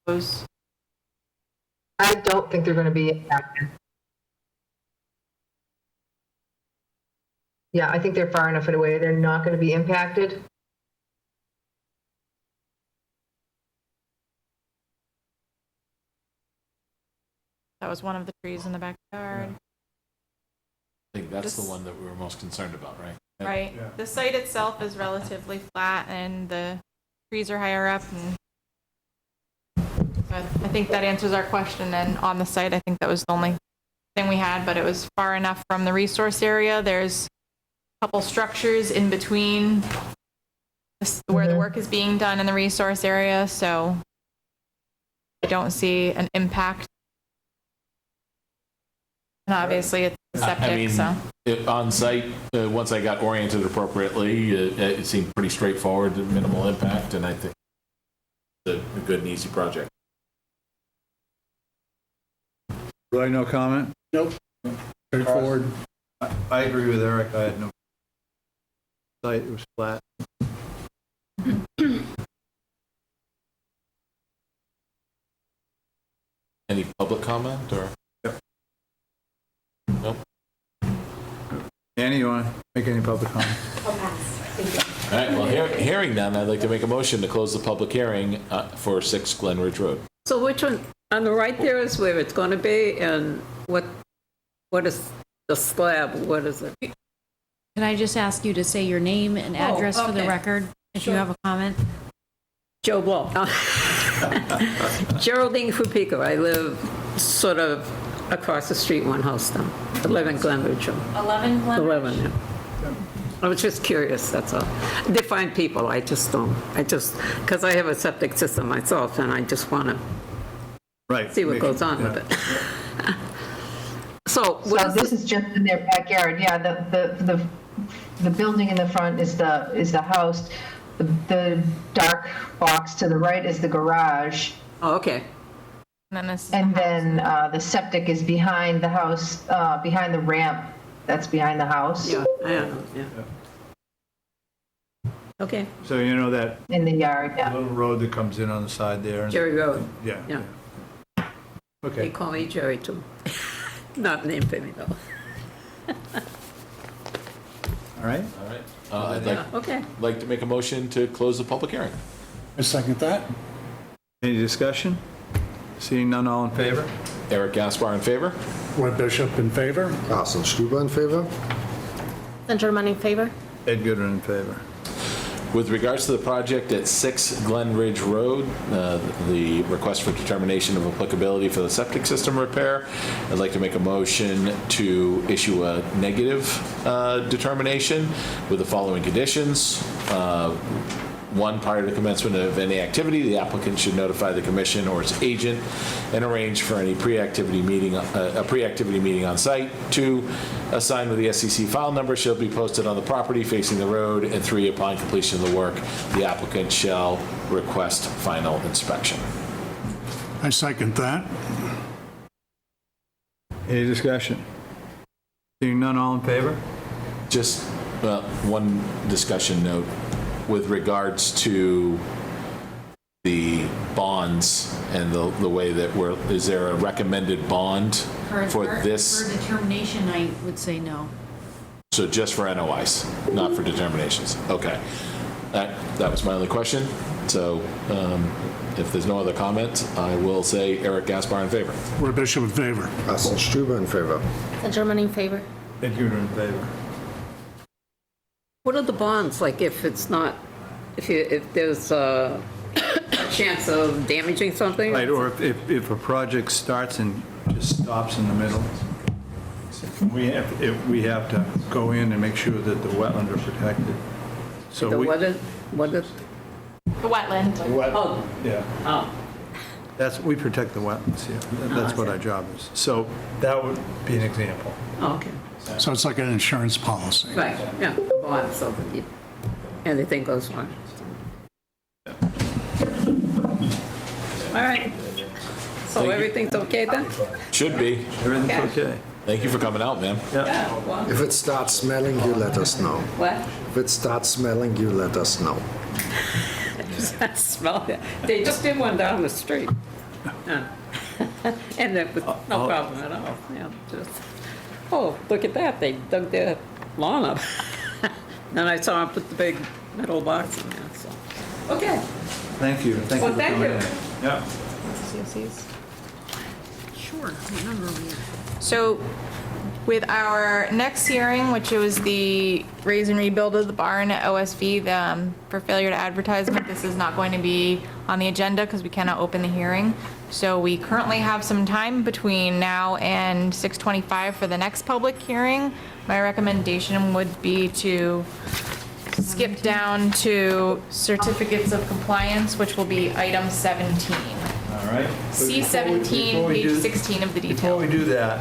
those. I don't think they're going to be impacted. Yeah, I think they're far enough away. They're not going to be impacted. That was one of the trees in the backyard. I think that's the This- one that we were most concerned about, right? Right. Yeah. The site itself is relatively flat and the trees are higher up, and but I think that answers our question. And on the site, I think that was the only thing we had, but it was far enough from the resource area. There's a couple structures in between where the work is being done in the resource area, so I don't see an impact. And obviously it's septic, so. On site, once I got oriented appropriately, it seemed pretty straightforward, minimal impact, and I think it's a good and easy project. Roy, no comment? Nope. Straightforward. I agree with Eric. I had no site. It was flat. Any public comment or? Nope. Annie, you want to make any public comment? All right, well, hearing none, I'd like to make a motion to close the public hearing for 6 Glen Ridge Road. So which one, on the right there is where it's going to be, and what is the slab, what is it? Can I just ask you to say your name and address for the okay. record if you have a comment? Joe Blow. Geraldine Fupico. I live sort of across the street, one house down, 11 Glen Ridge Road. 11 Glen Ridge? 11, yeah. I was just curious, that's all. They find people, I just don't, because I have a septic system myself, and I just want to Right. see what goes on with it. So what So is this is just in their backyard. Yeah, the building in the front is the house. The dark box to the right is the garage. Oh, okay. And then this is And then the septic is behind the house, behind the ramp that's behind the house Yeah, I don't know, yeah. Okay, So you know that in the yard, yeah. little road that comes in on the side there? Jerry Road. Yeah. Yeah. They Okay. call me Jerry too. Not named for me though. All right. All right. I'd Yeah, okay. like to make a motion to close the public hearing. I second that. Any discussion? Seeing none, all in favor? Eric Gaspar in favor? Roy Bishop in favor. Carsten Stuber in favor. German in favor? Ed Goodwin in favor. With regards to the project at 6 Glen Ridge Road, the request for determination of applicability for the septic system repair, I'd like to make a motion to issue a negative determination with the following conditions. One, prior to commencement of any activity, the applicant should notify the commission or its agent and arrange for any pre-activity meeting, a pre-activity meeting on site. Two, a sign with the SCC file number shall be posted on the property facing the road. And three, upon completion of the work, the applicant shall request final inspection. I second that. Any discussion? Seeing none, all in favor? Just one discussion note with regards to the bonds and the way that is there a recommended bond for this? For determination, I would say no. So just for NOIs, not for determinations? Okay. That was my only question. So if there's no other comments, I will say Eric Gaspar in favor. Roy Bishop in favor. Carsten Stuber in favor. German in favor? Ed Goodwin in favor. What are the bonds, like if it's not, if there's a chance of damaging something? Right, or if a project starts and just stops in the middle, we have to go in and make sure that the wetlands are protected. So The we, what is? the wetland. Oh, yeah, oh, we protect the wetlands, yeah. That's what our job is. So that would be an example. okay. So it's like an insurance policy. Right, yeah, bond, so that if anything goes wrong. All right. So Thank you. everything's okay then? Should be. Everything's okay. Thank you for coming out, man. Yeah. Yeah, well, If it starts smelling, you let us know. what? If it starts smelling, you let us know. I smell it. They just did one down the street. And that was no problem at all, yeah, just, oh, look at that, they dug their lawn up. Then I saw them put the big metal box in there, so, okay. Thank you. Thank you Well, for thank coming you. in. Yeah. Sure, what number are we at? So with our next hearing, which was the raise and rebuild of the barn at OSV, for failure to advertisement, this is not going to be on the agenda because we cannot open the hearing. So we currently have some time between now and 6:25 for the next public hearing. My recommendation would be to skip down to certificates of compliance, which will be item 17. All right. C Before 17, we page do- 16 of the Before we detail. do that,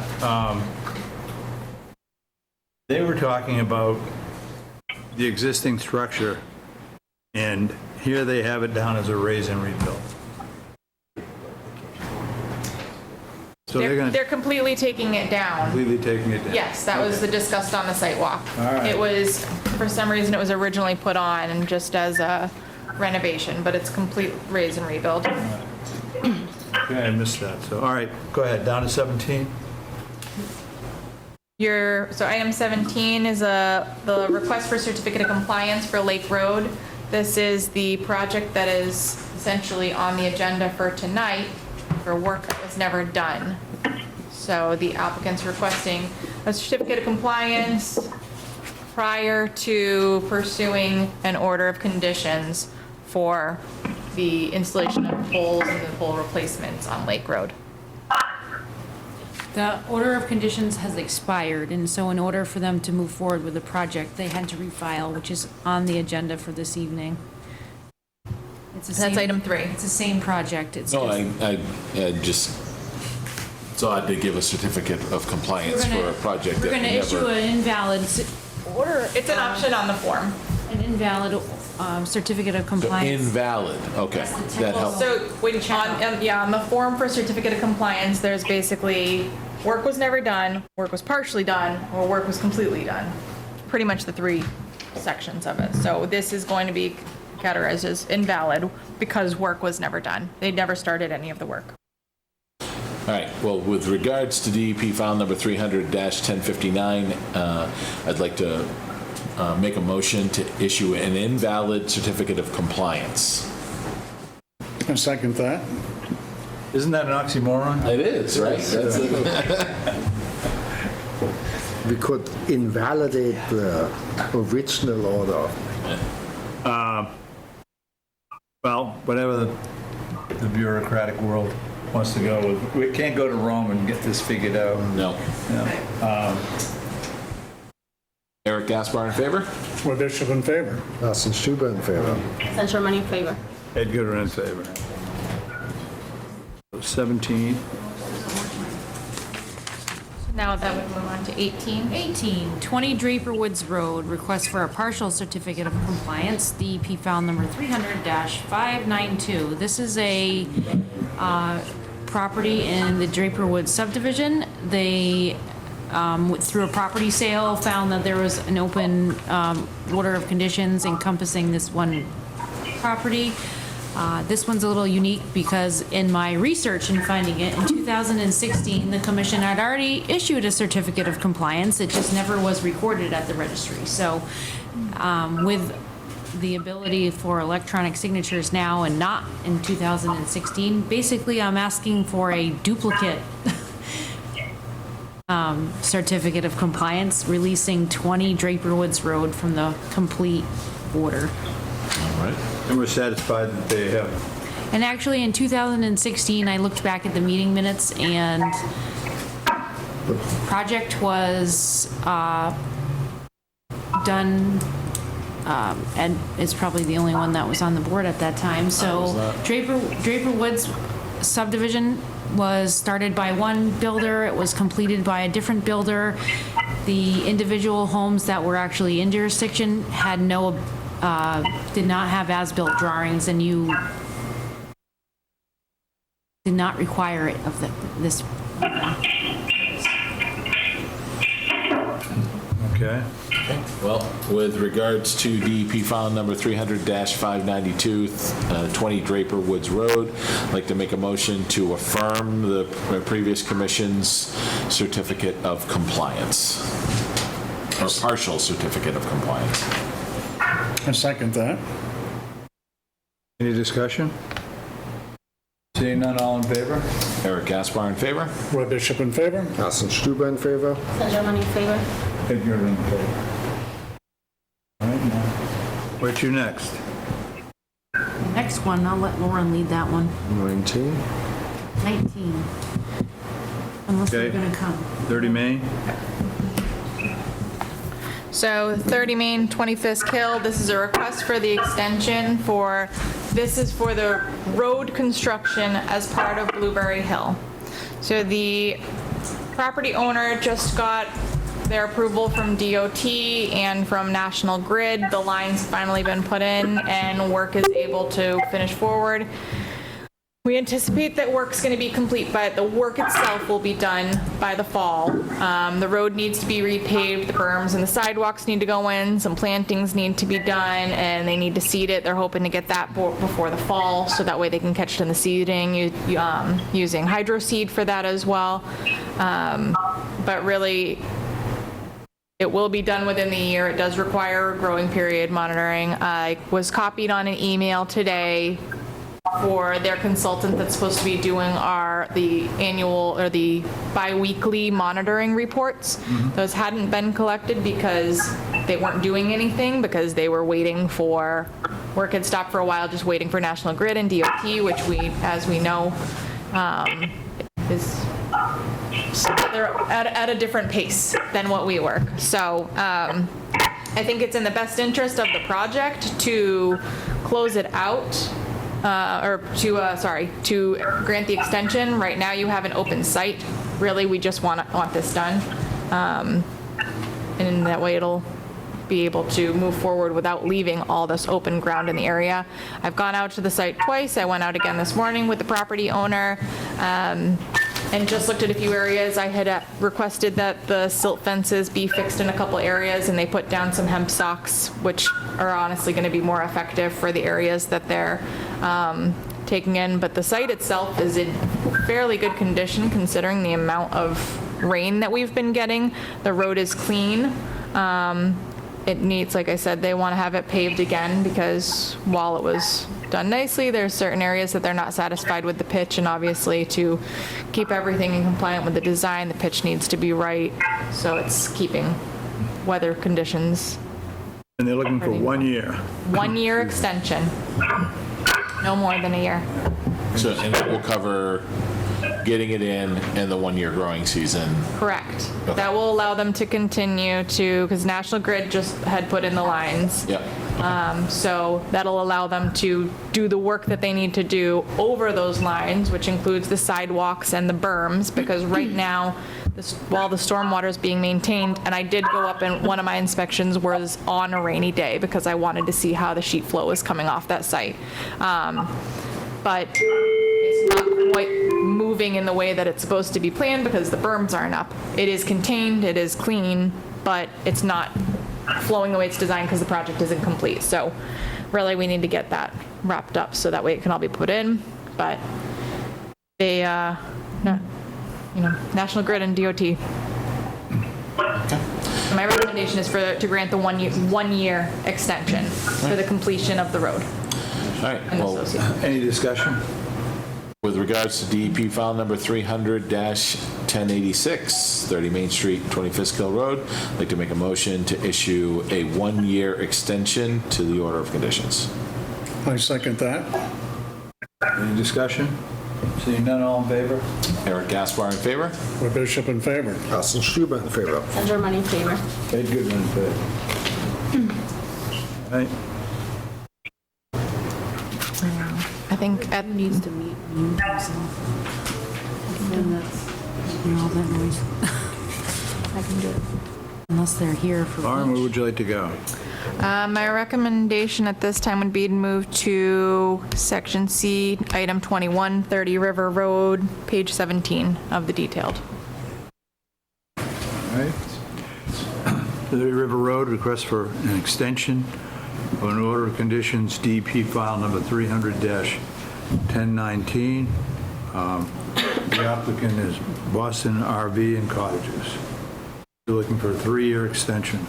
they were talking about the existing structure, and here they have it down as a raise and rebuild. So they're going They're to completely taking it down. completely taking it down. Yes, that was discussed on the site walk. All right. It was, for some reason, it was originally put on and just as a renovation, but it's complete raise and rebuild. Okay, I missed that. So, all right, go ahead, down to 17. So item 17 is the request for certificate of compliance for Lake Road. This is the project that is essentially on the agenda for tonight for work that was never done. So the applicant's requesting a certificate of compliance prior to pursuing an order of conditions for the installation of poles and the pole replacements on Lake Road. The order of conditions has expired, and so in order for them to move forward with the project, they had to refile, which is on the agenda for this evening. It's the That's same- item 3. It's the same project. It's No, just- I just, it's odd to give a certificate of compliance We're for gonna- a project We're that going to issue never. an invalid, Order, it's an option on the form. certificate of So compliance. invalid, okay, that helps. So when on the form for certificate of compliance, there's basically work was never done, work was partially done, or work was completely done. Pretty much the 3 sections of it. So this is going to be categorized as invalid because work was never done. They never started any of the work. All right, well, with regards to DEP file number 300-1059, I'd like to make a motion to issue an invalid certificate of compliance. I second that. Isn't that an oxymoron? It is, right? That's it. We could invalidate the original order. Well, whatever the bureaucratic world wants to go with. We can't go to Rome and get this figured out. No. Yeah. Eric Gaspar in favor? Roy Bishop in favor. Carsten Stuber in favor. St. Germain in favor. Ed Gooder in favor. 17. Now that would move on to 18. 18, 20 Draper Woods Road, request for a partial certificate of compliance, DEP file number 300-592. This is a property in the Draper Woods subdivision. They, through a property sale, found that there was an open order of conditions encompassing this one property. This one's a little unique because in my research and finding it, in 2016, the commission had already issued a certificate of compliance. It just never was recorded at the registry. So with the ability for electronic signatures now and not in 2016, basically I'm asking for a duplicate certificate of compliance, releasing 20 Draper Woods Road from the complete order. All right. And we're satisfied that they have. And actually, in 2016, I looked back at the meeting minutes, and the project was done, and is probably the only one that was on the board at that time. So Draper Woods subdivision was started by one builder. It was completed by a different builder. The individual homes that were actually in jurisdiction had did not have as-built drawings, and you did not require it of this. Okay. Well, with regards to DEP file number 300-592, 20 Draper Woods Road, I'd like to make a motion to affirm the previous commission's certificate of compliance, or partial certificate of compliance. I second that. Any discussion? Seeing none, all in favor? Eric Gaspar in favor? Roy Bishop in favor? Carsten Stuber in favor. St. Germain in favor? Ed Garrett in favor. All right, now, where to next? Next one, I'll let Lauren lead that one. 19. 19. Unless they're Okay. gonna come. 30 Main? So 30 Main, 20 Fisk Hill, this is a request for the extension for, this is for the road construction as part of Blueberry Hill. So the property owner just got their approval from DOT and from National Grid. The line's finally been put in and work is able to finish forward. We anticipate that work's going to be complete, but the work itself will be done by the fall. The road needs to be repaved, the berms and the sidewalks need to go in, some plantings need to be done, and they need to seed it. They're hoping to get that before the fall, so that way they can catch it in the seeding, using hydro seed for that as well. But really, it will be done within the year. It does require growing period monitoring. I was copied on an email today for their consultant that's supposed to be doing the annual or the bi-weekly monitoring reports. Those hadn't been collected because they weren't doing anything, because they were waiting for, work had stopped for a while, just waiting for National Grid and DOT, which we, as we know, is, they're at a different pace than what we work. So I think it's in the best interest of the project to close it out, to grant the extension. Right now you have an open site. Really, we just want this done. And in that way it'll be able to move forward without leaving all this open ground in the area. I've gone out to the site twice. I went out again this morning with the property owner. And just looked at a few areas. I had requested that the silt fences be fixed in a couple areas, and they put down some hemp socks, which are honestly going to be more effective for the areas that they're taking in. But the site itself is in fairly good condition considering the amount of rain that we've been getting. The road is clean. It needs, like I said, they want to have it paved again because while it was done nicely, there's certain areas that they're not satisfied with the pitch, and obviously to keep everything in compliant with the design, the pitch needs to be right, so it's keeping weather conditions. And they're looking for 1 year. 1 year extension, no more than a year. So, and that will cover getting it in and the 1 year growing season. Correct. Okay. That will allow them to continue to, because National Grid just had put in the lines. Yep. So that'll allow them to do the work that they need to do over those lines, which includes the sidewalks and the berms, because right now, while the stormwater is being maintained, and I did go up and one of my inspections was on a rainy day because I wanted to see how the sheet flow was coming off that site. But it's not quite moving in the way that it's supposed to be planned because the berms aren't up. It is contained, it is clean, but it's not flowing the way it's designed because the project isn't complete. So really we need to get that wrapped up so that way it can all be put in. But they, National Grid and DOT. So my recommendation is to grant the 1 year extension for the completion of the road. All right, And well, associated. Any discussion? with regards to DEP file number 300-1086, 30 Main Street, 20 Fisk Hill Road, I'd like to make a motion to issue a 1 year extension to the order of conditions. I second that. Any discussion? Seeing none, all in favor? Eric Gaspar in favor? Roy Bishop in favor. Carsten Stuber in favor. St. Germain in favor? Ed Goodwin in favor. All right. I think at Needs to mute himself. Then that's, all that noise. I can do it. Unless they're here for Lauren, where lunch. would you like to go? My recommendation at this time would be to move to Section C, Item 21, 30 River Road, page 17 of the detailed. All right. Little River Road, request for an extension of an order of conditions, DP file number 300-1019. The applicant is Boston RV and Cottages. They're looking for a 3-year extension.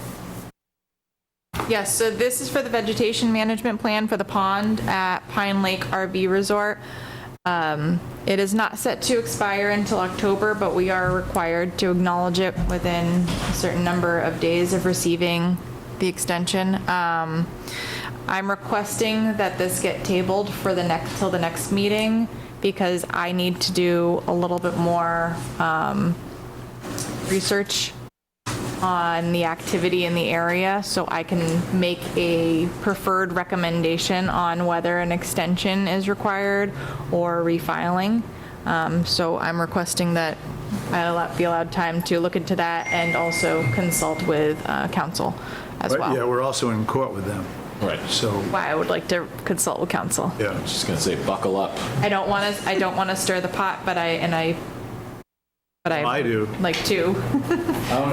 Yes, so this is for the vegetation management plan for the pond at Pine Lake RV Resort. It is not set to expire until October, but we are required to acknowledge it within a certain number of days of receiving the extension. I'm requesting that this get tabled for till the next meeting because I need to do a little bit more research on the activity in the area so I can make a preferred recommendation on whether an extension is required or refiling. So I'm requesting that I be allowed time to look into that and also consult with council as But yeah, well. we're also in court with them, Right. so, Why I would like to consult with council. yeah. Just gonna say, buckle up. I don't want to stir the pot, but I I do. like to.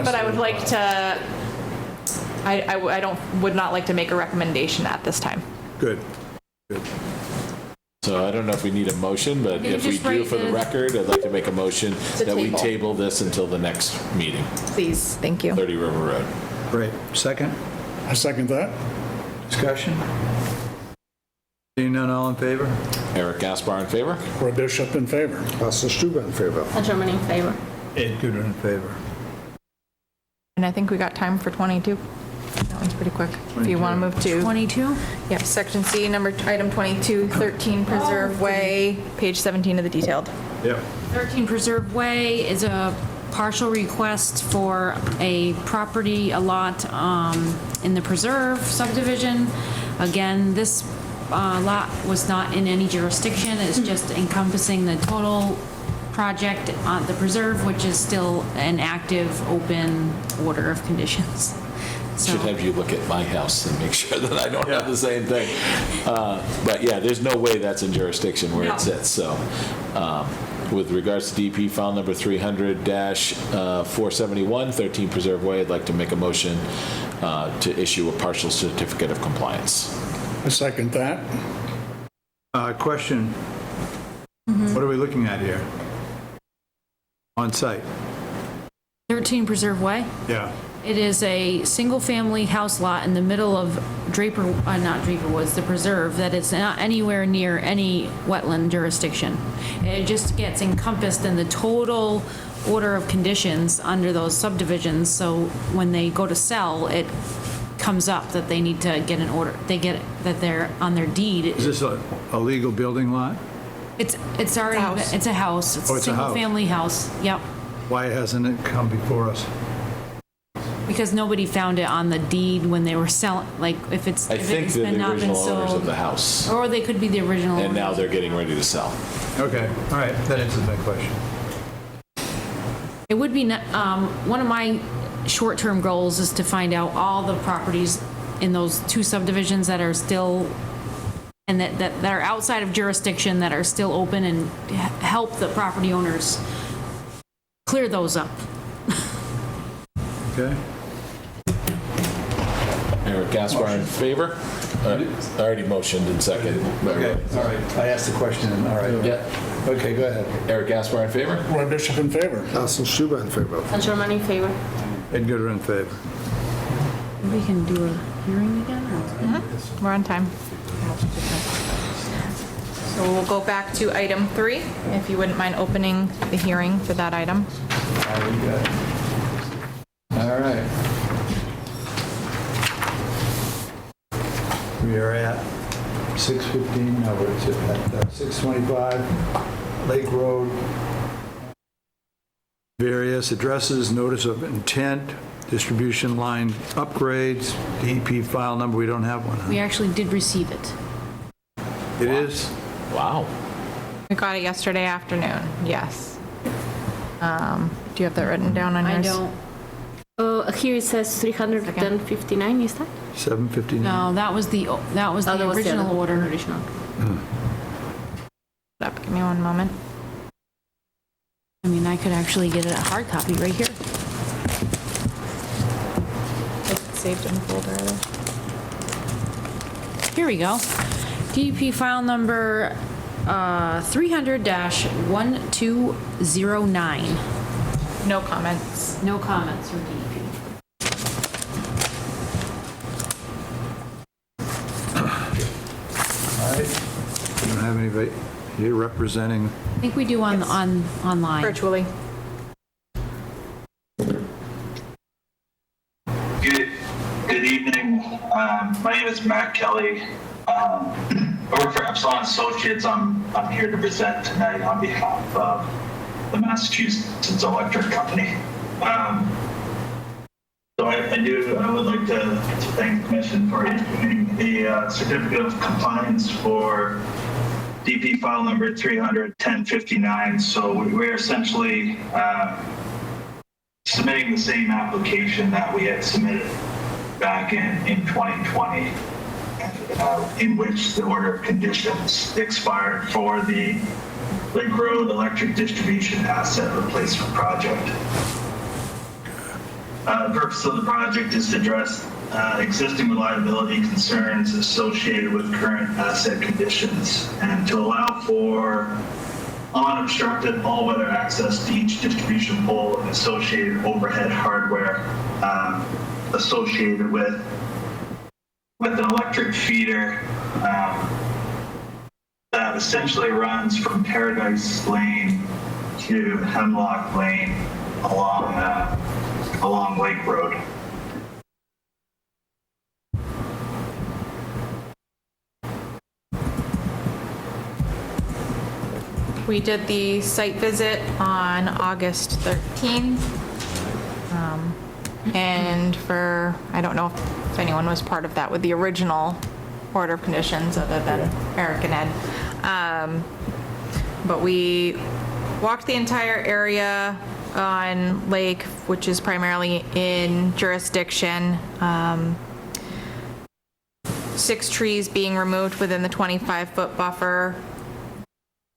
But I would like to, would not like to make a recommendation at this time. Good. So I don't know if we need a motion, but you if we just do write for the the- record, I'd like to make a motion that we table. table this until the next meeting, Please, thank you. 30 River Road. Great. Second, I second that. discussion? Seeing none, all in favor? Eric Gaspar in favor? Roy Bishop in favor. Austin Stuber in favor. St. Germain in favor. Ed Goodwin in favor. And I think we got time for 22. That one's pretty quick. If you want to move to, 22? yeah, section C, item 22, 13 Preserve Way, page 17 of the detailed. Yep. 13 Preserve Way is a partial request for a property, a lot in the Preserve subdivision. Again, this lot was not in any jurisdiction. It's just encompassing the total project on the Preserve, which is still an active, open order of conditions. So, Should have you look at my house and make sure that I don't have the same thing. But yeah, there's no way that's in jurisdiction where No. it sits, so. With regards to DP file number 300-471, 13 Preserve Way, I'd like to make a motion to issue a partial certificate of compliance. I second that. Question. What are we looking at here? On site? 13 Preserve Way? Yeah. It is a single-family house lot in the middle of not Draper Woods, the Preserve, that is not anywhere near any wetland jurisdiction. It just gets encompassed in the total order of conditions under those subdivisions, so when they go to sell, it comes up that they need to get an order, that they're on their deed. Is this a legal building lot? It's already, house. it's a house, it's Oh, a it's a house. single-family house, yep. Why hasn't it come before us? Because nobody found it on the deed when they were selling, like, if I it's think they're been the not been original owners of sold. the house, Or they could be the original and now owners. they're getting ready to sell. Okay, all right, that answers my question. It would be, one of my short-term goals is to find out all the properties in those two subdivisions that are still, and that are outside of jurisdiction, that are still open, and help the property owners clear those up. Okay? Eric Gaspar in favor? I already motioned in second. Okay, all right, I asked the question, all right. Yeah. Okay, go ahead. Eric Gaspar in favor? Roy Bishop in favor. Austin Stuber in favor. St. Germain in favor. Ed Goodwin in favor. We can do a hearing again? We're on time. So we'll go back to item 3, if you wouldn't mind opening the hearing for that item. All right. We are at 6:15, no, we're at 6:25 Lake Road. Various addresses, notice of intent, distribution line upgrades, DEP file number, we don't have one. huh? We actually did receive it. It is? Wow. We got it yesterday afternoon, yes. Do you have that written down on I yours? don't, Here it says 359, is that? 7:59. no, that was the Oh, that was the original other- order. Original. Give me one moment. I mean, I could actually get a hard copy right here. saved in the folder either. Here we go. DEP file number 300-1209. No comments. No comments from DEP. You don't have anybody here representing, I think we do online. Virtually. Good evening. My name is Matt Kelly. I work for Epsilon Associates. I'm here to present tonight on behalf of the Massachusetts Electric Company. So I would like to thank the Commission for issuing the certificate of compliance for DP file number 300-1059. So we're essentially submitting the same application that we had submitted back in 2020, in which the order of conditions expired for the Lake Road Electric Distribution Asset Replacement Project. The purpose of the project is to address existing reliability concerns associated with current asset conditions and to allow for unobstructed all-weather access to each distribution pole and associated overhead hardware associated with an electric feeder that essentially runs from Paradise Lane to Hemlock Lane along Lake Road. We did the site visit on August 13th. And I don't know if anyone was part of that with the original order of conditions other than Eric and Ed. But we walked the entire area on Lake, which is primarily in jurisdiction. 6 trees being removed within the 25-foot buffer.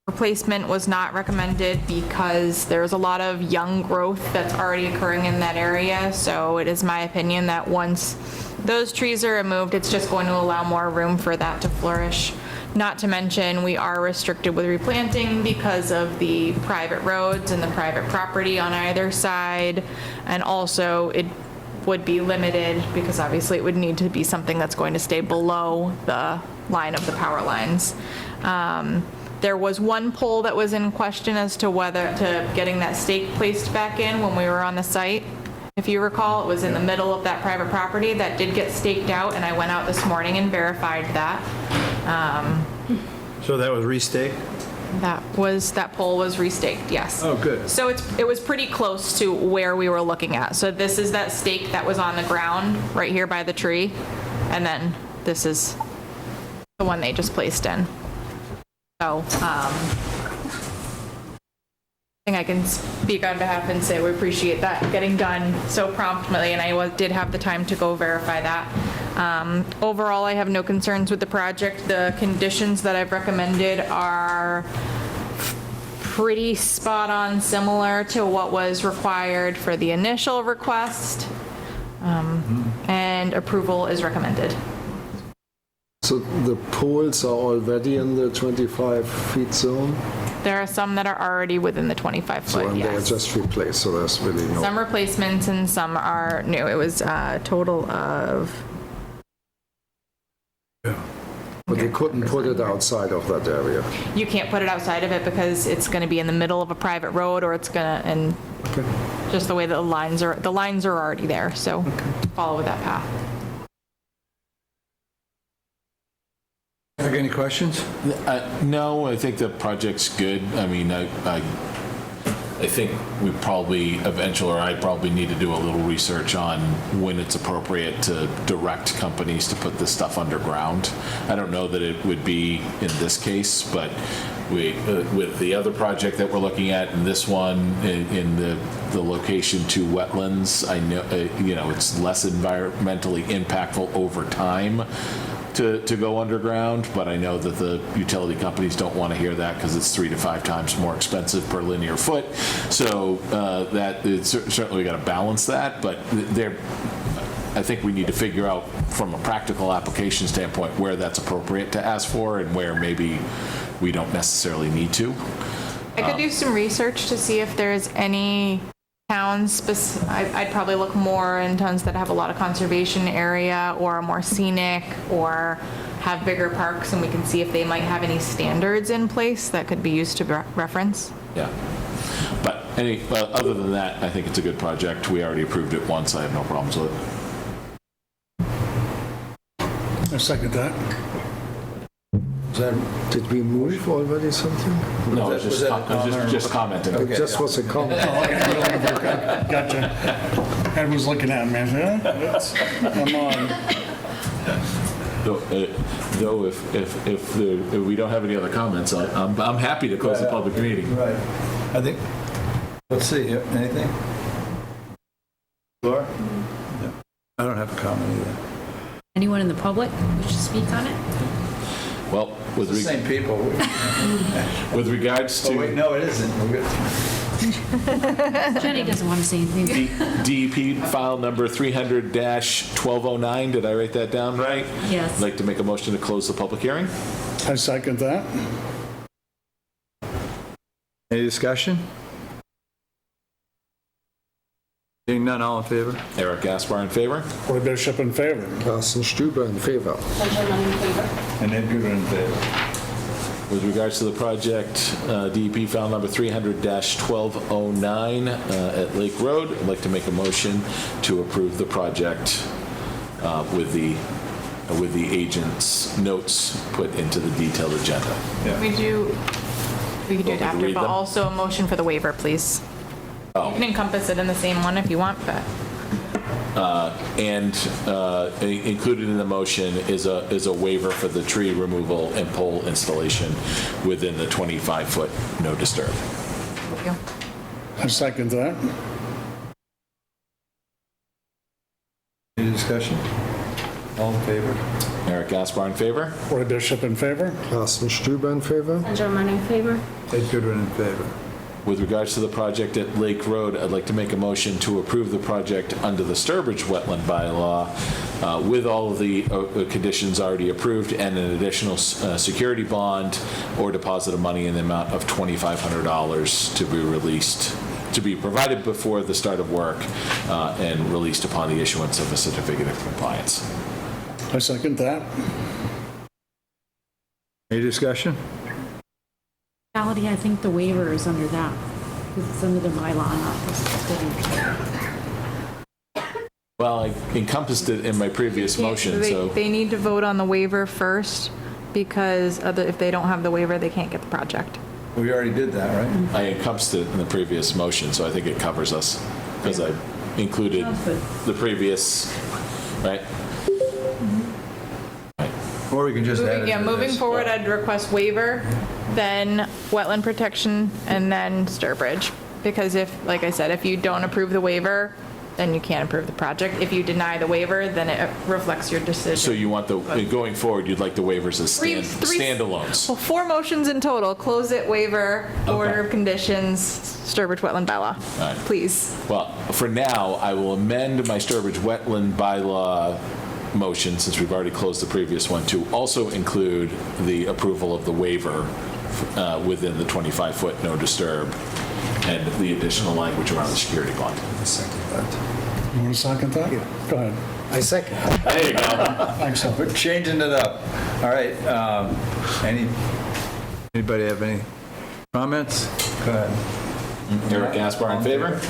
Replacement was not recommended because there's a lot of young growth that's already occurring in that area. So it is my opinion that once those trees are removed, it's just going to allow more room for that to flourish. Not to mention, we are restricted with replanting because of the private roads and the private property on either side. And also it would be limited because obviously it would need to be something that's going to stay below the line of the power lines. There was one pole that was in question as to whether to getting that stake placed back in when we were on the site. If you recall, it was in the middle of that private property that did get staked out, and I went out this morning and verified that. so that was restaked? That pole was restaked, yes. Oh, good. So it was pretty close to where we were looking at. So this is that stake that was on the ground right here by the tree, and then this is the one they just placed in. So, I think I can speak on behalf and say we appreciate that getting done so promptly, and I did have the time to go verify that. Overall, I have no concerns with the project. The conditions that I've recommended are pretty spot on, similar to what was required for the initial request, and approval is recommended. So the poles are already in the 25 feet zone? There are some that are already within the 25 So foot, and they're yes. just replaced, so there's really no... Some replacements and some are new. It was a total of, But they couldn't put it outside of that area. you can't put it outside of it because it's going to be in the middle of a private road, or it's going to, and Okay. just the way the lines are already there, so follow with that path. Eric, any questions? No, I think the project's good. I mean, I think we probably eventually, or I probably need to do a little research on when it's appropriate to direct companies to put this stuff underground. I don't know that it would be in this case, but with the other project that we're looking at and this one in the location to wetlands, I know, it's less environmentally impactful over time to go underground, but I know that the utility companies don't want to hear that because it's 3 to 5 times more expensive per linear foot. So that it's certainly we got to balance that, but I think we need to figure out from a practical application standpoint where that's appropriate to ask for and where maybe we don't necessarily need to. I could do some research to see if there's any towns, I'd probably look more in towns that have a lot of conservation area or are more scenic or have bigger parks, and we can see if they might have any standards in place that could be used to reference. Yeah. But other than that, I think it's a good project. We already approved it once. I have no problems with it. I second that. Did we move already something? No, Was that a comment or- just commenting. It just was a comment. Gotcha. Ed was looking at me, huh? I'm on. Though if we don't have any other comments, I'm happy to close the public meeting. Right. I think, let's see, anything? Laura? No. I don't have a comment either. Anyone in the public wish to speak on it? Well, with The same people. regards Oh, wait, to no, it isn't. We're good. Jenny doesn't want to say anything. DEP file number 300-1209, did I write that down right? Yes. I'd like to make a motion to close the public hearing. I second that. Any discussion? Seeing none, all in favor? Eric Gaspar in favor. Roy Bishop in favor. Carsten Stuber in favor. And Ed Goodwin in favor. With regards to the project, DEP file number 300-1209 at Lake Road, I'd like to make a motion to approve the project with the agent's notes put into the detailed agenda. We could do it after, read but them? also a motion for the waiver, please. Oh. You can encompass it in the same one if you want, but And included in the motion is a waiver for the tree removal and pole installation within the 25-foot no disturb. thank you. I second that. Any discussion? All in favor? Eric Gaspar in favor. Roy Bishop in favor. Carsten Stuber in favor. Saint Germain in favor. Ed Goodwin in favor. With regards to the project at Lake Road, I'd like to make a motion to approve the project under the Sturbridge wetland bylaw with all of the conditions already approved and an additional security bond or deposit of money in the amount of $2,500 to be released, to be provided before the start of work and released upon the issuance of a certificate of compliance. I second that. Any discussion? Reality, I think the waiver is under that, because it's under the bylaw, not the city. Well, I encompassed it in my previous motion, so. They need to vote on the waiver first, because if they don't have the waiver, they can't get the project. We already did that, right? I encompassed it in the previous motion, so I think it covers us, because I included the previous, right? Or we can just add it Yeah, to moving this. forward, I'd request waiver, then wetland protection, and then Sturbridge. Because if, like I said, if you don't approve the waiver, then you can't approve the project. If you deny the waiver, then it reflects your decision. So you want going forward, you'd like the waivers as standalones? Well, 4 motions in total: close it, waiver, order of conditions, Sturbridge wetland bylaw. All right. Please. Well, for now, I will amend my Sturbridge wetland bylaw motion, since we've already closed the previous one, to also include the approval of the waiver within the 25-foot no disturb and the additional language around the security bond. I second that. You want to second that? Go ahead. I second. There you go. Thanks, Ed. We're changing it up. All right. Anybody have any comments? Go ahead. Eric Gaspar in favor?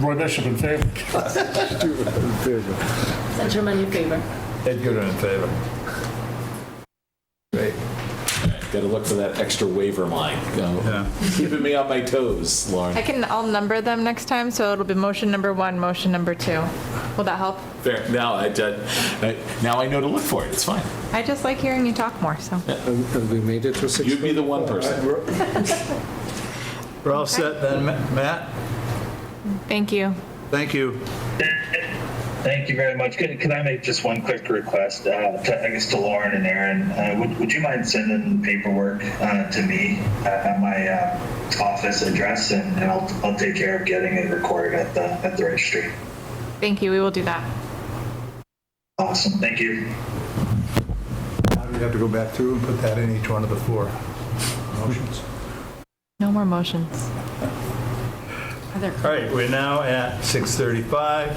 Roy Bishop in favor. Stuber in favor. Saint Germain in favor. Ed Goodwin in favor. Great. Got to look for that extra waiver line. Yeah. Keeping me on my toes, Lauren. I'll number them next time, so it'll be motion number 1, motion number 2. Will that help? Fair. Now I know to look for it. It's fine. I just like hearing you talk more, so. And we made it to 6. You'd be the one person. We're all set then, Matt? Thank you. Thank you. Thank you very much. Could I make just one quick request, to Lauren and Aaron? Would you mind sending paperwork to me at my office address, and I'll take care of getting it recorded at the registry. Thank you, we will do that. Awesome, thank you. Now we have to go back through and put that in each one of the 4 motions. No more motions. All right, we're now at 635,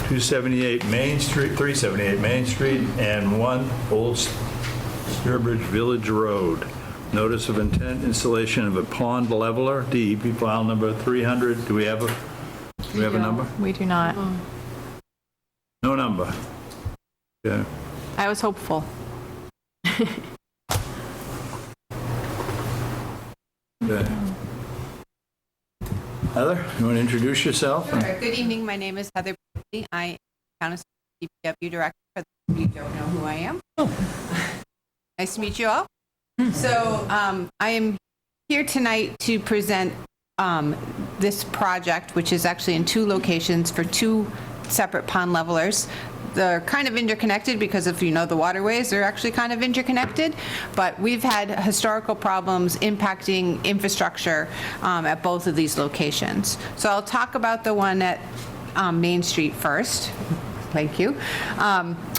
278 Main Street, 378 Main Street, and 1 Old Sturbridge Village Road. Notice of intent, installation of a pond leveler, DEP file number 300. Do we have a number? We do not. No number. Okay. I was hopeful. Okay. Heather, you want to introduce yourself? Sure. Good evening. My name is Heather Bailey. I am Town of DPW Director. For those of you who don't know who I am. Nice to meet you all. So I am here tonight to present this project, which is actually in 2 locations for 2 separate pond levelers. They're kind of interconnected because if you know the waterways, they're actually kind of interconnected. But we've had historical problems impacting infrastructure at both of these locations. So I'll talk about the one at Main Street first. Thank you.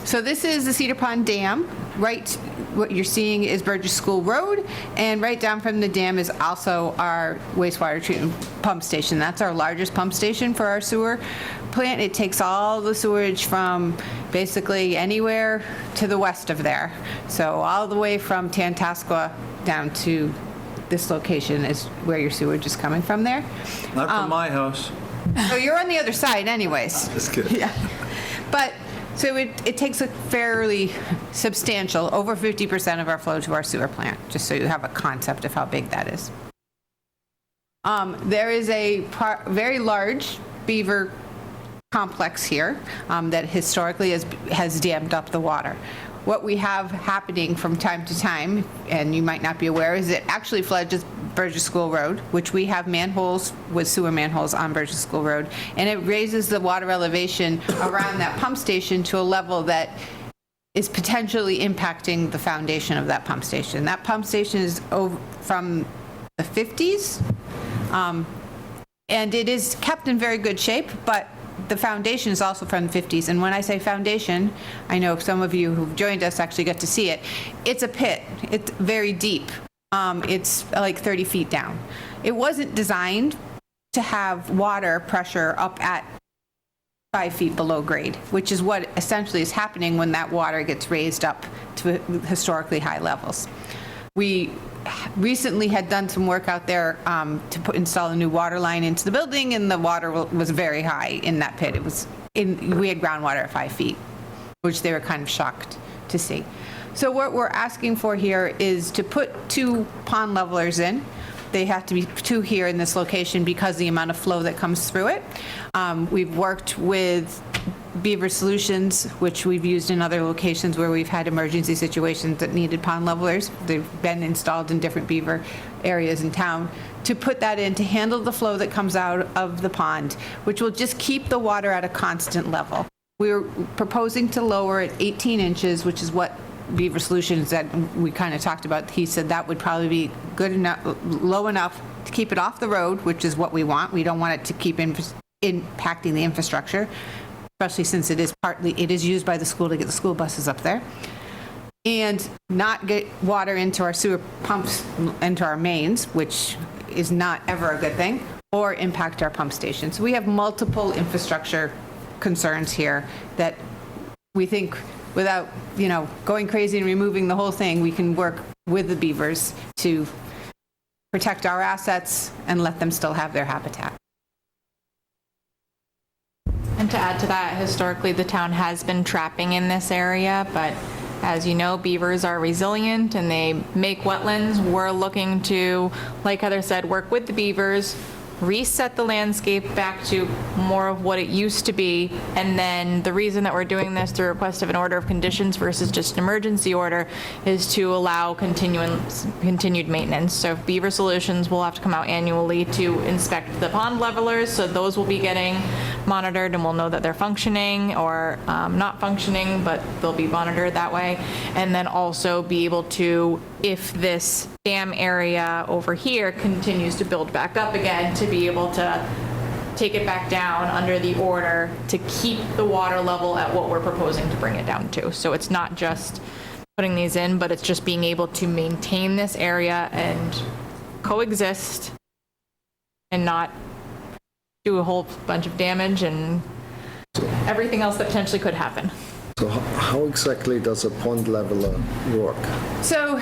So this is the Cedar Pond Dam. Right, what you're seeing is Burgess School Road, and right down from the dam is also our wastewater treatment pump station. That's our largest pump station for our sewer plant. It takes all the sewage from basically anywhere to the west of there. So all the way from Tantascwa down to this location is where your sewage is coming from there. Not from my house. So you're on the other side anyways. Just kidding. Yeah. But, so it takes a fairly substantial, over 50% of our flow to our sewer plant, just so you have a concept of how big that is. There is a very large beaver complex here that historically has dammed up the water. What we have happening from time to time, and you might not be aware, is it actually floods Burgess School Road, which we have manholes with sewer manholes on Burgess School Road, and it raises the water elevation around that pump station to a level that is potentially impacting the foundation of that pump station. That pump station is from the 50s, and it is kept in very good shape, but the foundation is also from the 50s. And when I say foundation, I know some of you who've joined us actually got to see it. It's a pit. It's very deep. It's like 30 feet down. It wasn't designed to have water pressure up at 5 feet below grade, which is what essentially is happening when that water gets raised up to historically high levels. We recently had done some work out there to install a new water line into the building, and the water was very high in that pit. We had groundwater at 5 feet, which they were kind of shocked to see. So what we're asking for here is to put 2 pond levelers in. They have to be 2 here in this location because of the amount of flow that comes through it. We've worked with Beaver Solutions, which we've used in other locations where we've had emergency situations that needed pond levelers. They've been installed in different beaver areas in town to put that in to handle the flow that comes out of the pond, which will just keep the water at a constant level. We're proposing to lower it 18 inches, which is what Beaver Solutions that we kind of talked about. He said that would probably be good enough, low enough to keep it off the road, which is what we want. We don't want it to keep impacting the infrastructure, especially since it is used by the school to get the school buses up there, and not get water into our sewer pumps, into our mains, which is not ever a good thing, or impact our pump stations. So we have multiple infrastructure concerns here that we think without, going crazy and removing the whole thing, we can work with the beavers to protect our assets and let them still have their habitat. And to add to that, historically, the town has been trapping in this area, but as you know, beavers are resilient and they make wetlands. We're looking to, like Heather said, work with the beavers, reset the landscape back to more of what it used to be. And then the reason that we're doing this through request of an order of conditions versus just an emergency order is to allow continued maintenance. So Beaver Solutions will have to come out annually to inspect the pond levelers. So those will be getting monitored, and we'll know that they're functioning or not functioning, but they'll be monitored that way. And then also be able to, if this dam area over here continues to build back up again, to be able to take it back down under the order to keep the water level at what we're proposing to bring it down to. So it's not just putting these in, but it's just being able to maintain this area and coexist and not do a whole bunch of damage and everything else that potentially could happen. So how exactly does a pond leveler work? So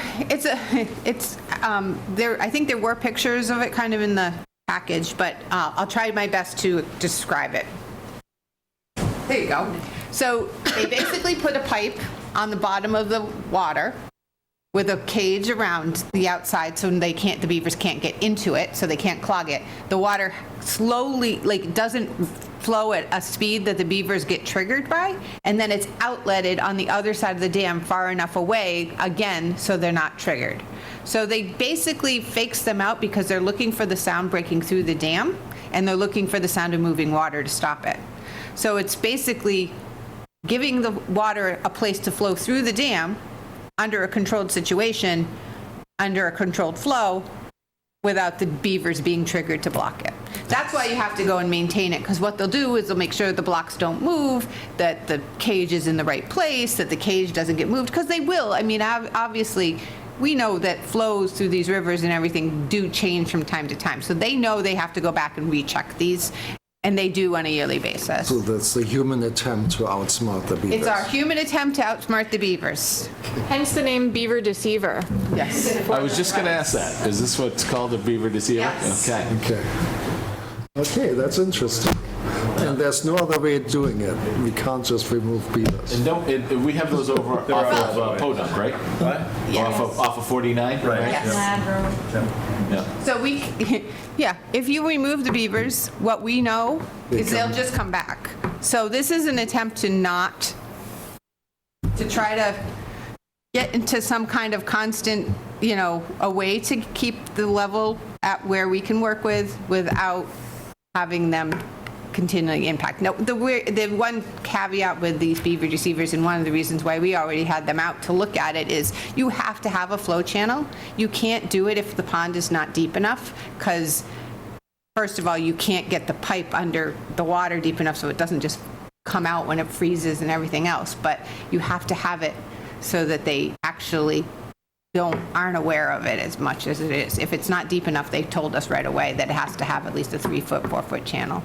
there, I think there were pictures of it kind of in the package, but I'll try my best to describe it. There you go. So they basically put a pipe on the bottom of the water with a cage around the outside so the beavers can't get into it, so they can't clog it. The water slowly, doesn't flow at a speed that the beavers get triggered by, and then it's outletted on the other side of the dam far enough away, again, so they're not triggered. So they basically fakes them out because they're looking for the sound breaking through the dam, and they're looking for the sound of moving water to stop it. So it's basically giving the water a place to flow through the dam under a controlled situation, under a controlled flow, without the beavers being triggered to block it. That's why you have to go and maintain it, because what they'll do is they'll make sure the blocks don't move, that the cage is in the right place, that the cage doesn't get moved, because they will. I mean, obviously, we know that flows through these rivers and everything do change from time to time. So they know they have to go back and recheck these, and they do on a yearly basis. So that's the human attempt to outsmart the beavers. It's our human attempt to outsmart the beavers. Hence the name Beaver Deceiver. Yes. I was just going to ask that. Is this what's called a beaver deceiver? Yes. Okay. Okay, that's interesting. And there's no other way of doing it. We can't just remove beavers. And we have those over off of Podunk, right? What? Off of 49? Right. Yes. Yeah. So if you remove the beavers, what we know is they'll just come back. So this is an attempt to try to get into some kind of constant, a way to keep the level at where we can work without having them continually impact. Now, the one caveat with these beaver deceivers, and one of the reasons why we already had them out to look at it, is you have to have a flow channel. You can't do it if the pond is not deep enough, because first of all, you can't get the pipe under the water deep enough so it doesn't just come out when it freezes and everything else. But you have to have it so that they actually aren't aware of it as much as it is. If it's not deep enough, they told us right away that it has to have at least a 3-foot, 4-foot channel.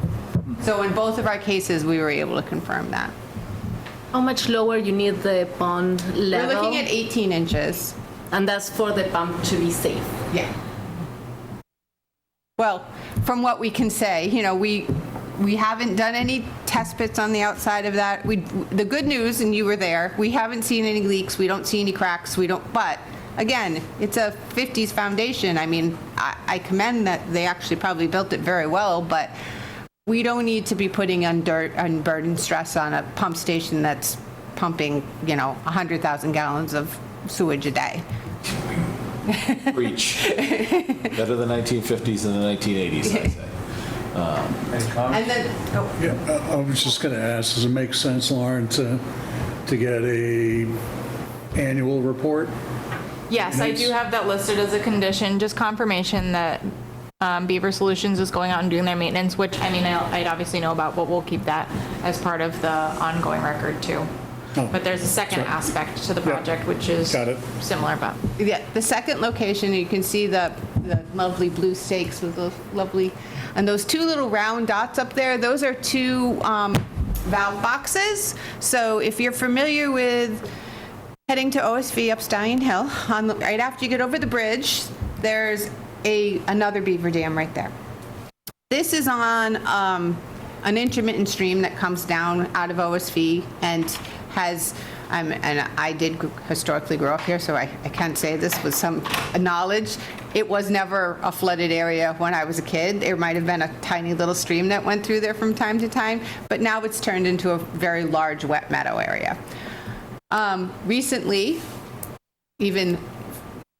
So in both of our cases, we were able to confirm that. How much lower you need the pond level? We're looking at 18 inches. And that's for the pump to be safe. Yeah. Well, from what we can say, we haven't done any test pits on the outside of that. The good news, and you were there, we haven't seen any leaks, we don't see any cracks, but again, it's a 50s foundation. I mean, I commend that they actually probably built it very well, but we don't need to be putting unburdened stress on a pump station that's pumping, 100,000 gallons of sewage a day. Preach. Better the 1950s than the 1980s, I'd say. Any comments? And then, Yeah, I was just going to ask, does it make sense, Lauren, to get a annual report? Yes, I do have that listed as a condition, just confirmation that Beaver Solutions is going out and doing their maintenance, which, I'd obviously know about, but we'll keep that as part of the ongoing record too. Oh. But there's a second aspect to the project, which is Got it. similar, but. yeah, the second location, you can see the lovely blue stakes with those lovely, and those two little round dots up there, those are two valve boxes. So if you're familiar with heading to OSV up Stallion Hill, right after you get over the bridge, there's another beaver dam right there. This is on an intermittent stream that comes down out of OSV and has, and I did historically grow up here, so I can say this with some knowledge. It was never a flooded area when I was a kid. There might have been a tiny little stream that went through there from time to time, but now it's turned into a very large wet meadow area. Recently, even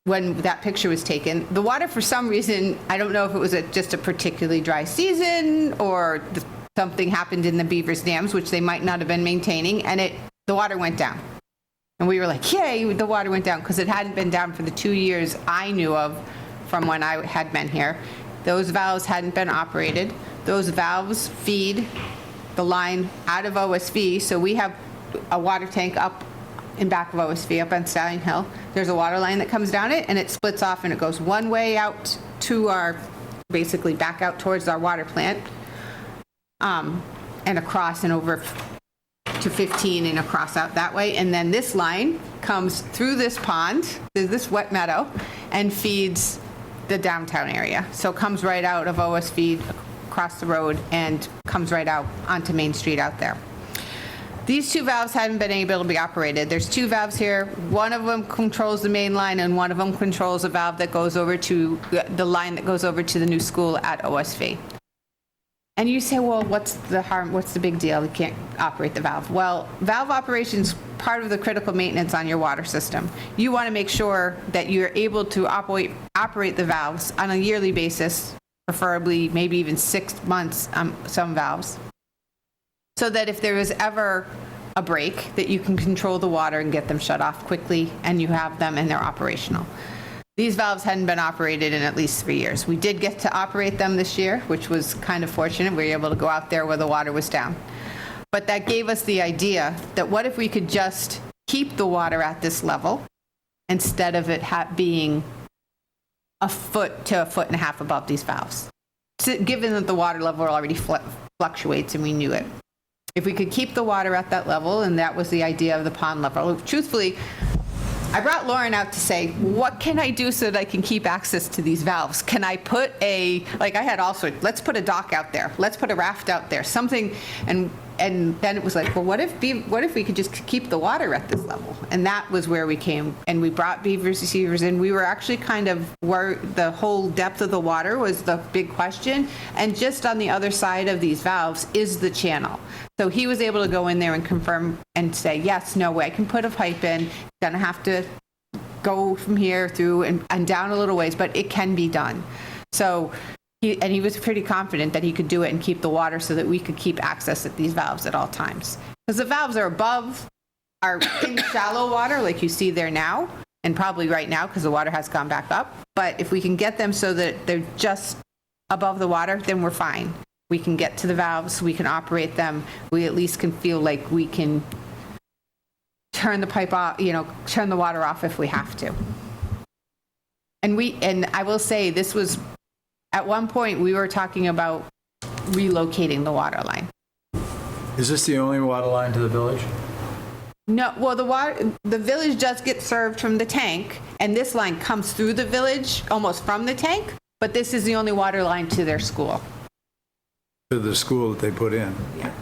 when that picture was taken, the water, for some reason, I don't know if it was just a particularly dry season or something happened in the beavers' dams, which they might not have been maintaining, and the water went down. And we were like, yay, the water went down, because it hadn't been down for the 2 years I knew of from when I had been here. Those valves hadn't been operated. Those valves feed the line out of OSV, so we have a water tank up in back of OSV, up on Stallion Hill. There's a water line that comes down it, and it splits off, and it goes one way out to our, basically back out towards our water plant, and across and over to 15 and across out that way. And then this line comes through this pond, through this wet meadow, and feeds the downtown area. So it comes right out of OSV across the road and comes right out onto Main Street out there. These two valves hadn't been able to be operated. There's two valves here. One of them controls the main line, and one of them controls a valve that goes over to the line that goes over to the new school at OSV. And you say, well, what's the harm? What's the big deal? You can't operate the valve. Well, valve operation's part of the critical maintenance on your water system. You want to make sure that you're able to operate the valves on a yearly basis, preferably maybe even 6 months on some valves, so that if there is ever a break, that you can control the water and get them shut off quickly, and you have them and they're operational. These valves hadn't been operated in at least 3 years. We did get to operate them this year, which was kind of fortunate. We were able to go out there where the water was down. But that gave us the idea that what if we could just keep the water at this level instead of it being a foot to a foot and a half above these valves, given that the water level already fluctuates and we knew it. If we could keep the water at that level, and that was the idea of the pond level. Truthfully, I brought Lauren out to say, what can I do so that I can keep access to these valves? Can I put I had all sorts, let's put a dock out there, let's put a raft out there, something, and then it was like, well, what if we could just keep the water at this level? And that was where we came, and we brought beavers receivers in. We were actually kind of where the whole depth of the water was the big question, and just on the other side of these valves is the channel. So he was able to go in there and confirm and say, yes, no way, I can put a pipe in, gonna have to go from here through and down a little ways, but it can be done. So he was pretty confident that he could do it and keep the water so that we could keep access at these valves at all times. Because the valves are above our in shallow water, like you see there now, and probably right now because the water has gone back up. But if we can get them so that they're just above the water, then we're fine. We can get to the valves, we can operate them, we at least can feel like we can turn the pipe off, turn the water off if we have to. And I will say, this was, at one point, we were talking about relocating the water line. Is this the only water line to the village? No, well, the village does get served from the tank, and this line comes through the village, almost from the tank, but this is the only water line to their school. To the school that they put in? Yeah.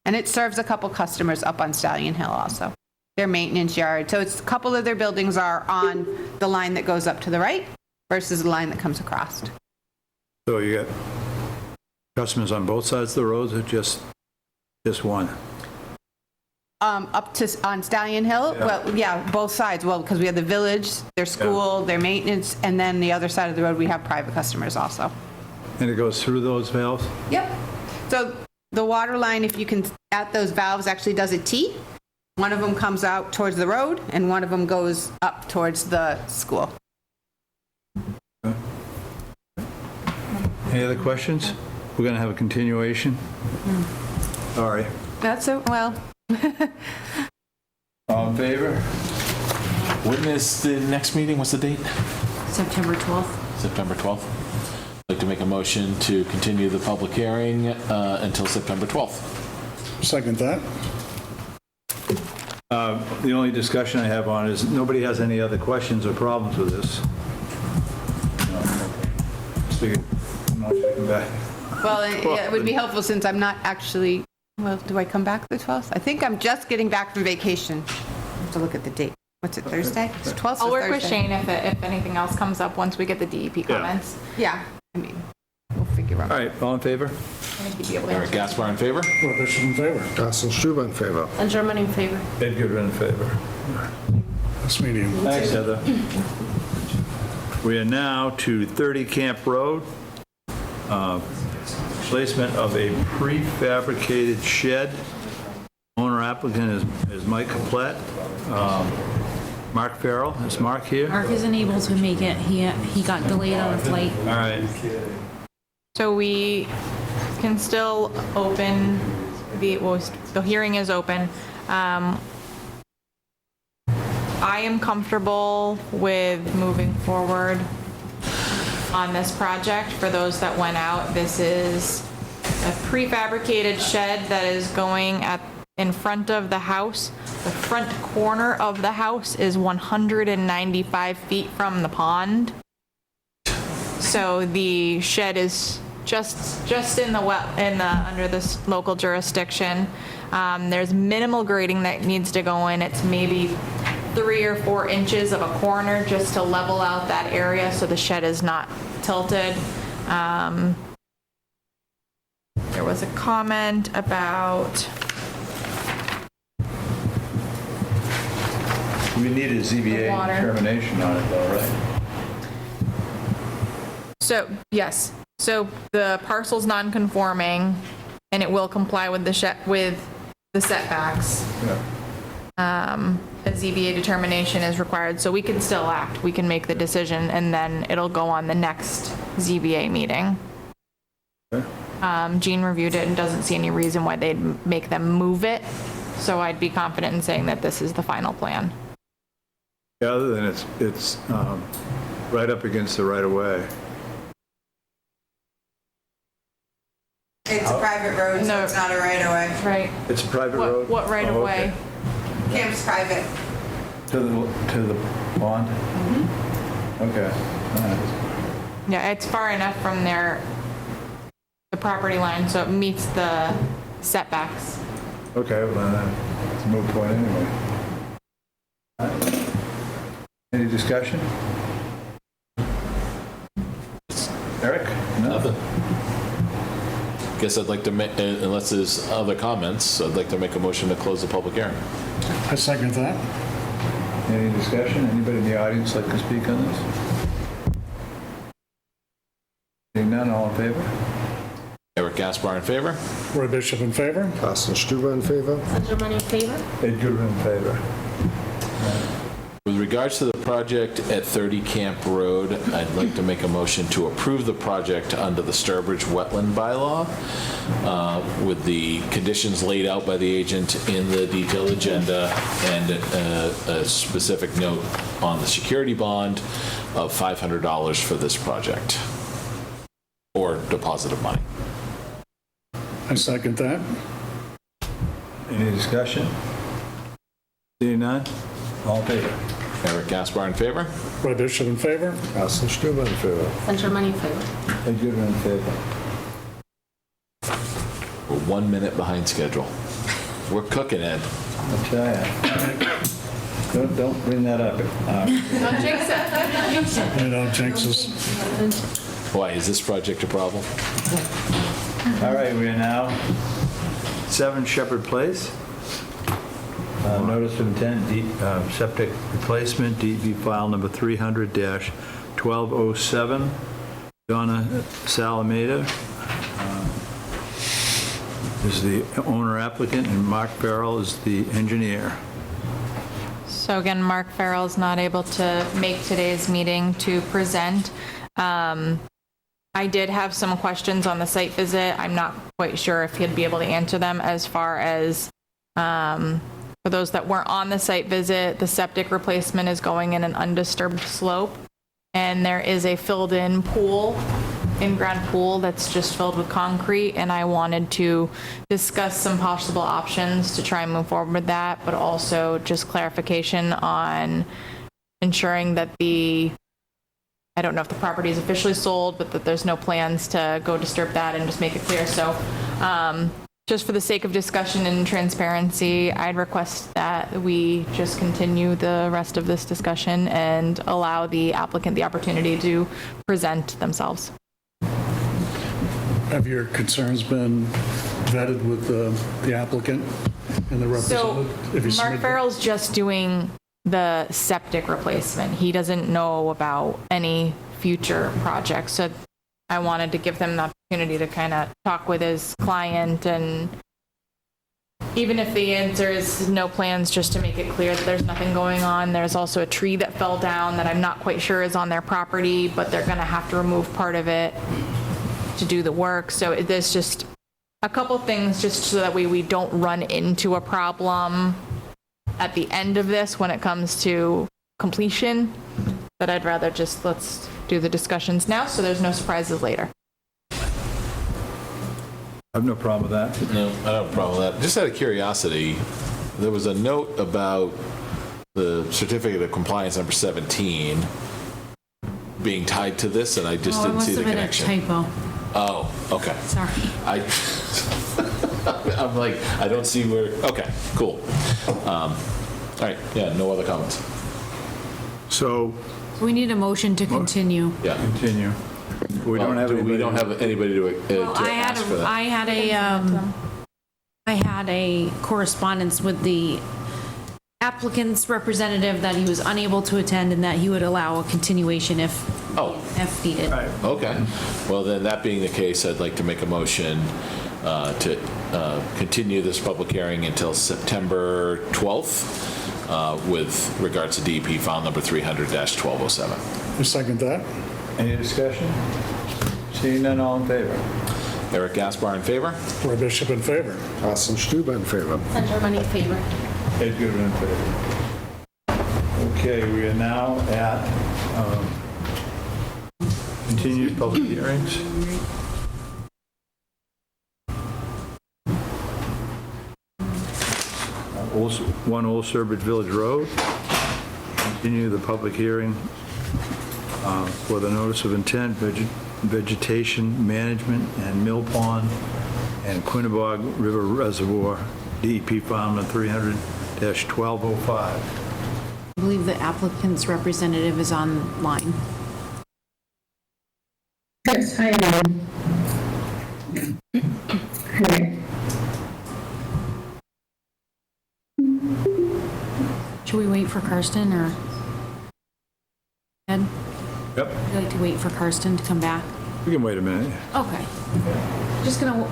And it serves a couple customers up on Stallion Hill also, their maintenance yard. So it's a couple of their buildings are on the line that goes up to the right versus the line that comes across. So you got customers on both sides of the roads, or just one? Up to on Stallion Hill? Yeah. Well, yeah, both sides. Well, because we have the village, their school, their maintenance, and then the other side of the road, we have private customers also. And it goes through those valves? Yep. So the water line, if you can, at those valves actually does a T. One of them comes out towards the road, and one of them goes up towards the school. Any other questions? We're going to have a continuation? Sorry. That's it, well. All in favor? When is the next meeting? What's the date? September 12th. September 12th. I'd like to make a motion to continue the public hearing until September 12th. Second that. The only discussion I have on is, nobody has any other questions or problems with this? Speaking, I'm not going to come back. Well, it would be helpful since I'm not actually, well, do I come back the 12th? I think I'm just getting back from vacation. I have to look at the date. What's it, Thursday? It's 12th I'll or work with Thursday? Shane if anything else comes up once we get the DEP comments. Yeah, I mean, we'll figure out. All right, all in favor? I think you'd be able to Eric Gaspar in favor? Bishop in favor. Carsten Stuber in favor. And German in favor. Edgar in favor. This meeting. Thanks, Heather. We are now to 30 Camp Road. Placement of a prefabricated shed. Owner applicant is Mike Platt. Mark Farrell, is Mark here? Mark isn't able to make it. He got delayed on a flight. All right. So we can still open the hearing is open. I am comfortable with moving forward on this project. For those that went out, this is a prefabricated shed that is going in front of the house. The front corner of the house is 195 feet from the pond. So the shed is just in the under this local jurisdiction. There's minimal grading that needs to go in. It's maybe 3 or 4 inches of a corner just to level out that area so the shed is not tilted. There was a comment about, We need a ZBA Water. determination on it though, right? so yes, so the parcel's non-conforming and it will comply with the setbacks. Yeah. A ZBA determination is required, so we can still act. We can make the decision, and then it'll go on the next ZBA meeting. Okay. Jean reviewed it and doesn't see any reason why they'd make them move it, so I'd be confident in saying that this is the final plan. Yeah, other than it's right up against the right-of-way. It's a private road, so it's not a right-of-way. Right. It's a private road? What right of way? Camp's private. To the pond? Okay. All right. Yeah, it's far enough from the property line, so it meets the setbacks. Okay, well, then it's a moot point anyway. All right. Any discussion? Eric? No? Nothing. Guess I'd like to, unless there's other comments, I'd like to make a motion to close the public hearing. I second that. Any discussion? Anybody in the audience like to speak on this? Seeing none, all in favor? Eric Gaspar in favor? Roy Bishop in favor? Carsten Stuber in favor? Sandra Money in favor? Ed Goodwin in favor. With regards to the project at 30 Camp Road, I'd like to make a motion to approve the project under the Sturbridge Wetland Bylaw with the conditions laid out by the agent in the detailed agenda and a specific note on the security bond of $500 for this project, or deposit of money. I second that. Any discussion? Seeing none, all in favor? Eric Gaspar in favor? Roy Bishop in favor? Carsten Stuber in favor? Sandra Money in favor? Ed Goodwin in favor. We're 1 minute behind schedule. We're cooking, Ed. I'll tell ya. Don't bring that up. Don't jinx it. You know, jinx us. Why, is this project a problem? All right, we are now 7 Shepherd Place. Notice of intent, septic replacement, DB file number 300-1207. Donna Salameda is the owner applicant, and Mark Farrell is the engineer. So again, Mark Farrell is not able to make today's meeting to present. I did have some questions on the site visit. I'm not quite sure if he'd be able to answer them as far as, for those that weren't on the site visit, the septic replacement is going in an undisturbed slope, and there is a filled-in pool, in-ground pool that's just filled with concrete, and I wanted to discuss some possible options to try and move forward with that, but also just clarification on ensuring that I don't know if the property is officially sold, but that there's no plans to go disturb that and just make it clear. So just for the sake of discussion and transparency, I'd request that we just continue the rest of this discussion and allow the applicant the opportunity to present themselves. Have your concerns been vetted with the applicant and the So representative? If you Mark submit- Farrell's just doing the septic replacement. He doesn't know about any future projects. So I wanted to give them the opportunity to kind of talk with his client, and even if the answer is no plans, just to make it clear that there's nothing going on. There's also a tree that fell down that I'm not quite sure is on their property, but they're going to have to remove part of it. to do the work. So there's just a couple things just so that we don't run into a problem at the end of this when it comes to completion. But I'd rather just, let's do the discussions now so there's no surprises later. I have no problem with that. No, I don't have a problem with that. Just out of curiosity, there was a note about the certificate of compliance number 17 being tied to this, and I just Oh, it didn't must see the have been a connection. typo. Oh, okay. Sorry. I'm like, I don't see where, okay, cool. All right, yeah, no other comments. So, We need a motion to continue. Yeah. continue. We don't have anybody. We don't have anybody to Well, I ask for that. I had a correspondence with the applicant's representative that he was unable to attend and that he would allow a continuation if needed. Right. Okay. Well, then, that being the case, I'd like to make a motion to continue this public hearing until September 12th with regards to DEP file number 300-1207. I second that. Any discussion? Seeing none, all in favor? Eric Gaspar in favor? Roy Bishop in favor. Carsten Stuber in favor. Sandra Money in favor. Ed Goodwin in favor. Okay, we are now at continued public hearings. Old Sturbridge Village Road. Continue the public hearing for the notice of intent, vegetation management and mill pond and Quinnebog River Reservoir, DEP file number 300-1205. I believe the applicant's representative is online. Yes, hi everyone. Hi. Should we wait for Karsten or Ed? Yep, Would you like to wait for Karsten to come back? we can wait a minute. Okay. Just gonna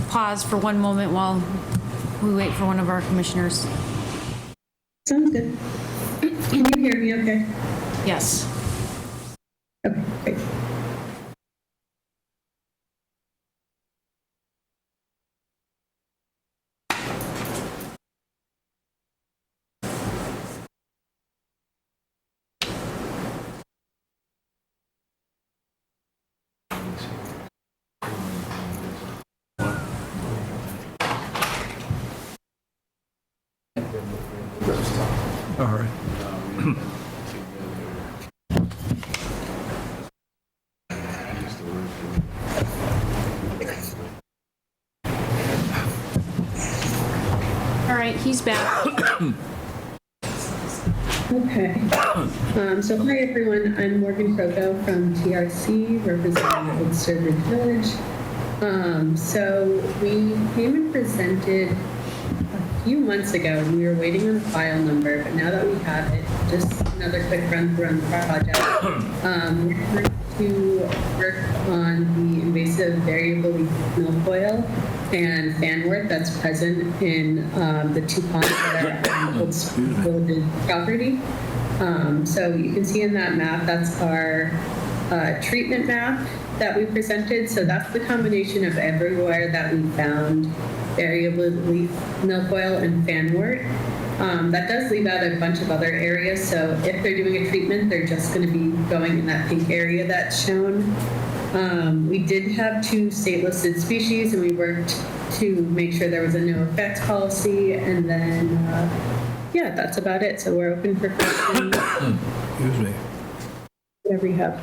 pause for one moment while we wait for one of our commissioners. Sounds good. Can you hear me okay? Yes. Okay, great. All right. All right, he's back. Okay. So hi everyone, I'm Morgan Croco from TRC, representing Old Sturbridge Village. So we came and presented a few months ago, and we were waiting on a file number, but now that we have it, just another quick run through on the project. We're going to work on the invasive variable leaf milfoil and fanwort that's present in the two ponds that are on Old Sturbridge property. So you can see in that map, that's our treatment map that we presented. So that's the combination of everywhere that we found variable leaf milfoil and fanwort. That does leave out a bunch of other areas. So if they're doing a treatment, they're just going to be going in that pink area that's shown. We did have 2 state-listed species, and we worked to make sure there was a no effects policy. And then, yeah, that's about it. So we're open for questions. Excuse me. Whatever you have.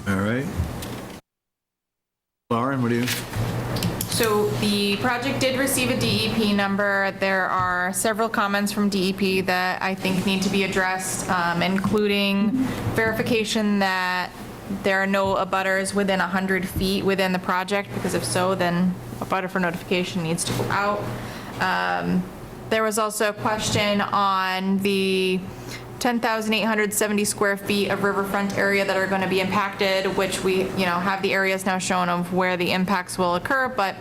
All right. Lauren, what do you? So the project did receive a DEP number. There are several comments from DEP that I think need to be addressed, including verification that there are no abutters within 100 feet within the project, because if so, then a abutter for notification needs to go out. There was also a question on the 10,870 square feet of riverfront area that are going to be impacted, which we, have the areas now shown of where the impacts will occur, but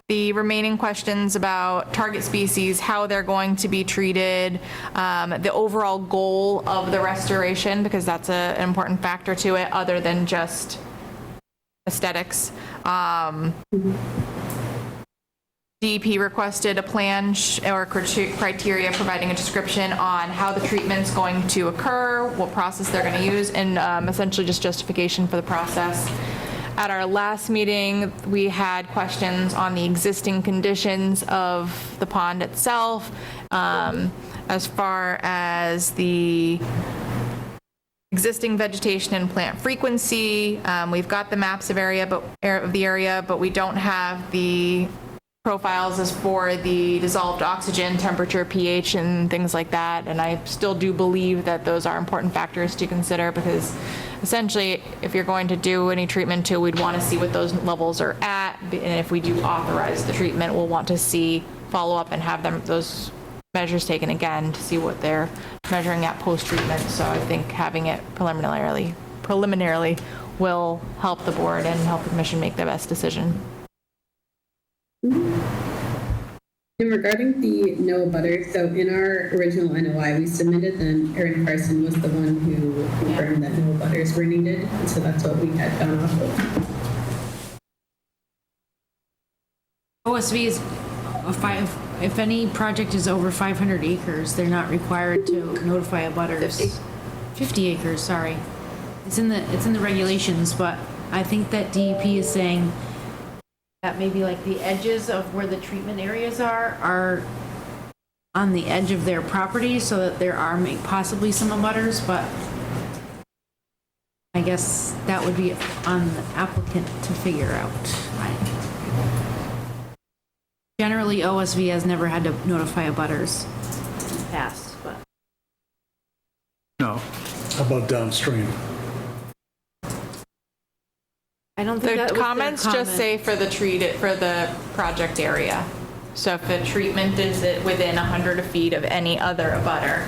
the remaining questions about target species, how they're going to be treated, the overall goal of the restoration, because that's an important factor to it, other than just aesthetics. DEP requested a plan or criteria providing a description on how the treatment's going to occur, what process they're going to use, and essentially just justification for the process. At our last meeting, we had questions on the existing conditions of the pond itself, as far as the existing vegetation and plant frequency. We've got the maps of the area, but we don't have the profiles as for the dissolved oxygen, temperature, pH, and things like that. And I still do believe that those are important factors to consider, because essentially, if you're going to do any treatment too, we'd want to see what those levels are at. And if we do authorize the treatment, we'll want to see follow up and have those measures taken again to see what they're measuring at post-treatment. So I think having it preliminarily will help the board and help the commission make the best decision. And regarding the no abutters, so in our original NOI, we submitted, then Erin Carson was the one who confirmed that no abutters were needed, and so that's what we had gone off of. OSV is if any project is over 500 acres, they're not required to notify abutters. 50 acres, sorry. It's in the regulations, but I think that DEP is saying that maybe like the edges of where the treatment areas are on the edge of their property, so that there are possibly some abutters, but I guess that would be on the applicant to figure out. Generally, OSV has never had to notify abutters in the past, but. No. How about downstream? I don't think that The was their comments comment. just say for the project area. So if the treatment is within 100 feet of any other abutter,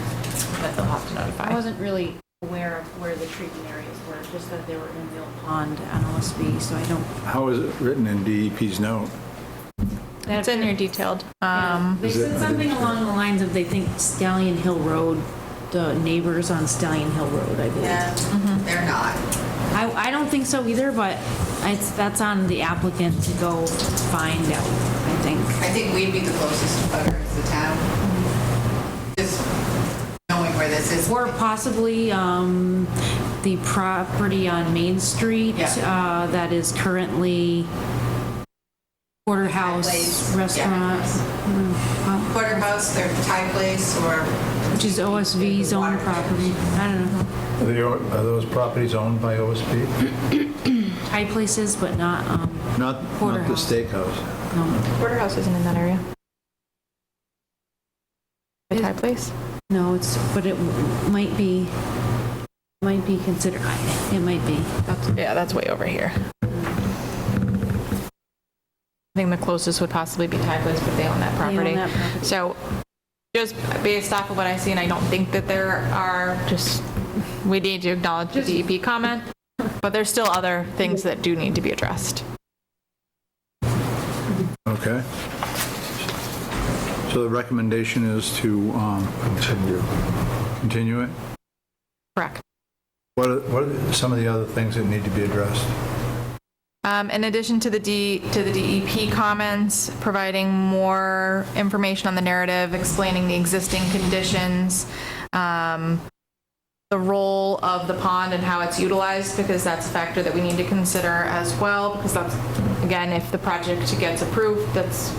that they'll have to notify. I wasn't really aware of where the treatment areas were, just that they were in Mill Pond on OSV, so I don't. How is it written in DEP's note? It's in your detailed. They said something along the lines of they think Stallion Hill Road, the neighbors on Stallion Hill Road, I believe. Yeah, they're not. I don't think so either, but that's on the applicant to go find out, I think. I think we'd be the closest butter to the town. Just knowing where this is. Or possibly the property on Main Street that is currently Porterhouse Place. Restaurant. Porterhouse, their Thai place, or Which is OSV's own property. I don't know. Are those properties owned by OSP? Thai places, but not Not the Porterhouse. steakhouse. No. Porterhouse isn't in that area. The Thai place? No, but it might be considered. It might be. That's way over here. I think the closest would possibly be Thai Place, but they own that property. that property. So just based off of what I see, and I don't think that there are, we need to acknowledge the DEP comment, but there's still other things that do need to be addressed. Okay. So the recommendation is to continue it? Correct. What are some of the other things that need to be addressed? In addition to the DEP comments, providing more information on the narrative, explaining the existing conditions, the role of the pond and how it's utilized, because that's a factor that we need to consider as well, because that's, again, if the project gets approved, that's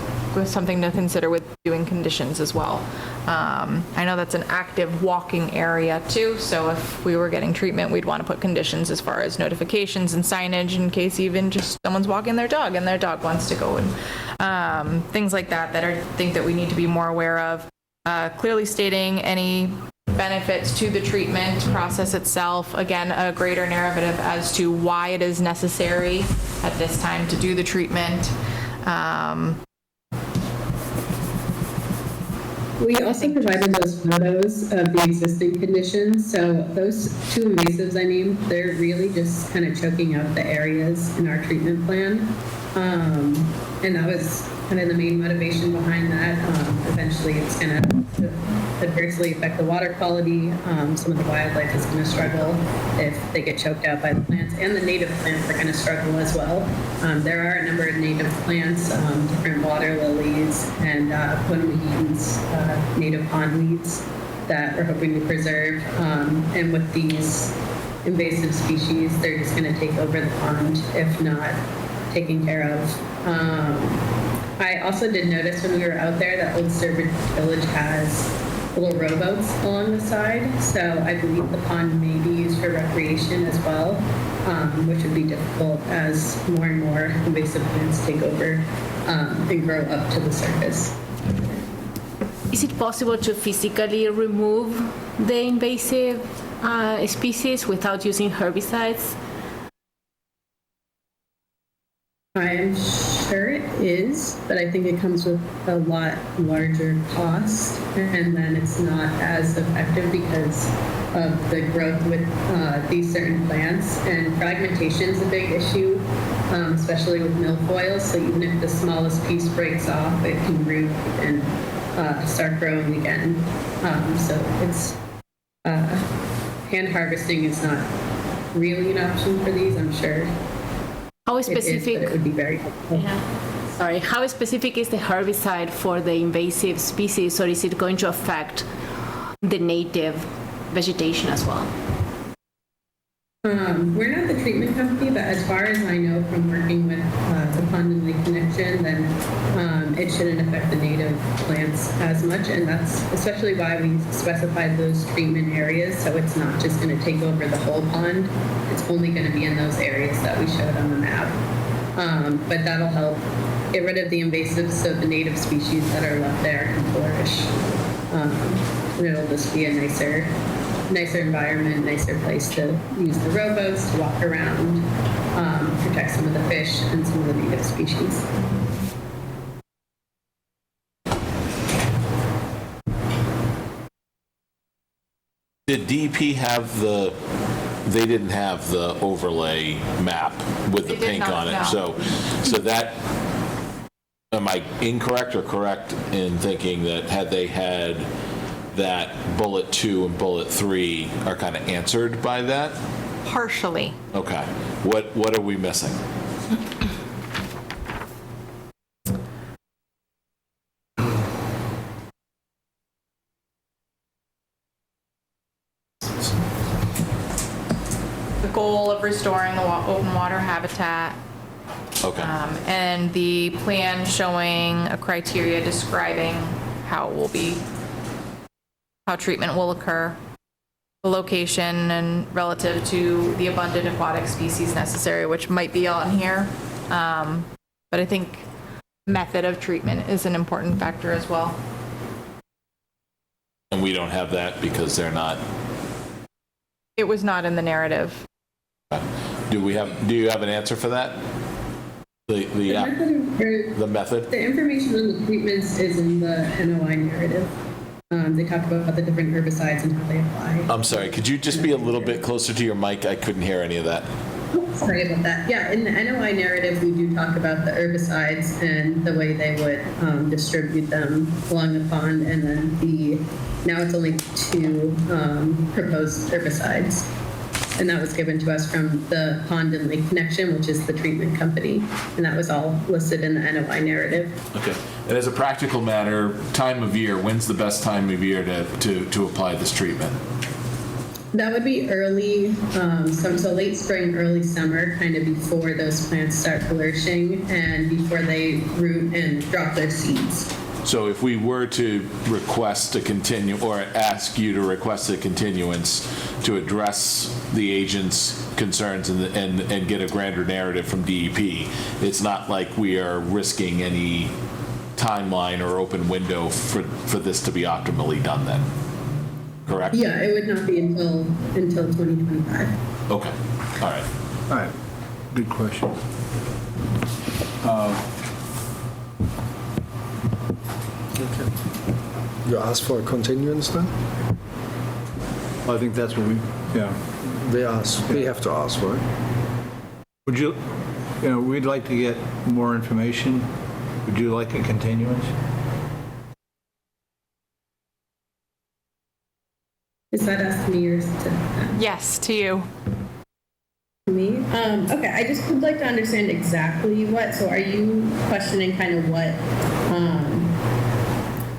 something to consider with doing conditions as well. I know that's an active walking area too, so if we were getting treatment, we'd want to put conditions as far as notifications and signage in case even just someone's walking their dog and their dog wants to go, and things like that I think that we need to be more aware of. Clearly stating any benefits to the treatment process itself. Again, a greater narrative as to why it is necessary at this time to do the treatment. We also provided those photos of the existing conditions. So those two invasives I named, they're really just kind of choking out the areas in our treatment plan. And that was kind of the main motivation behind that. Eventually, it's going to adversely affect the water quality. Some of the wildlife is going to struggle if they get choked out by the plants, and the native plants are going to struggle as well. There are a number of native plants, different water lilies and Potamohetans, native pondweeds that we're hoping to preserve. And with these invasive species, they're just going to take over the pond if not taken care of. I also did notice when we were out there that Old Sturbridge Village has little rowboats along the side, so I believe the pond may be used for recreation as well, which would be difficult as more and more invasive plants take over and grow up to the surface. Is it possible to physically remove the invasive species without using herbicides? I'm sure it is, but I think it comes with a lot larger cost, and then it's not as effective because of the growth with these certain plants. And fragmentation is a big issue, especially with milfoils. So even if the smallest piece breaks off, it can root and start growing again. So it's hand harvesting is not really an option for these, I'm sure. How specific? It would be very helpful. Yeah. Sorry, how specific is the herbicide for the invasive species, or is it going to affect the native vegetation as well? We're not the treatment company, but as far as I know from working with the Pond and Lake Connection, then it shouldn't affect the native plants as much, and that's especially why we specified those treatment areas, so it's not just going to take over the whole pond. It's only going to be in those areas that we showed on the map. But that'll help get rid of the invasives so the native species that are left there can flourish. And it'll just be a nicer environment, nicer place to use the rowboats, to walk around, protect some of the fish and some of the native species. Did DEP have they didn't have the overlay map with the They did pink not, on it. no. So that, am I incorrect or correct in thinking that had they had that bullet 2 and bullet 3 are kind of answered by that? Partially. Okay. What are we missing? The goal of restoring the open water habitat, Okay. and the plan showing a criteria describing how treatment will occur, the location, and relative to the abundant aquatic species necessary, which might be on here. But I think method of treatment is an important factor as well. And we don't have that because they're not. It was not in the narrative. Do you have an answer for that? The method? The information on the treatments is in the NOI narrative. They talk about the different herbicides and how they apply. I'm sorry, could you just be a little bit closer to your mic? I couldn't hear any of that. Sorry about that. Yeah, in the NOI narrative, we do talk about the herbicides and the way they would distribute them along the pond, and then now it's only 2 proposed herbicides. And that was given to us from the Pond and Lake Connection, which is the treatment company. And that was all listed in the NOI narrative. Okay. And as a practical matter, time of year, when's the best time of year to apply this treatment? That would be early, so late spring, early summer, kind of before those plants start flourishing and before they root and drop their seeds. So if we were to request a or ask you to request a continuance to address the agent's concerns and get a grander narrative from DEP, it's not like we are risking any timeline or open window for this to be optimally done then, correct? Yeah, it would not be until 2025. Okay, all right. All right, good question. You ask for a continuance then? I think that's what We have to ask for it. Would we'd like to get more information Would you like a continuance? Is that us to me or is it to them? Yes, to you. Me? Okay, I just would like to understand exactly what, so are you questioning kind of what,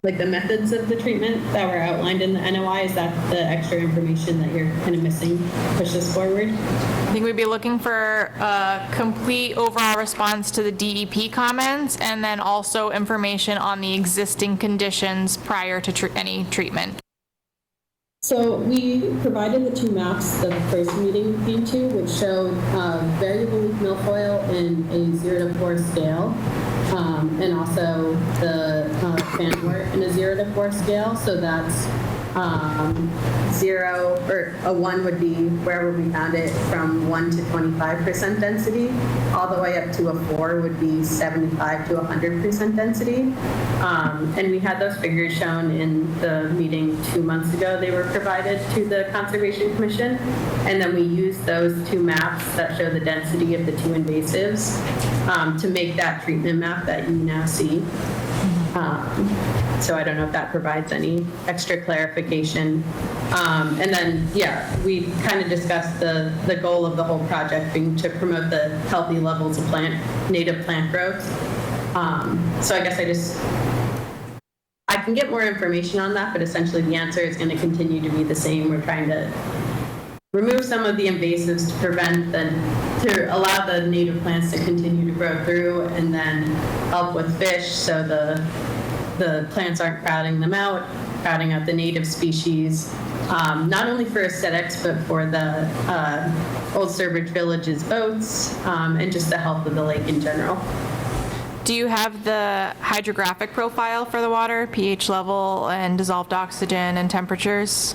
like the methods of the treatment that were outlined in the NOI? Is that the extra information that you're kind of missing to push this forward? I think we'd be looking for a complete overall response to the DEP comments and then also information on the existing conditions prior to any treatment. So we provided the two maps that the first meeting we came to, which showed variable leaf milfoil in a 0 to 4 scale, and also the fanwort in a 0 to 4 scale. So that's 0, or a 1 would be wherever we found it from 1 to 25% density, all the way up to a 4 would be 75 to 100% density. And we had those figures shown in the meeting 2 months ago. They were provided to the Conservation Commission. And then we used those two maps that show the density of the two invasives to make that treatment map that you now see. So I don't know if that provides any extra clarification. And then, yeah, we kind of discussed the goal of the whole project being to promote the healthy levels of native plant growth. So I guess I can get more information on that, but essentially the answer is going to continue to be the same. We're trying to remove some of the invasives to allow the native plants to continue to grow through, and then help with fish so the plants aren't crowding them out, crowding out the native species, not only for aesthetics, but for the Old Sturbridge Village's boats, and just the health of the lake in general. Do you have the hydrographic profile for the water, pH level and dissolved oxygen and temperatures?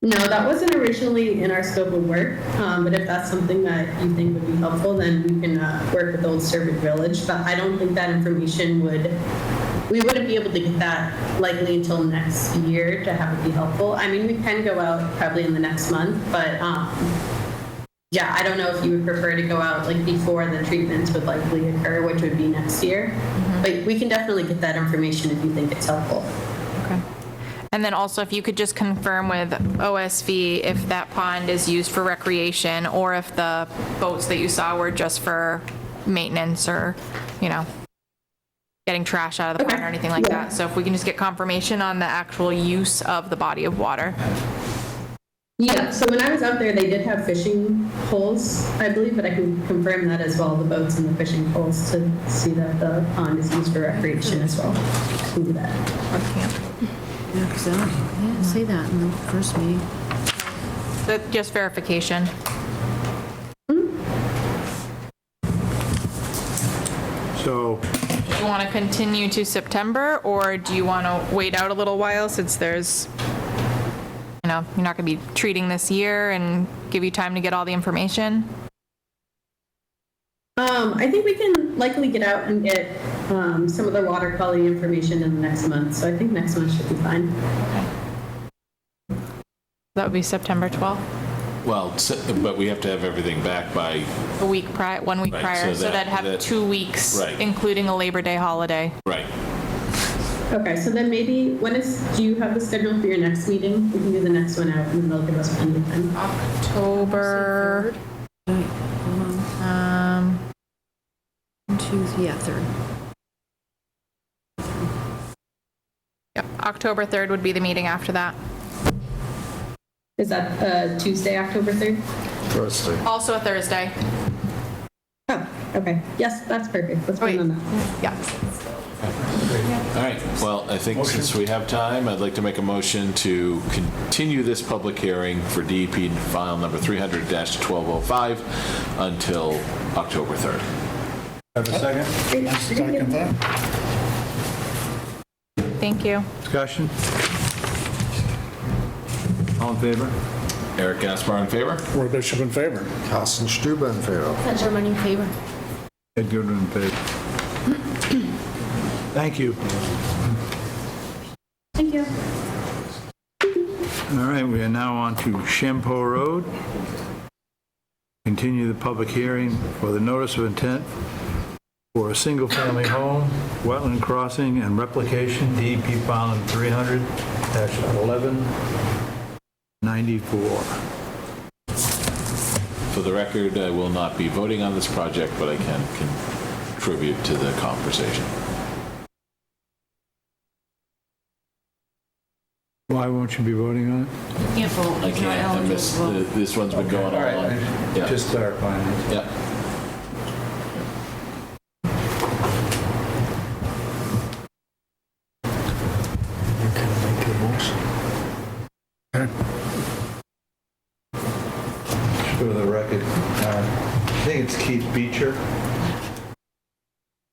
No, that wasn't originally in our scope of work, but if that's something that you think would be helpful, then we can work with Old Sturbridge Village. But I don't think that information we wouldn't be able to get that likely until next year to have it be helpful. I mean, we can go out probably in the next month, but yeah, I don't know if you would prefer to go out like before the treatments would likely occur, which would be next year. But we can definitely get that information if you think it's helpful. Okay. And then also if you could just confirm with OSV if that pond is used for recreation or if the boats that you saw were just for maintenance or, getting trash out of the pond or anything like that. So if we can just get confirmation on the actual use of the body of water. Yeah, so when I was out there, they did have fishing holes, I believe, but I can confirm that as well, the boats and the fishing holes, to see that the pond is used for recreation as well. I can do that. Yeah, because I didn't say that in the first meeting. So just verification. So, Do you want to continue to September or do you want to wait out a little while since there's, you're not going to be treating this year and give you time to get all the information? I think we can likely get out and get some of the water quality information in the next month, so I think next month should be fine. That would be September 12th, Well, but we have to have everything back by, 1 week prior. Right, So that'd have 2 weeks, Right. including a Labor Day holiday. right. Okay, so then maybe, do you have the schedule for your next meeting? We can do the next one out, and they'll give us plenty of time. October. Tuesday, yeah, 3rd. Yep, October 3rd would be the meeting after that. Is that Tuesday, October 3rd? Thursday. Also a Thursday. Oh, okay. Yes, that's perfect. Let's plan on that. Yeah. All right, well, I think since we have time, I'd like to make a motion to continue this public hearing for DEP file number 300-1205 until October 3rd. have a second? Second that. Thank you. Discussion? All in favor? Eric Gaspar in favor? Roy Bishop in favor. Carsten Stüber in favor. That's your money in favor. Ed Goodwin in favor. Thank you. Thank you. All right, we are now on to Shampo Road. Continue the public hearing for the notice of intent for a single-family home, wetland crossing and replication, DEP file number 300-1194. For the record, I will not be voting on this project, but I can contribute to the conversation. Why won't you be voting on it? Can't vote. I He's not can't, I eligible missed, to vote. this one's been going All on. right, Yeah. just clarifying it. Yeah. For the record, I think it's Keith Beecher.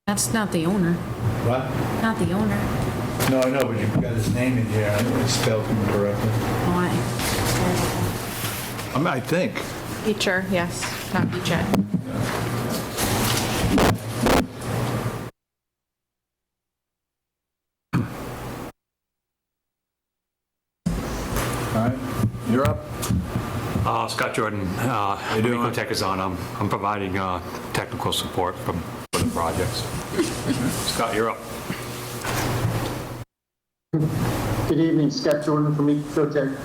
That's not the owner, What? not the owner. No, I know, but you've got his name in here, and it's spelled incorrectly. Why? I think. Beecher, yes, not Beechett. All right, you're up. Scott Jordan, Ecotech is on. I'm providing technical support for the projects. Scott, you're up. Good evening, Scott Jordan from Ecotech.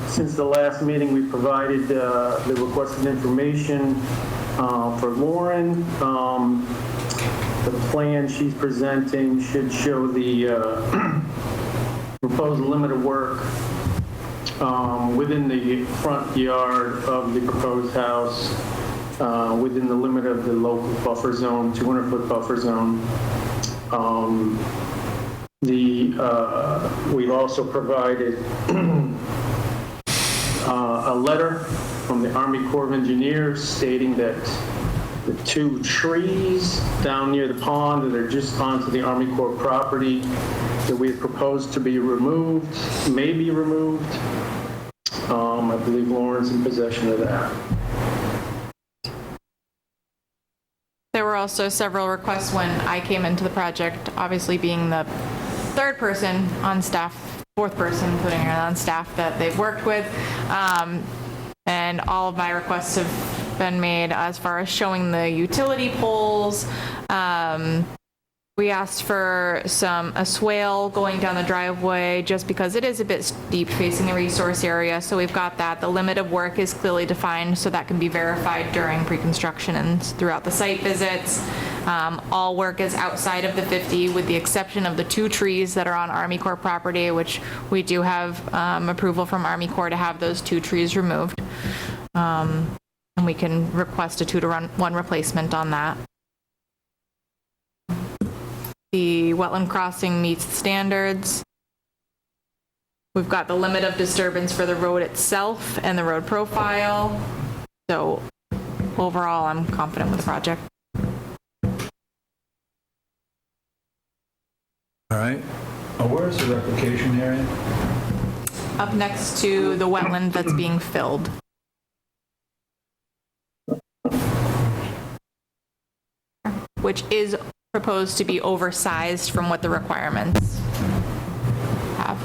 Since the last meeting, we provided the requested information for Lauren. The plan she's presenting should show the proposed limit of work within the front yard of the proposed house, within the limit of the local buffer zone, 200-foot buffer zone. We've also provided a letter from the Army Corps of Engineers stating that the 2 trees down near the pond that are just onto the Army Corps property that we have proposed to be removed may be removed. I believe Lauren's in possession of that. There were also several requests when I came into the project, obviously being the third person on staff, fourth person putting it on staff that they've worked with. And all of my requests have been made as far as showing the utility poles. We asked for a swale going down the driveway just because it is a bit steep facing the resource area. So we've got that. The limit of work is clearly defined so that can be verified during pre-construction and throughout the site visits. All work is outside of the 50 with the exception of the 2 trees that are on Army Corps property, which we do have approval from Army Corps to have those 2 trees removed. And we can request a 2-to-1 replacement on that. The wetland crossing meets standards. We've got the limit of disturbance for the road itself and the road profile. So overall, I'm confident with the project. All right. Where's the replication area? Up next to the wetland that's being filled. Which is proposed to be oversized from what the requirements have.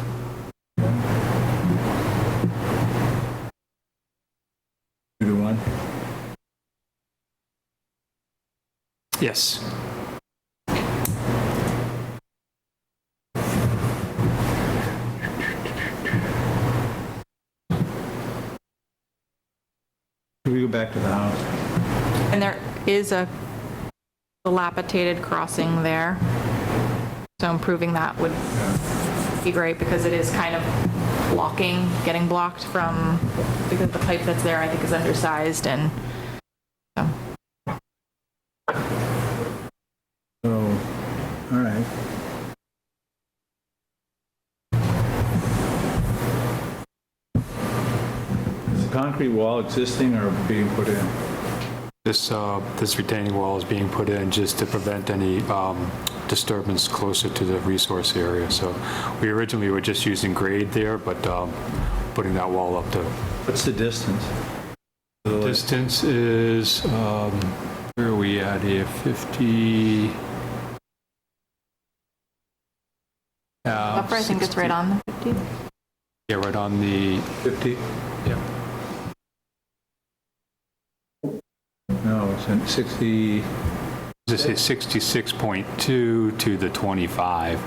2-to-1. Yes. Can we go back to the house? And there is a dilapidated crossing there. So improving that would be great because it is kind of getting blocked from, because the pipe that's there I think is undersized and so. So, all right. Is the concrete wall existing or being put in? This retaining wall is being put in just to prevent any disturbance closer to the resource area. So we originally were just using grade there, but putting that wall up to. What's the distance? The distance is, where are we at here? 50. Buffer, I think it's right on the 50. Yeah, right on the 50? Yeah. No, it's 60, Just say 66.2 to the 25.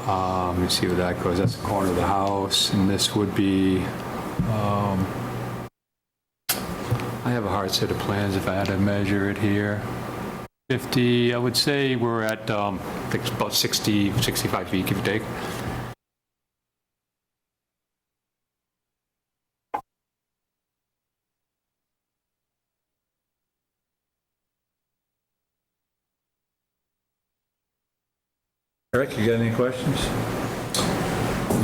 Let me see where that goes. That's the corner of the house, and this would be, I have a hard set of plans if I had to measure it here. 50, I would say we're at, I think it's about 60, 65 feet, give or take. Eric, you got any questions?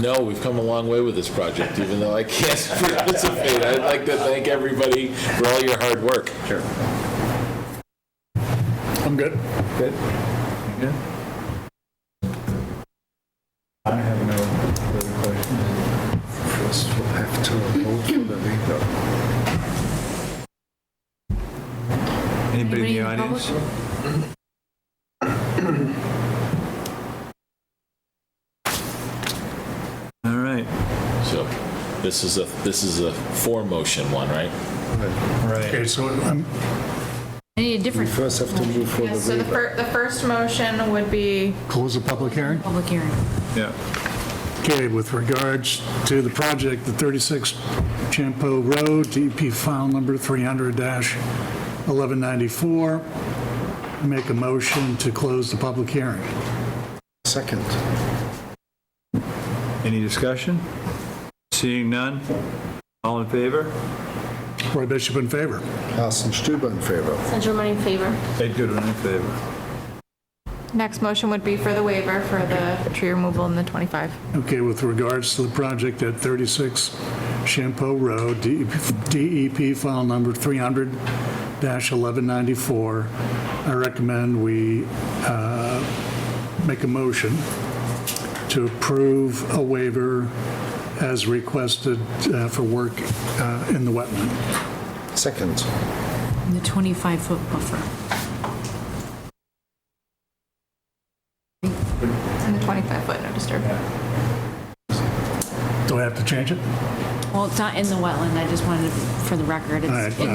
No, we've come a long way with this project, even though I can't participate. I'd like to thank everybody for all your hard work. Sure. I'm good. Good? You good? I have no further questions. First, we'll have to vote for the waiver. Anybody in the Anybody in the audience? All right. So this is a for motion one, right? Okay, Right. so I need a We different first have to move for Yes, so the waiver. the first motion would be, close the public hearing. public hearing. Yeah. Okay, with regards to the project, the 36 Champeau Road, DEP file number 300-1194, make a motion to close the public hearing. Second. Any discussion? Seeing none? All in favor? Roy Bishop in favor. Carsten Stüber in favor. Sandra Mann in favor. Ed Goodwin in favor. next motion would be for the waiver for the tree removal in the 25. Okay, with regards to the project at 36 Champeau Road, DEP file number 300-1194, I recommend we make a motion to approve a waiver as requested for work in the wetland. Second. And the 25-foot buffer. And the 25-foot no disturbance. Do I have to change it? Well, it's not in the wetland, I just wanted, for the record, All right, it's in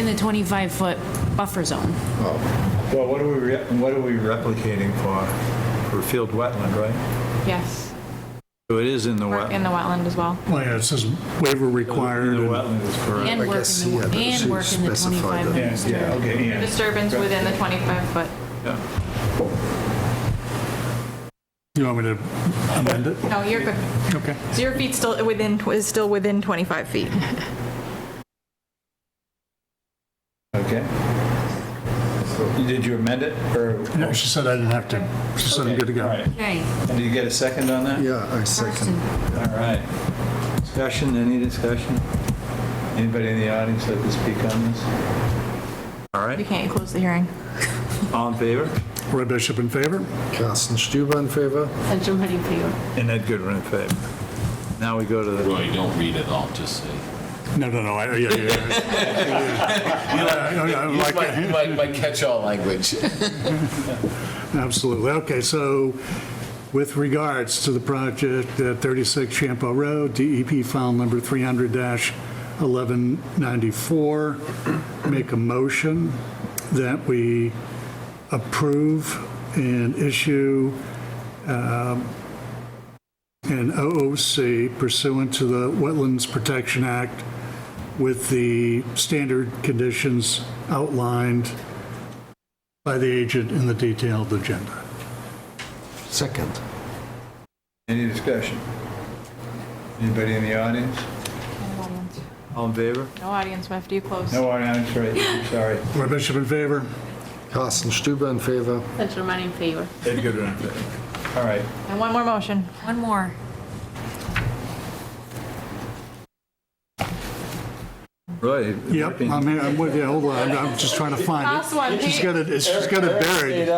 the 25-foot buffer zone. Well, what are we replicating for field wetland, right? Yes, So it is in the work in wetland. the wetland as well. Well, yeah, it says waiver required. The and- wetland is correct. And I work guess, in yeah, the, that and should work in the specify 25 that. minutes. Yeah, okay, yeah. Disturbance within the 25-foot. Yeah. You want me to amend it? No, you're good. Okay. 0 feet is still within 25 feet. Okay. Did you amend it, or? No, she said I didn't have to. She said I'm good to go. All right. Okay. And did you get a second on that? Yeah, I second. All right. Discussion, any discussion? Anybody in the audience like to speak on this? All You right, can't close the hearing. all in favor? Roy Bishop in favor? Carsten Stüber in favor. Sandra Mann in favor. And Ed Goodwin in favor. Now we go to the, Roy, don't read it all, just say. No. Yeah. Use my catch-all language. Absolutely. Okay, so with regards to the project at 36 Champeau Road, DEP file number 300-1194, make a motion that we approve and issue an OOC pursuant to the Wetlands Protection Act with the standard conditions outlined by the agent in the detailed agenda. Second. any discussion? Anybody in the audience? No audience. All in favor? No audience, after you close. No audience, right, I'm sorry. Roy Bishop in favor? Carsten Stüber in favor. Sandra Mann in favor. Ed Goodwin in favor. All right, And one more motion. One more. Roy. Yep, I'm with you, hold on, I'm just trying to find Last one, it. She's Pete. got it buried.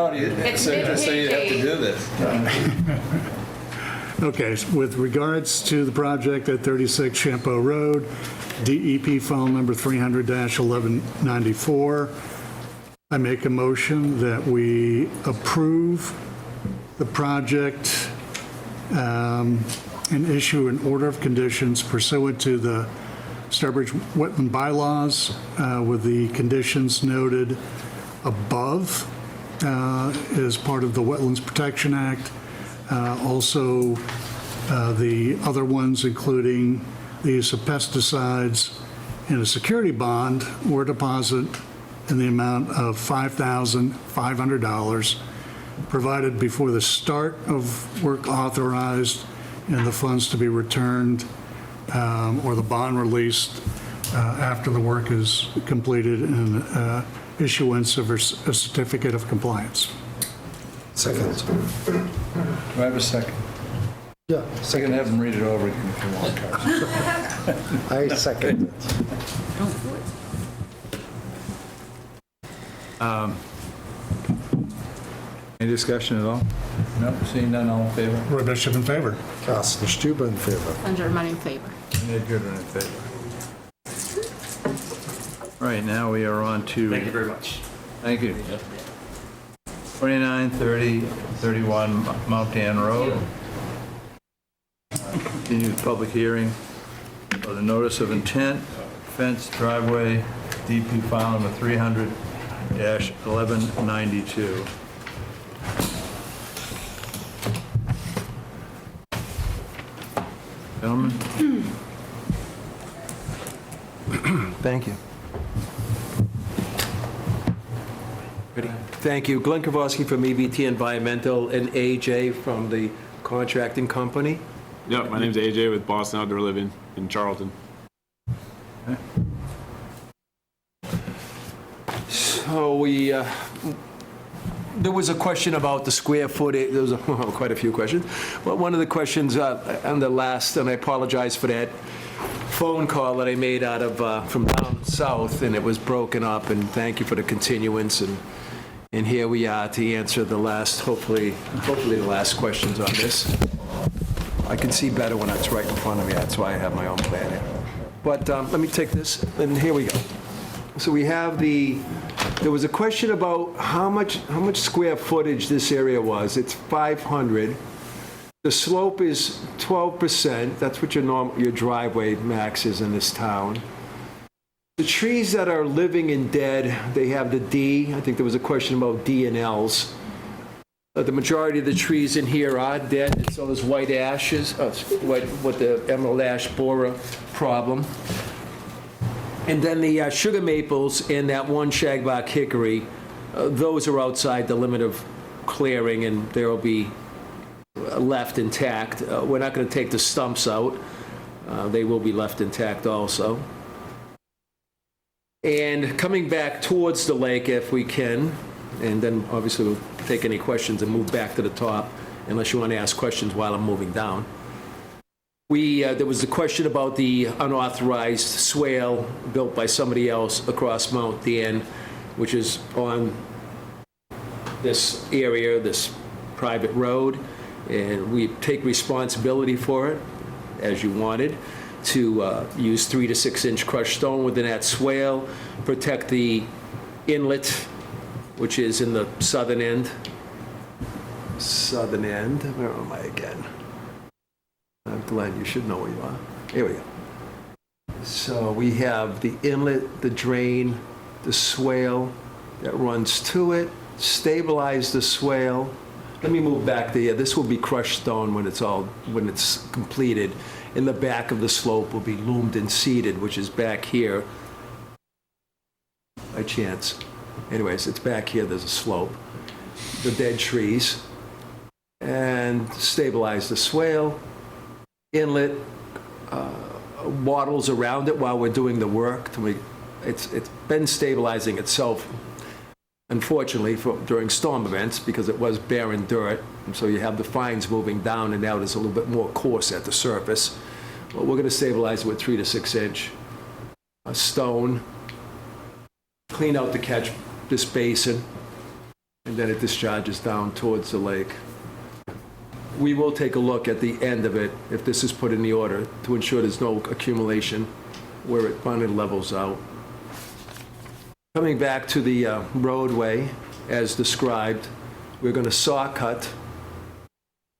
It's Just so you have to do this. Okay, so with regards to the project at 36 Champeau Road, DEP file number 300-1194, I make a motion that we approve the project and issue an order of conditions pursuant to the Sturbridge wetland bylaws with the conditions noted above as part of the Wetlands Protection Act. Also, the other ones, including the use of pesticides and a security bond or deposit in the amount of $5,500 provided before the start of work authorized and the funds to be returned or the bond released after the work is completed and issuance of a certificate of compliance. Second. Do I have a second? Yeah, I can have them read it over again if you want, Carson. I second it. Any discussion at all? No, seeing none, all in favor? Roy Bishop in favor. Carsten Stuber in favor. And German in favor. Ned Goodwin in favor. All right, now we are on to... Thank you very much. Thank you. 29, 30, 31 Mount Dan Road. Continued public hearing for the notice of intent, fence driveway, DP file number 300-1192. Gentlemen? Thank you. Ready? Thank you. Glenn Kowalski from EBT Environmental and AJ from the contracting company. Yeah, my name's AJ with Boston Outdoor Living in Charlton. So there was a question about the square footage. There was quite a few questions. But one of the questions on the last, and I apologize for that phone call that I made out of from down south, and it was broken up, and thank you for the continuance. And here we are to answer the last, hopefully the last questions on this. I can see better when it's right in front of me. That's why I have my own plan here. But let me take this, and here we go. So we have there was a question about how much square footage this area was. It's 500. The slope is 12%. That's what your driveway max is in this town. The trees that are living and dead, they have the D. I think there was a question about D and Ls. The majority of the trees in here are dead. So there's white ashes, what the emerald ash borer problem. And then the sugar maples and that one shagbark hickory, those are outside the limit of clearing, and they'll be left intact. We're not going to take the stumps out. They will be left intact also. And coming back towards the lake if we can, and then obviously we'll take any questions and move back to the top, unless you want to ask questions while I'm moving down. There was a question about the unauthorized swale built by somebody else across Mount Dan, which is on this area, this private road, and we take responsibility for it, as you wanted, to use 3 to 6 inch crushed stone within that swale, protect the inlet, which is in the southern end. Where am I again? Glenn, you should know where you are. Here we go. So we have the inlet, the drain, the swale that runs to it, stabilize the swale. Let me move back there. This will be crushed stone when it's completed. In the back of the slope will be loomed and seeded, which is back here. By chance. Anyways, it's back here. There's a slope. The dead trees. And stabilize the swale. Inlet, wattles around it while we're doing the work. It's been stabilizing itself, unfortunately, during storm events because it was barren dirt, and so you have the fines moving down and out. It's a little bit more coarse at the surface. But we're going to stabilize it with 3 to 6 inch stone, clean out this basin, and then it discharges down towards the lake. We will take a look at the end of it, if this is put in the order, to ensure there's no accumulation where it finally levels out. Coming back to the roadway, as described, we're going to saw cut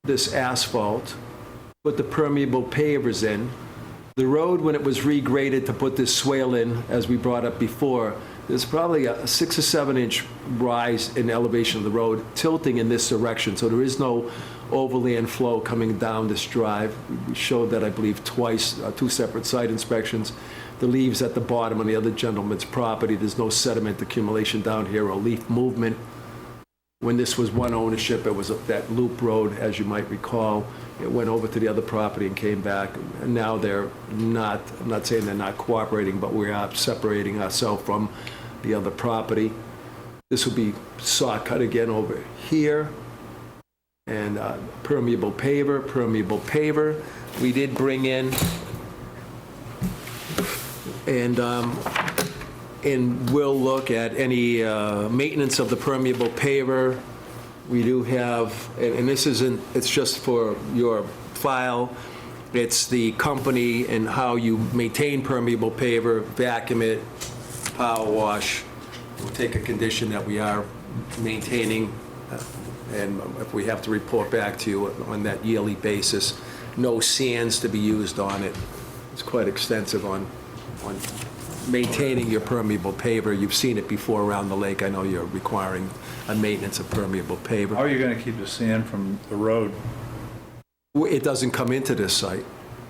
this asphalt, put the permeable pavers in. The road, when it was regraded to put this swale in, as we brought up before, there's probably a 6 or 7 inch rise in elevation of the road, tilting in this direction. So there is no overland flow coming down this drive. We showed that, I believe, twice, 2 separate site inspections. The leaves at the bottom on the other gentleman's property, there's no sediment accumulation down here or leaf movement. When this was one ownership, it was that loop road, as you might recall. It went over to the other property and came back. And now they're not, I'm not saying they're not cooperating, but we are separating ourselves from the other property. This will be saw cut again over here. And permeable paver. We did bring in, and we'll look at any maintenance of the permeable paver. We do have, and this isn't, it's just for your file, it's the company and how you maintain permeable paver, vacuum it, power wash. We'll take a condition that we are maintaining, and if we have to report back to you on that yearly basis, no sands to be used on it. It's quite extensive on maintaining your permeable paver. You've seen it before around the lake. I know you're requiring a maintenance of permeable paver. How are you going to keep the sand from the road? It doesn't come into this site.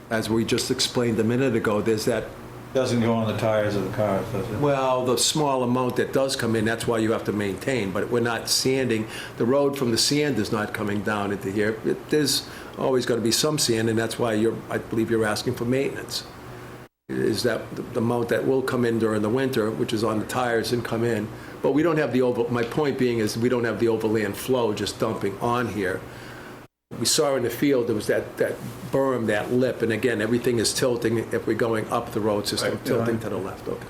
As we just explained a minute ago, there's that. Doesn't go on the tires of the cars, does it? Well, the small amount that does come in, that's why you have to maintain, but we're not sanding. The road from the sand is not coming down into here. There's always going to be some sand, and that's why I believe you're asking for maintenance. Is that the amount that will come in during the winter, which is on the tires and come in. But we don't have my point being is we don't have the overland flow just dumping on here. We saw in the field, there was that berm, that lip, and again, everything is tilting if we're going up the road system, tilting to the left. Okay.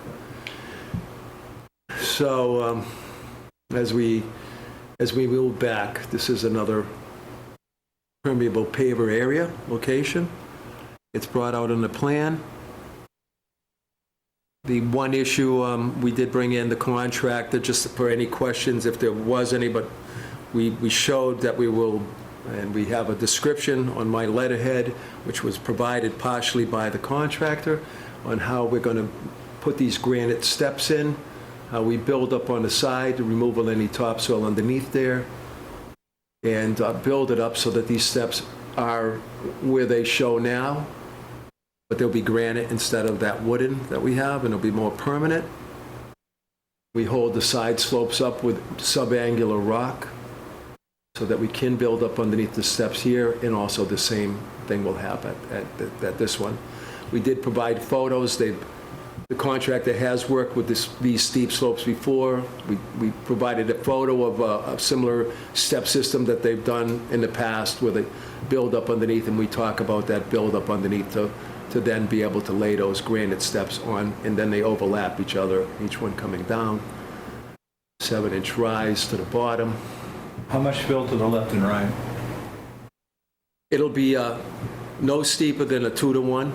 So as we move back, this is another permeable paver area location. It's brought out on the plan. The one issue, we did bring in the contractor just for any questions, if there was any, but we showed that we will, and we have a description on my letterhead, which was provided partially by the contractor, on how we're going to put these granite steps in, how we build up on the side, the removal of any topsoil underneath there, and build it up so that these steps are where they show now. But there'll be granite instead of that wooden that we have, and it'll be more permanent. We hold the side slopes up with subangular rock so that we can build up underneath the steps here, and also the same thing will happen at this one. We did provide photos. The contractor has worked with these steep slopes before. We provided a photo of a similar step system that they've done in the past where they build up underneath, and we talk about that build up underneath to then be able to lay those granite steps on, and then they overlap each other, each one coming down. 7-inch rise to the bottom. How much fill to the left and right? It'll be no steeper than a 2-to-1,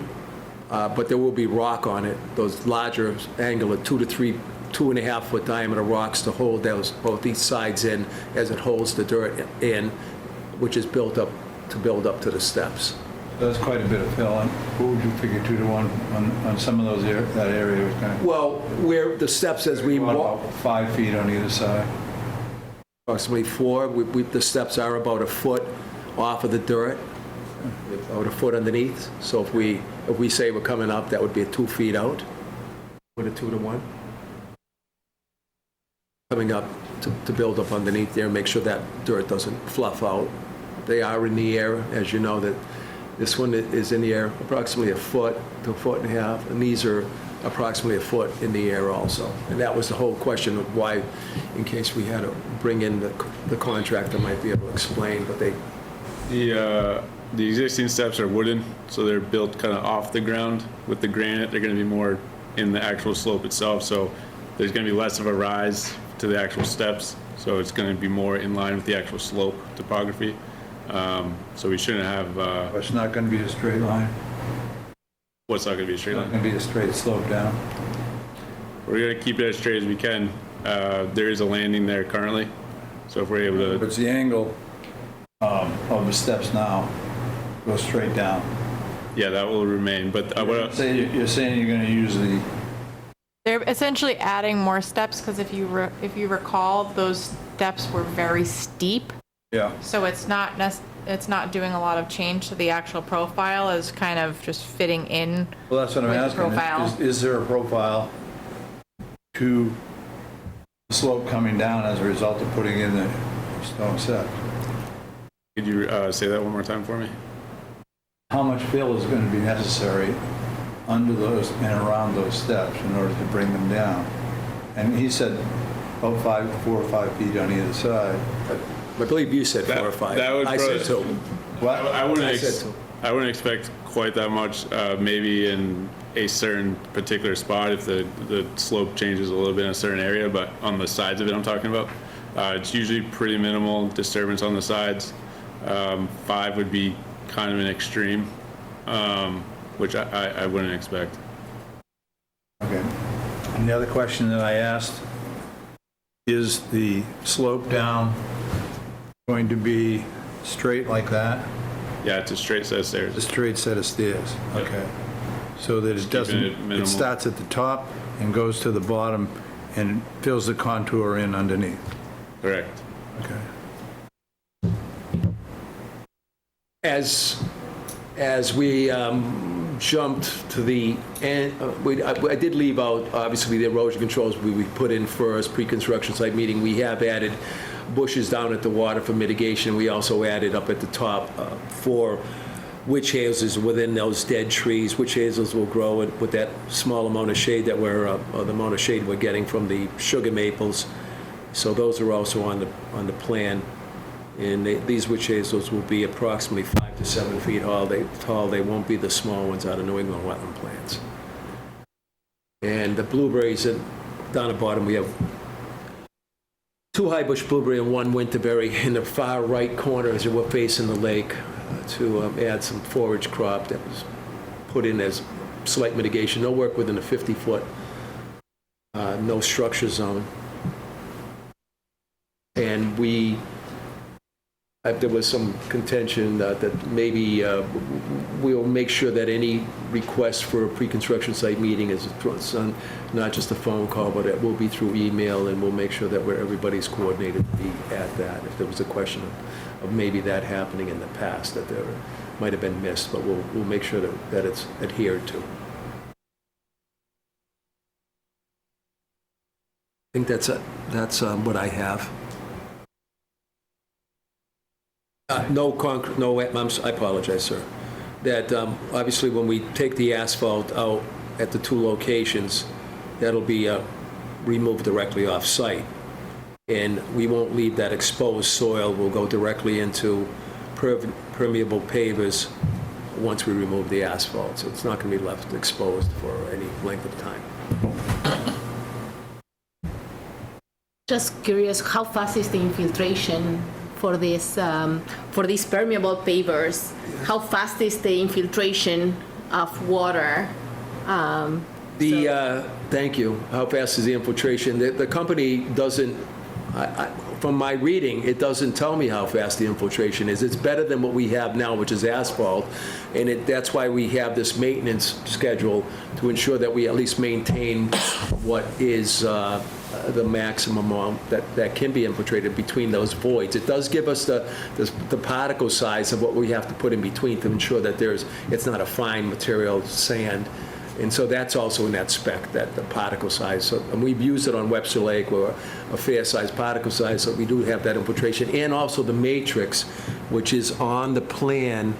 but there will be rock on it, those larger angular 2 to 3, 2.5 foot diameter rocks to hold both these sides in as it holds the dirt in, which is built up to the steps. That's quite a bit of fill. And what would you figure 2 to 1 on some of those that area was kind of? Well, where the steps as we walk. About 5 feet on either side. Approximately 4. The steps are about a foot off of the dirt, about a foot underneath. So if we say we're coming up, that would be 2 feet out with a 2-to-1. Coming up to build up underneath there, make sure that dirt doesn't fluff out. They are in the air, as you know, that this one is in the air approximately a foot to a foot and a half, and these are approximately a foot in the air also. And that was the whole question of why, in case we had to bring in the contractor might be able to explain, but they... The existing steps are wooden, so they're built kind of off the ground. With the granite, they're going to be more in the actual slope itself, so there's going to be less of a rise to the actual steps, so it's going to be more in line with the actual slope topography. So we shouldn't have... It's not going to be a straight line. What's not going to be a straight line? It's not going to be a straight slope down. We're going to keep it as straight as we can. There is a landing there currently, so if we're able to... But it's the angle of the steps now goes straight down. Yeah, that will remain, but what, You're saying you're going to use the, They're essentially adding more steps because if you recall, those steps were very steep. yeah. So it's not doing a lot of change to the actual profile, is kind of just fitting in. Well, that's what I'm with the asking. profile. Is there a profile to the slope coming down as a result of putting in the stone steps? could you say that one more time for me? How much fill is going to be necessary under those and around those steps in order to bring them down? And he said about 4 or 5 feet on either side. I believe you said 4 or 5. That would I said 2. What? I wouldn't, I said 2. I wouldn't expect quite that much, maybe in a certain particular spot if the slope changes a little bit in a certain area, but on the sides of it I'm talking about, it's usually pretty minimal disturbance on the sides. 5 would be kind of an extreme, which I wouldn't expect. Okay. And the other question that I asked, is the slope down going to be straight like that? Yeah, it's a straight set of stairs. A straight set of stairs, okay. So that it doesn't, it minimal. it starts at the top and goes to the bottom and fills the contour in underneath. Correct. Okay. As we jumped to the end, I did leave out, obviously, the erosion controls we put in first, pre-construction site meeting. We have added bushes down at the water for mitigation. We also added up at the top 4 witch hazels within those dead trees. Witch hazels will grow with that small amount of shade that the amount of shade we're getting from the sugar maples. So those are also on the plan. And these witch hazels will be approximately 5 to 7 feet tall. They won't be the small ones out of New England wetland plants. And the blueberries, down the bottom, we have 2 high bush blueberry and 1 winterberry in the far right corner as we're facing the lake to add some forage crop that was put in as slight mitigation. No work within a 50-foot, no structure zone. And there was some contention that maybe we'll make sure that any request for a pre-construction site meeting is not just a phone call, but it will be through email, and we'll make sure that everybody's coordinated to be at that. If there was a question of maybe that happening in the past, that there might have been missed, but we'll make sure that it's adhered to. I think that's what I have. No concrete, no, I apologize, sir. That obviously when we take the asphalt out at the 2 locations, that'll be removed directly off-site. And we won't leave that exposed soil. We'll go directly into permeable pavers once we remove the asphalt. So it's not going to be left exposed for any length of time. Just curious, how fast is the infiltration for these permeable pavers? How fast is the infiltration of water? Thank you. How fast is the infiltration? The company doesn't, from my reading, it doesn't tell me how fast the infiltration is. It's better than what we have now, which is asphalt, and that's why we have this maintenance schedule to ensure that we at least maintain what is the maximum amount that can be infiltrated between those voids. It does give us the particle size of what we have to put in between to ensure that it's not a fine material, sand. And so that's also in that spec, that the particle size. So, and we've used it on Webster Lake, or a fair size particle size, so we do have that infiltration. And also the matrix, which is on the plan.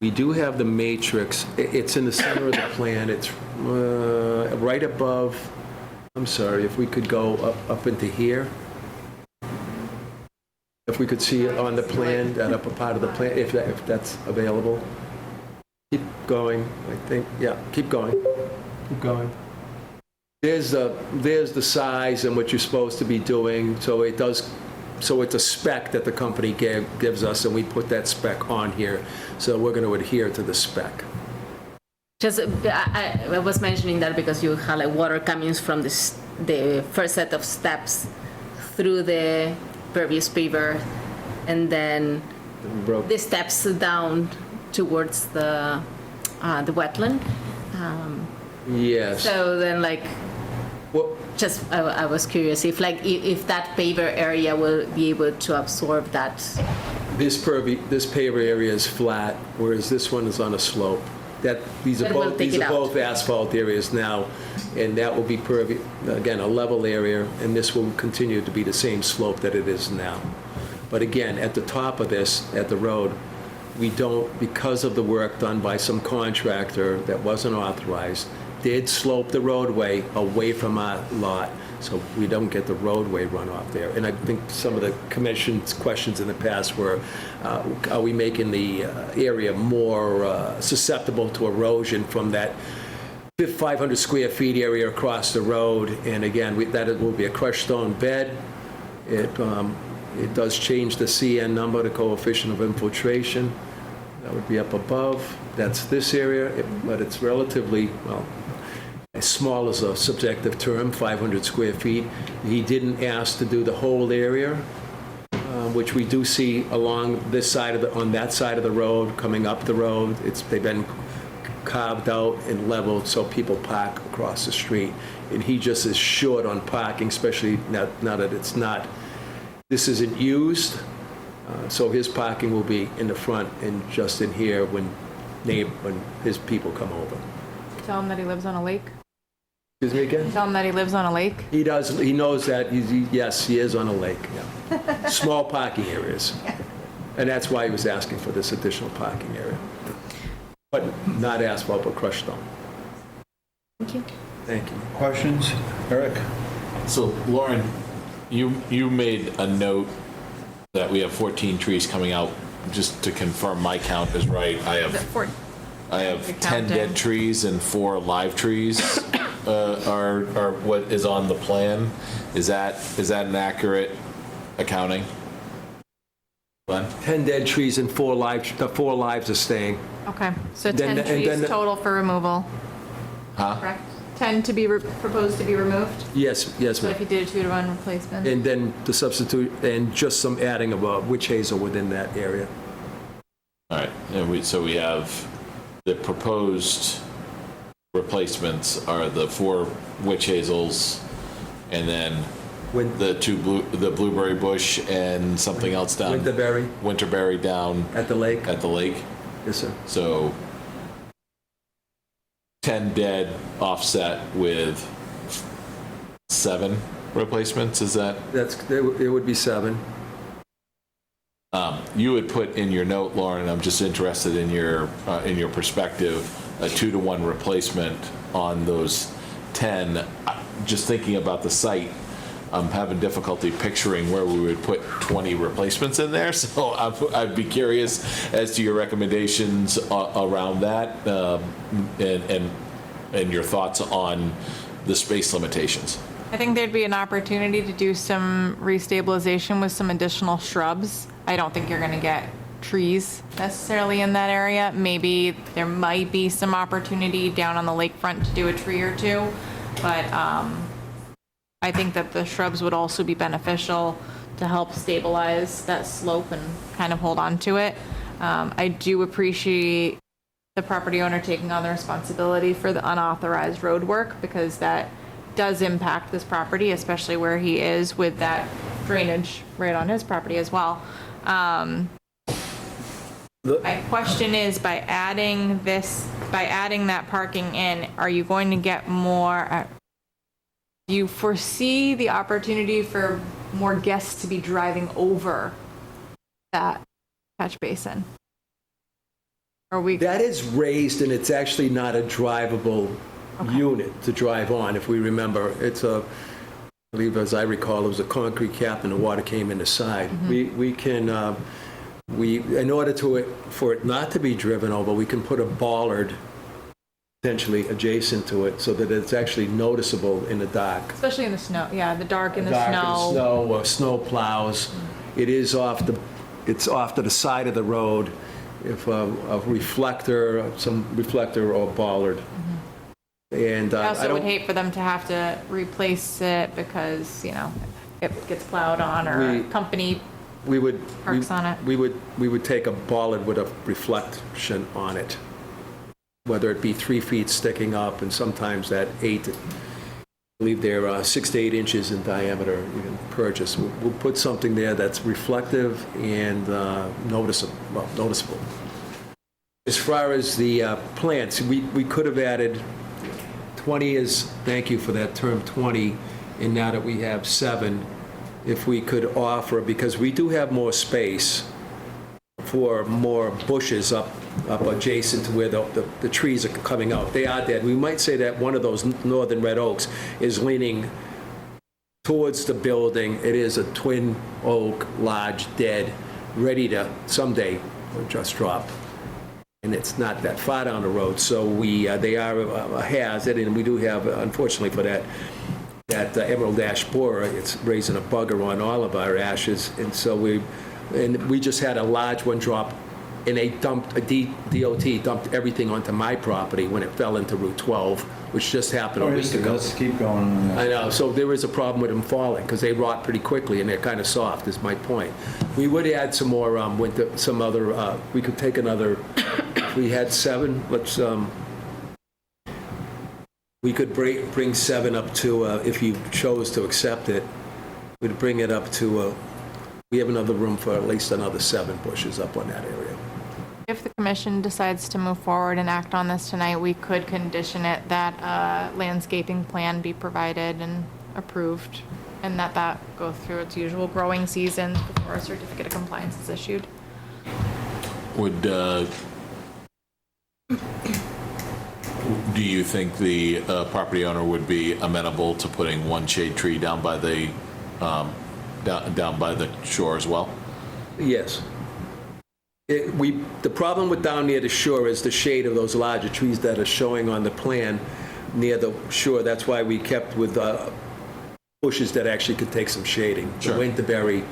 We do have the matrix. It's in the center of the plan. It's right above, I'm sorry, if we could go up into here. If we could see it on the plan, that upper part of the plan, if that's available. Keep going, I think, yeah, keep going. Keep going. There's the size and what you're supposed to be doing, so it's a spec that the company gives us, and we put that spec on here, so we're going to adhere to the spec. Just, I was mentioning that because you have like water coming from the first set of steps through the previous paver, and then the steps down towards the wetland. Yes. So then, like, just I was curious if if that paver area will be able to absorb that. This paver area is flat, whereas this one is on a slope. These Then we'll take it out. both asphalt areas now, and that will be again, a level area, and this will continue to be the same slope that it is now. But again, at the top of this, at the road, we don't, because of the work done by some contractor that wasn't authorized, did slope the roadway away from our lot, so we don't get the roadway runoff there. And I think some of the commission's questions in the past were, are we making the area more susceptible to erosion from that 500 square feet area across the road? And again, that it will be a crushed stone bed. It does change the CN number, the coefficient of infiltration. That would be up above. That's this area, but it's relatively, well, as small as a subjective term, 500 square feet. He didn't ask to do the whole area, which we do see along this side on that side of the road, coming up the road. They've been carved out and leveled so people park across the street. And he just is short on parking, especially now that it's not, this isn't used. So his parking will be in the front and just in here when his people come over. Tell him that he lives on a lake. Excuse me again? Tell him that he lives on a lake. He does, he knows that, yes, he is on a lake, yeah. Small parking areas. And that's why he was asking for this additional parking area. But not asphalt, but crushed stone. Thank you. Thank you. Questions? Eric? So Lauren, you made a note that we have 14 trees coming out. Just to confirm my count is right, I have 10 dead trees and 4 live trees are what is on the plan. Is that an accurate accounting? Glenn? 10 dead trees and 4 lives are staying. Okay, so Then 10 the- and trees then the- total for removal, Huh? correct? 10 to be proposed to be removed? Yes, So ma'am. if you did a 2-to-1 replacement? And then the substitute, and just some adding of witch hazel within that area. All right, and so we have the proposed replacements are the 4 witch hazels, and then the blueberry bush and something else down. Winterberry down at the lake. At the lake. Yes, sir. So 10 dead offset with 7 replacements. Is that? It would be 7. You had put in your note, Lauren, I'm just interested in your perspective, a 2-to-1 replacement on those 10. Just thinking about the site, I'm having difficulty picturing where we would put 20 replacements in there. So I'd be curious as to your recommendations around that and your thoughts on the space limitations. I think there'd be an opportunity to do some restabilization with some additional shrubs. I don't think you're going to get trees necessarily in that area. Maybe there might be some opportunity down on the lakefront to do a tree or 2, but I think that the shrubs would also be beneficial to help stabilize that slope and kind of hold on to it. I do appreciate the property owner taking on the responsibility for the unauthorized road work, because that does impact this property, especially where he is with that drainage right on his property as well. My question is, by adding that parking in, are you going to get more, do you foresee the opportunity for more guests to be driving over that catch basin? That is raised, and it's actually not a drivable unit to drive on, if we remember. It's I believe, as I recall, it was a concrete cap and the water came in the side. We can, in order for it not to be driven over, we can put a bollard potentially adjacent to it so that it's actually noticeable in the dark. Especially in the snow, yeah, the dark and the Dark snow. and snow or snow plows. It is it's off to the side of the road. If a reflector, some reflector or bollard. And I also don't- would hate for them to have to replace it because, it gets plowed on, or a company We would. Marks on it. We would take a bollard with a reflection on it, whether it be 3 feet sticking up, and sometimes at 8, I believe they're 6 to 8 inches in diameter you can purchase. We'll put something there that's reflective and noticeable. As far as the plants, we could have added 20 is, thank you for that term, 20, and now that we have 7, if we could offer, because we do have more space for more bushes up adjacent to where the trees are coming out. They are dead. We might say that one of those northern red oaks is leaning towards the building. It is a twin oak, large, dead, ready to someday just drop. And it's not that far down the road, so they are a hazard, and we do have, unfortunately for that emerald ash borer, it's raising a bugger on all of our ashes, and so we just had a large one drop, and DOT dumped everything onto my property when it fell into Route 12, which just happened a week ago. Let's keep going on that. I know, so there is a problem with them falling, because they rot pretty quickly, and they're kind of soft, is my point. We would add some more, we could take another, if we had 7, we could bring 7 up to, if you chose to accept it, we'd bring it up to, we have another room for at least another 7 bushes up on that area. If the commission decides to move forward and act on this tonight, we could condition it that a landscaping plan be provided and approved, and that go through its usual growing season before a certificate of compliance is issued. Would, do you think the property owner would be amenable to putting one shade tree down by the shore as well? Yes. The problem with down near the shore is the shade of those larger trees that are showing on the plan near the shore. That's why we kept with bushes that actually could take some shading. Sure. The winterberry,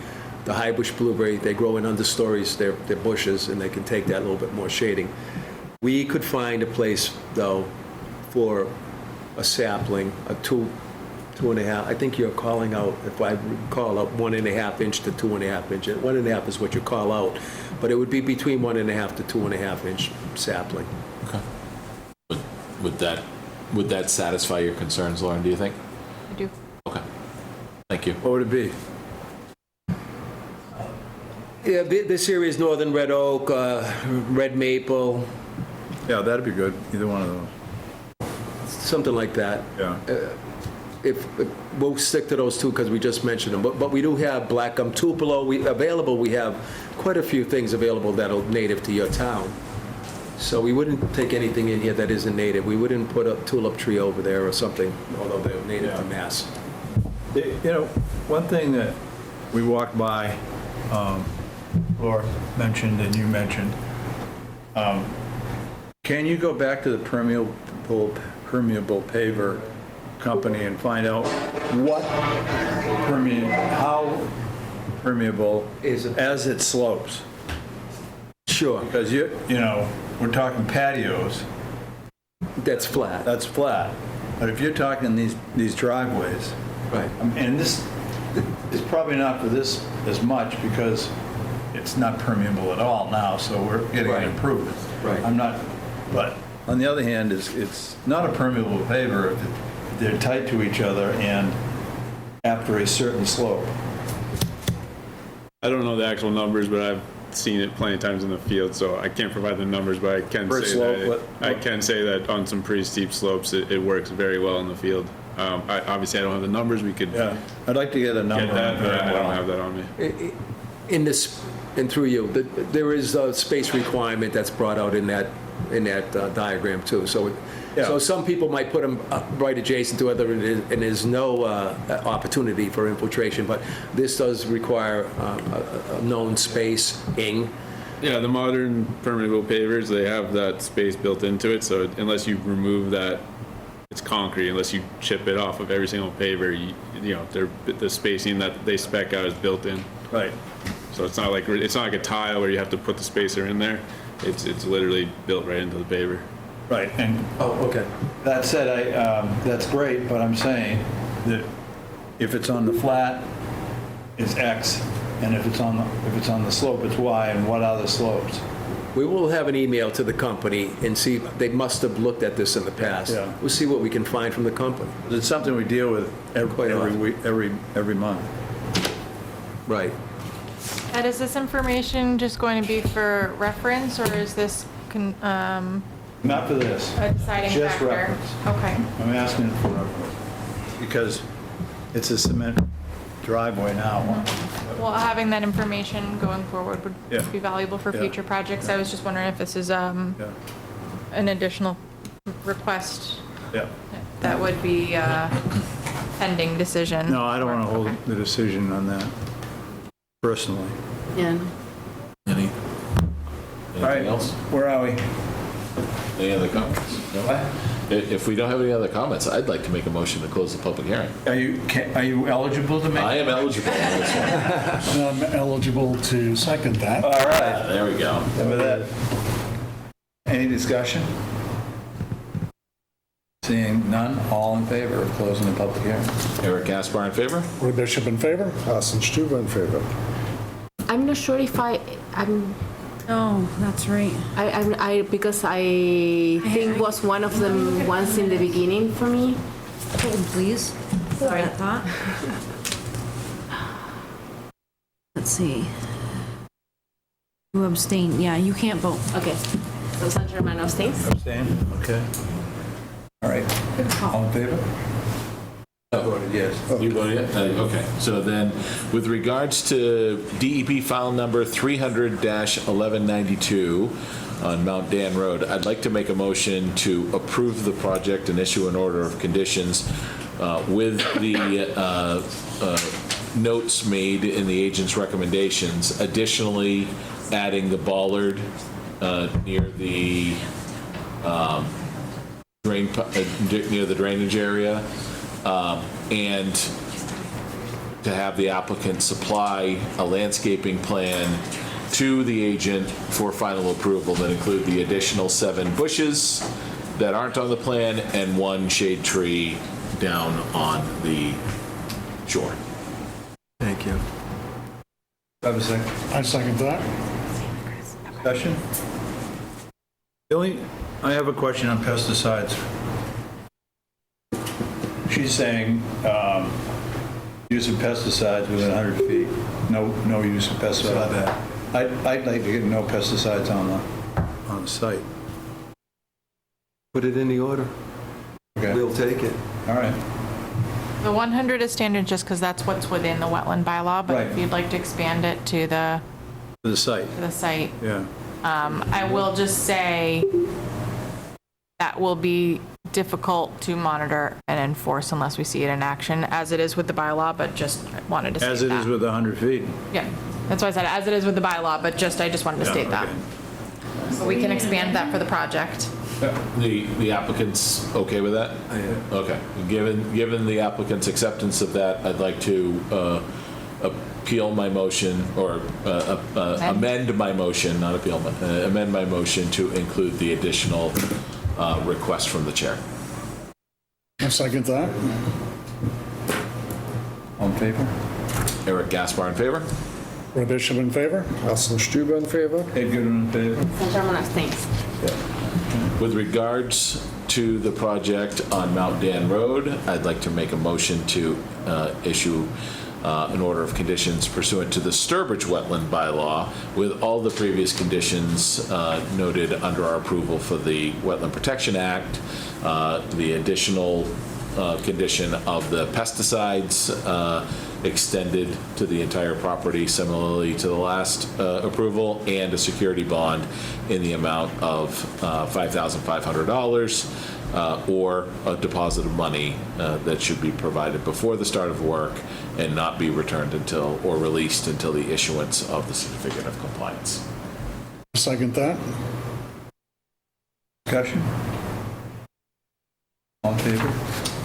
the high bush blueberry, they grow in understories. They're bushes, and they can take that little bit more shading. We could find a place, though, for a sapling, a 2.5. I think you're calling out, if I recall, a 1.5 inch to 2.5 inch. 1.5 is what you call out, but it would be between 1.5 to 2.5 inch sapling. Okay. Would that satisfy your concerns, Lauren, do you think? I do. Okay. Thank you. What would it be? Yeah, this area is northern red oak, red maple, Yeah, that'd be good, either one of those. something like that. Yeah. If we'll stick to those 2 because we just mentioned them, but we do have black gum tupelo available. We have quite a few things available that are native to your town. So we wouldn't take anything in here that isn't native. We wouldn't put a tulip tree over there or something, although they're native to Mass. You know, one thing that we walked by, Laura mentioned and you mentioned, can you go back to the permeable paver company and find out how permeable Is it? as it slopes? Sure. Because you know, we're talking patios, That's flat. that's flat. But if you're talking these driveways, Right. and this is probably not for this as much because it's not permeable at all now, so we're getting Right. an improvement. Right. But on the other hand, it's not a permeable paver if they're tight to each other and after a certain slope. I don't know the actual numbers, but I've seen it plenty of times in the field, so I can't provide the numbers, but I can Per say slope, I can say that on some pretty steep slopes, it works very well in the field. Obviously, I don't have the numbers. We could Yeah, I'd like to get a number get that, on but I don't that. have that on me. In this, and through you, there is a space requirement that's brought out in that diagram too. So some people might put them right adjacent to other, and there's no opportunity for infiltration, but this does require a known spacing. Yeah, the modern permeable pavers, they have that space built into it, so unless you remove that, it's concrete. Unless you chip it off of every single paver, you know, the spacing that they spec out is built in. Right. So it's not like a tile where you have to put the spacer in there. It's literally built right into the paver. Right, and okay. That said, that's great, but I'm saying that if it's on the flat, it's X. And if it's on the slope, it's why, and what are the slopes? We will have an email to the company and see, they must have looked at this in the past. Yeah. We'll see what we can find from the company. It's something we deal with every week, every month. Right. Ed, is this information just going to be for reference, or is this Not for this. a deciding Just factor? reference. Okay. I'm asking for reference. Because it's a cement driveway now. Well, having that information going forward would Yeah. be valuable for Yeah. future projects. I was just wondering if this is an additional request Yeah. that would be pending decision. No, I don't want to hold the decision on that, personally. Yeah. Anything else? Where are we? Any other comments? No? If we don't have any other comments, I'd like to make a motion to close the public hearing. Are you eligible to make? I am eligible on this one. And I'm eligible to second that. All right. There we go. With that, any discussion? Seeing none, all in favor of closing the public hearing? Eric Gaspar in favor? Roy Bishop in favor? Carsten Stuber in favor. I'm not sure if I'm. Oh, that's right. Because I think was one of them ones in the beginning for me. Hold, please. Sorry. That thought. Let's see. You abstain. Yeah, you can't vote. Okay. So San Germán abstains? Abstain? Okay. All right. All in favor? Voted yes. You voted yes? Okay. So then, with regards to DEP file number 300-1192 on Mount Dan Road, I'd like to make a motion to approve the project and issue an order of conditions with the notes made in the agent's recommendations. Additionally, adding the bollard near the near the drainage area. And to have the applicant supply a landscaping plan to the agent for final approval that include the additional 7 bushes that aren't on the plan and 1 shade tree down on the shore. Thank you. Have a second. I second that. Discussion? I have a question on pesticides. She's saying use of pesticides within 100 feet. No use of pesticides. I'd like to get no pesticides on the site. Put it in the order. Okay. We'll take it. All right. The 100 is standard just because that's what's within the wetland bylaw, but if Right. you'd like to expand it to the site. Yeah. Yeah. I will just say that will be difficult to monitor and enforce unless we see it in action, as it is with the bylaw, but just wanted to state that. As it is with 100 feet. Yeah, that's why I said as it is with the bylaw, but I just wanted to Yeah, state that. okay. So we can expand that for the project. The applicant's okay with that? Okay. Given the applicant's acceptance of that, I'd like to appeal my motion, or amend my motion, not appeal, amend my motion to include the additional request from the chair. I second that. All in favor? Eric Gaspar in favor? Roy Bishop in favor? Carsten Stuber in favor. Ed Goodwin in favor. San Germán abstains. With regards to the project on Mount Dan Road, I'd like to make a motion to issue an order of conditions pursuant to the Sturbridge Wetland Bylaw with all the previous conditions noted under our approval for the Wetland Protection Act, the additional condition of the pesticides extended to the entire property similarly to the last approval, and a security bond in the amount of $5,500 or a deposit of money that should be provided before the start of work and not be returned until, or released until the issuance of the certificate of compliance. Second that. Discussion? All in favor?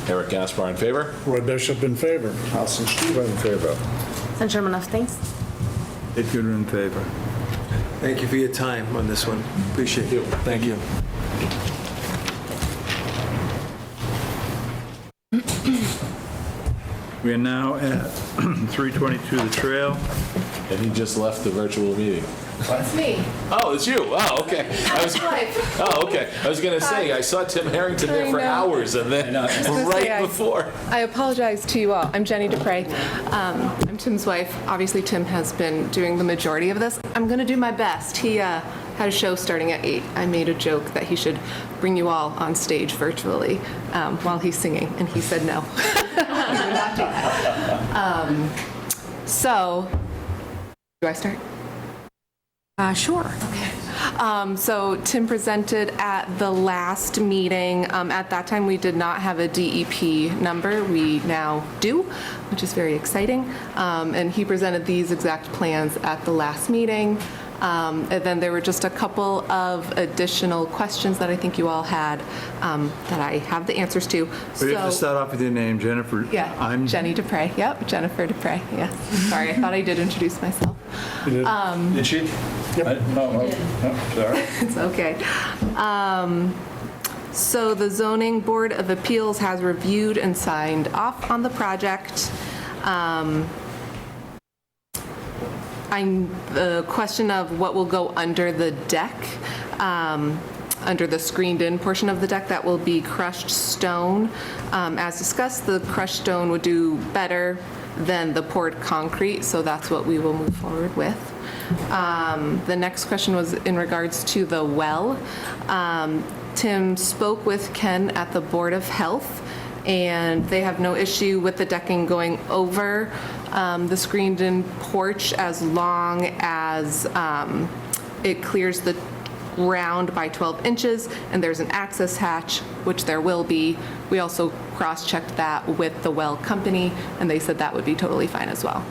Eric Gaspar in favor? Roy Bishop in favor. Carsten Stuber in favor. San Germán abstains. Ed Goodwin in favor. Thank you for your time on this one. Appreciate it. Thank you. We are now at 322 The Trail. And he just left the virtual meeting. It's me. Oh, it's you. Oh, okay. I was going to say, I saw Tim Harrington there for hours and then right before. I apologize to you all. I'm Jenny Dupre. I'm Tim's wife. Obviously, Tim has been doing the majority of this. I'm going to do my best. He had a show starting at 8. I made a joke that he should bring you all on stage virtually while he's singing, and he said no. He would not do that. So, do I start? Sure. So Tim presented at the last meeting. At that time, we did not have a DEP number. We now do, which is very exciting. And he presented these exact plans at the last meeting. And then there were just a couple of additional questions that I think you all had that I have the answers to. We have to start off with your name, Jennifer. Yeah, I'm Jenny Dupre. Yep, Jennifer Dupre. Yes. Sorry, I thought I did introduce myself. Did she? Yep. No, sorry. It's okay. So the Zoning Board of Appeals has reviewed and signed off on the project. The question of what will go under the deck, under the screened-in portion of the deck, that will be crushed stone. As discussed, the crushed stone would do better than the poured concrete, so that's what we will move forward with. The next question was in regards to the well. Tim spoke with Ken at the Board of Health, and they have no issue with the decking going over the screened-in porch as long as it clears the ground by 12 inches and there's an access hatch, which there will be. We also cross-checked that with the well company, and they said that would be totally fine as well.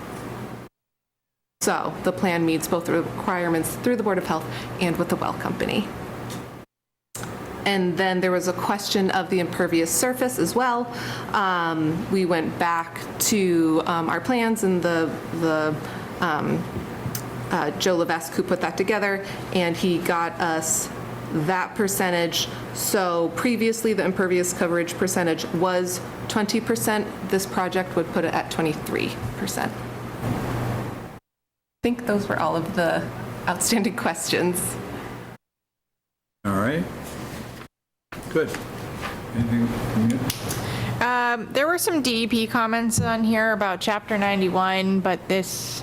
So the plan meets both the requirements through the Board of Health and with the well company. And then there was a question of the impervious surface as well. We went back to our plans, and Joe Levesque, who put that together, and he got us that percentage. So previously, the impervious coverage percentage was 20%. This project would put it at 23%. I think those were all of the outstanding questions. All right. Good. Anything from you? There were some DEP comments on here about Chapter 91, but this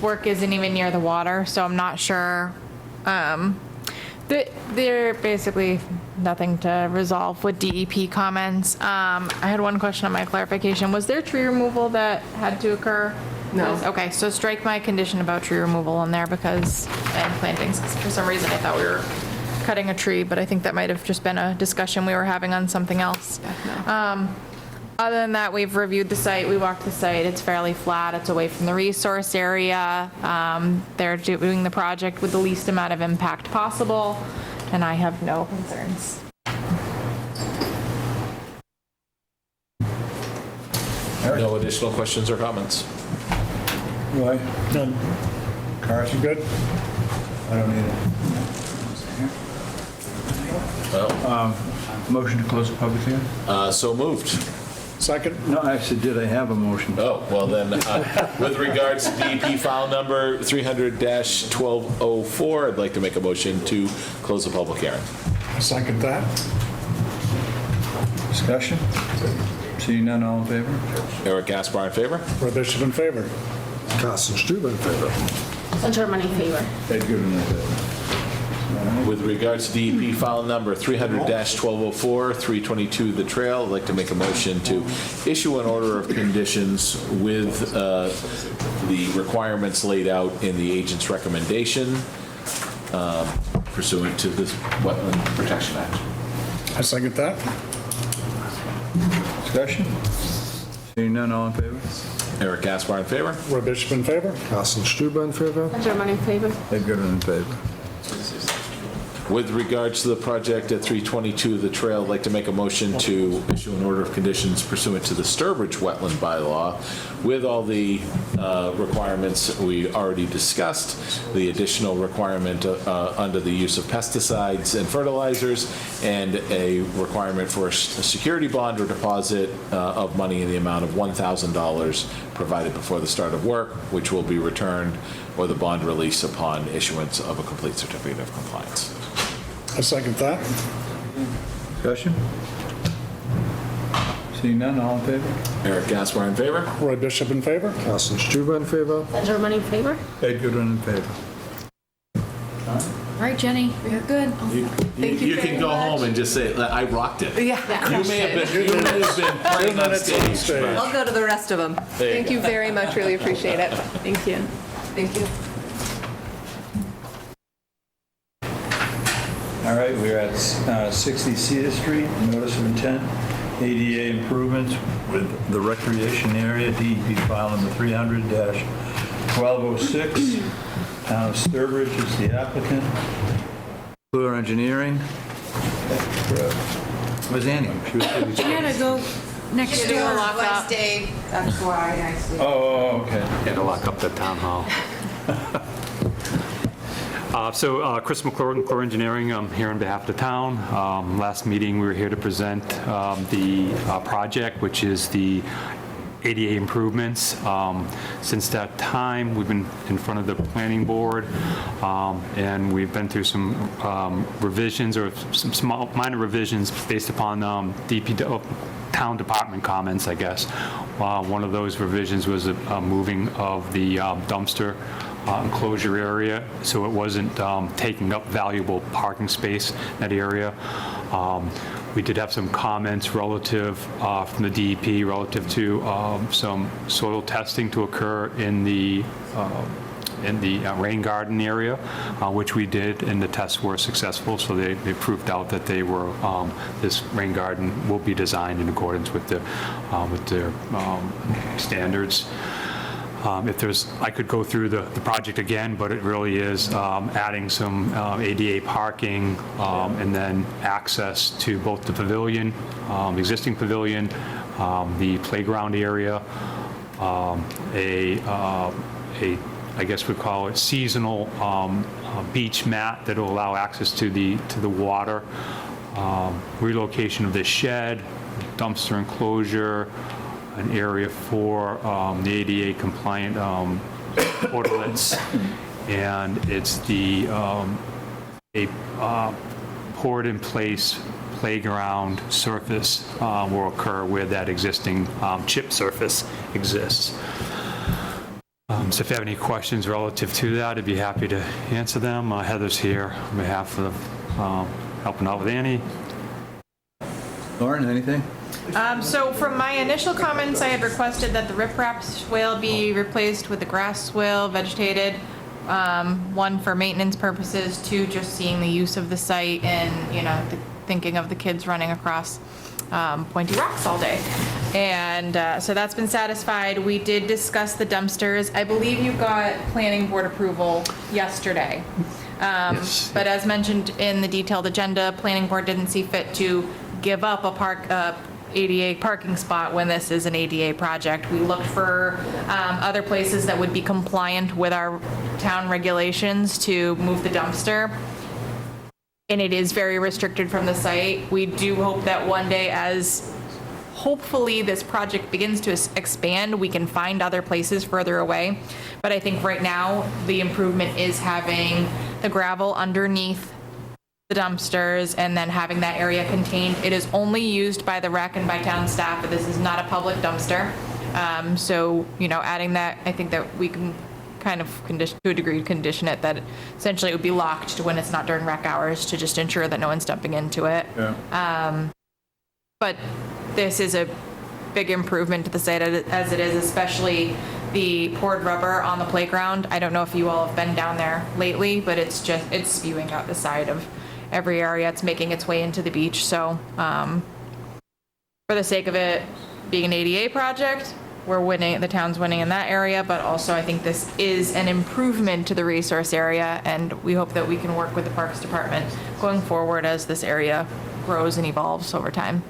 work isn't even near the water, so I'm not sure. They're basically nothing to resolve with DEP comments. I had one question on my clarification. Was there tree removal that had to occur? No. Okay, so strike my condition about tree removal in there and plantings, 'cause for some reason I thought we were cutting a tree, but I think that might have just been a discussion we were having on something else. Other than that, we've reviewed the site, we walked the site, it's fairly flat, it's away from the resource area. They're doing the project with the least amount of impact possible, and I have no concerns. No additional questions or comments? Roy? None. Cars, you good? I don't need it. Well, motion to close the public hearing? So moved. Second? No, actually, did I have a motion? Oh, well then, with regards to DEP file number 300-1204, I'd like to make a motion to close the public hearing. Second that? Discussion? Seeing none, all in favor? Eric Gaspar in favor? Roy Bishop in favor. Carsten Stuber in favor. German in favor. Ed Goodwin in favor. With regards to DEP file number 300-1204, 322 The Trail, I'd like to make a motion to issue an order of conditions with the requirements laid out in the agent's recommendation pursuant to this Wetland Protection Act. I second that. Discussion? Seeing none, all in favor? Eric Gaspar in favor? Roy Bishop in favor. Carsten Stuber in favor. German in favor. Ed Goodwin in favor. With regards to the project at 322 The Trail, I'd like to make a motion to issue an order of conditions pursuant to the Sturbridge Wetland Bylaw with all the requirements we already discussed, the additional requirement under the use of pesticides and fertilizers, and a requirement for a security bond or deposit of money in the amount of $1,000 provided before the start of work, which will be returned or the bond release upon issuance of a complete certificate of compliance. I second that. Discussion? Seeing none, all in favor? Eric Gaspar in favor? Roy Bishop in favor? Carsten Stuber in favor? German in favor? Ed Goodwin in favor. All right, Jenny, you're good. You can go home and just say, I rocked it. Yeah. You may have been playing on stage. but- I'll go to the rest of them. There you Thank go. you very much, really appreciate it. Thank you. Thank you. All right, we're at 60 Cedar Street, notice of intent, ADA improvements with the recreation area, DEP file number 300-1206. Town of Sturbridge is the applicant. Fluor Engineering. Where's Annie? She was pretty- She had to go next door. Wednesday, that's why I see. Oh, okay. Had to lock up the town hall. Chris McClure, McClure Engineering, I'm here on behalf of the town. Last meeting, we were here to present the project, which is the ADA improvements. Since that time, we've been in front of the planning board, and we've been through some revisions or some small, minor revisions based upon town department comments, I guess. One of those revisions was a moving of the dumpster enclosure area, so it wasn't taking up valuable parking space in that area. We did have some comments relative from the DEP relative to some soil testing to occur in the rain garden area, which we did, and the tests were successful. So they proved out that they were this rain garden will be designed in accordance with their standards. If there's, I could go through the project again, but it really is adding some ADA parking and then access to both the pavilion, existing pavilion, the playground area, I guess we call it seasonal beach mat that will allow access to the water, relocation of the shed, dumpster enclosure, an area for the ADA compliant portalets, and it's the poured in place playground surface will occur where that existing chip surface exists. So if you have any questions relative to that, I'd be happy to answer them. Heather's here on behalf of helping out with Annie. Lauren, anything? So from my initial comments, I had requested that the riprap swale be replaced with the grass swale, vegetated. One, for maintenance purposes, two, just seeing the use of the site and, thinking of the kids running across pointy rocks all day. And so that's been satisfied. We did discuss the dumpsters. I believe you got planning board approval yesterday. Yes. But as mentioned in the detailed agenda, planning board didn't see fit to give up a ADA parking spot when this is an ADA project. We looked for other places that would be compliant with our town regulations to move the dumpster. And it is very restricted from the site. We do hope that one day, as hopefully this project begins to expand, we can find other places further away. But I think right now, the improvement is having the gravel underneath the dumpsters and then having that area contained. It is only used by the rec and by town staff, but this is not a public dumpster. So, adding that, I think that we can kind of to a degree condition it that essentially it would be locked when it's not during rec hours to just ensure that no one's dumping into it. Yeah. But this is a big improvement to the site as it is, especially the poured rubber on the playground. I don't know if you all have been down there lately, but it's spewing out the side of every area. It's making its way into the beach. So for the sake of it being an ADA project, we're winning, the town's winning in that area, but also I think this is an improvement to the resource area, and we hope that we can work with the Parks Department going forward as this area grows and evolves over time.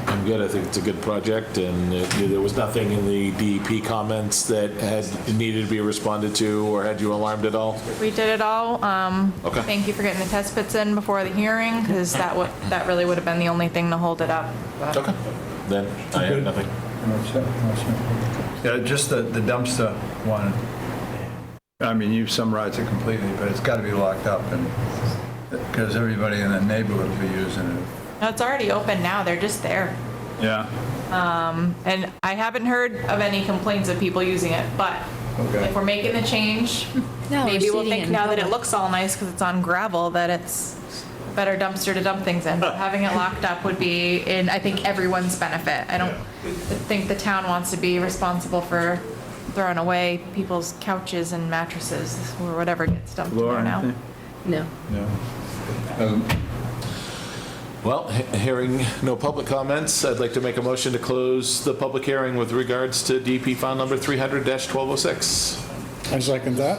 I'm good. I think it's a good project, and there was nothing in the DEP comments that had needed to be responded to or had you alarmed at all? We did it all. Okay. Thank you for getting the test pits in before the hearing, because that really would have been the only thing to hold it up. But- Okay. Then I have nothing. Yeah, just the dumpster one. I mean, you've summarized it completely, but it's got to be locked up, and because everybody in the neighborhood will be using it. No, it's already open now. They're just there. Yeah. And I haven't heard of any complaints of people using it, but Okay. if we're making the change, No, we're maybe we'll seating it think in now that it public. looks all nice because it's on gravel, that it's a better dumpster to dump things in. But having it locked up would be in, I think, everyone's benefit. I don't think the town wants to be responsible for throwing away people's couches and mattresses or whatever gets dumped in Laura, there now. anything? No. No. Well, hearing no public comments, I'd like to make a motion to close the public hearing with regards to DP file number 300-1206. I second that.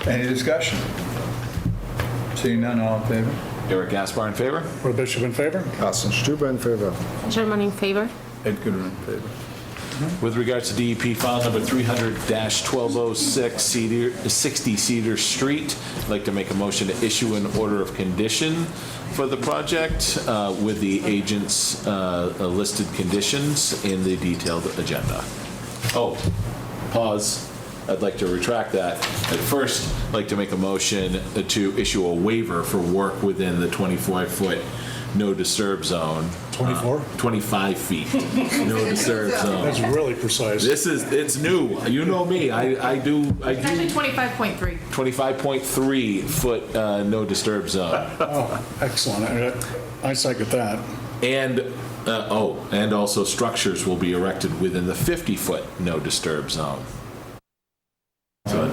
Any discussion? Seeing none, all in favor? Eric Gaspar in favor? Roy Bishop in favor? Carsten Stuber in favor. Sherman in favor? Ed Goodwin in favor. With regards to DEP file number 300-1206, 60 Cedar Street, I'd like to make a motion to issue an order of condition for the project with the agent's listed conditions in the detailed agenda. Oh, pause. I'd like to retract that. At first, I'd like to make a motion to issue a waiver for work within the 25-foot no disturb zone. 24? 25 feet, no disturb zone. That's really precise. It's new. You know me. I do It's actually 25.3. 25.3 foot no disturb zone. Oh, excellent. I second that. And and also structures will be erected within the 50-foot no disturb zone. So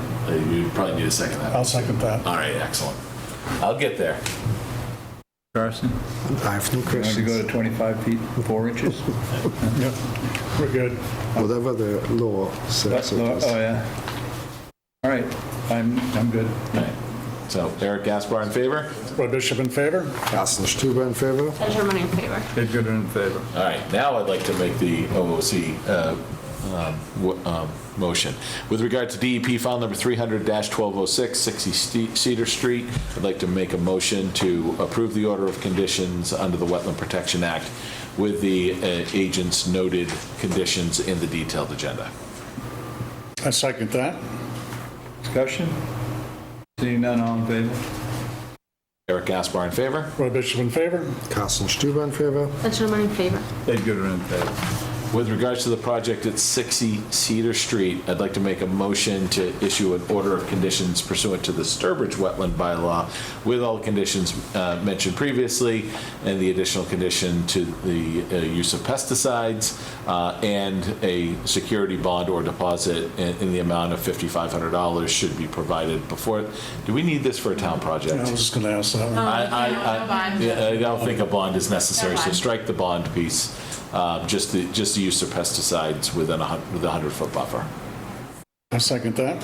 you probably need a second that. I'll second that. All right, excellent. I'll get there. Carson? I have no You want to questions. go to 25 feet, 4 inches? Yep, we're good. Whatever the law says. it is. Oh, yeah. All right, I'm good. All right. So Eric Gaspar in favor? Roy Bishop in favor? Carsten Stuber in favor. Sherman in favor? Ed Goodwin in favor. All right, now I'd like to make the OOC motion. With regard to DEP file number 300-1206, 60 Cedar Street, I'd like to make a motion to approve the order of conditions under the Wetland Protection Act with the agent's noted conditions in the detailed agenda. I second that. Discussion? Seeing none, all in favor? Eric Gaspar in favor? Roy Bishop in favor? Carsten Stuber in favor. Sherman in favor? Ed Goodwin in favor. With regards to the project at 60 Cedar Street, I'd like to make a motion to issue an order of conditions pursuant to the Sturbridge Wetland Bylaw with all the conditions mentioned previously and the additional condition to the use of pesticides and a security bond or deposit in the amount of $5,500 should be provided before. Do we need this for a town project? I was just going to ask that one. I don't think a bond is necessary, so strike the bond piece. Just the use of pesticides within with a 100-foot buffer. I second that.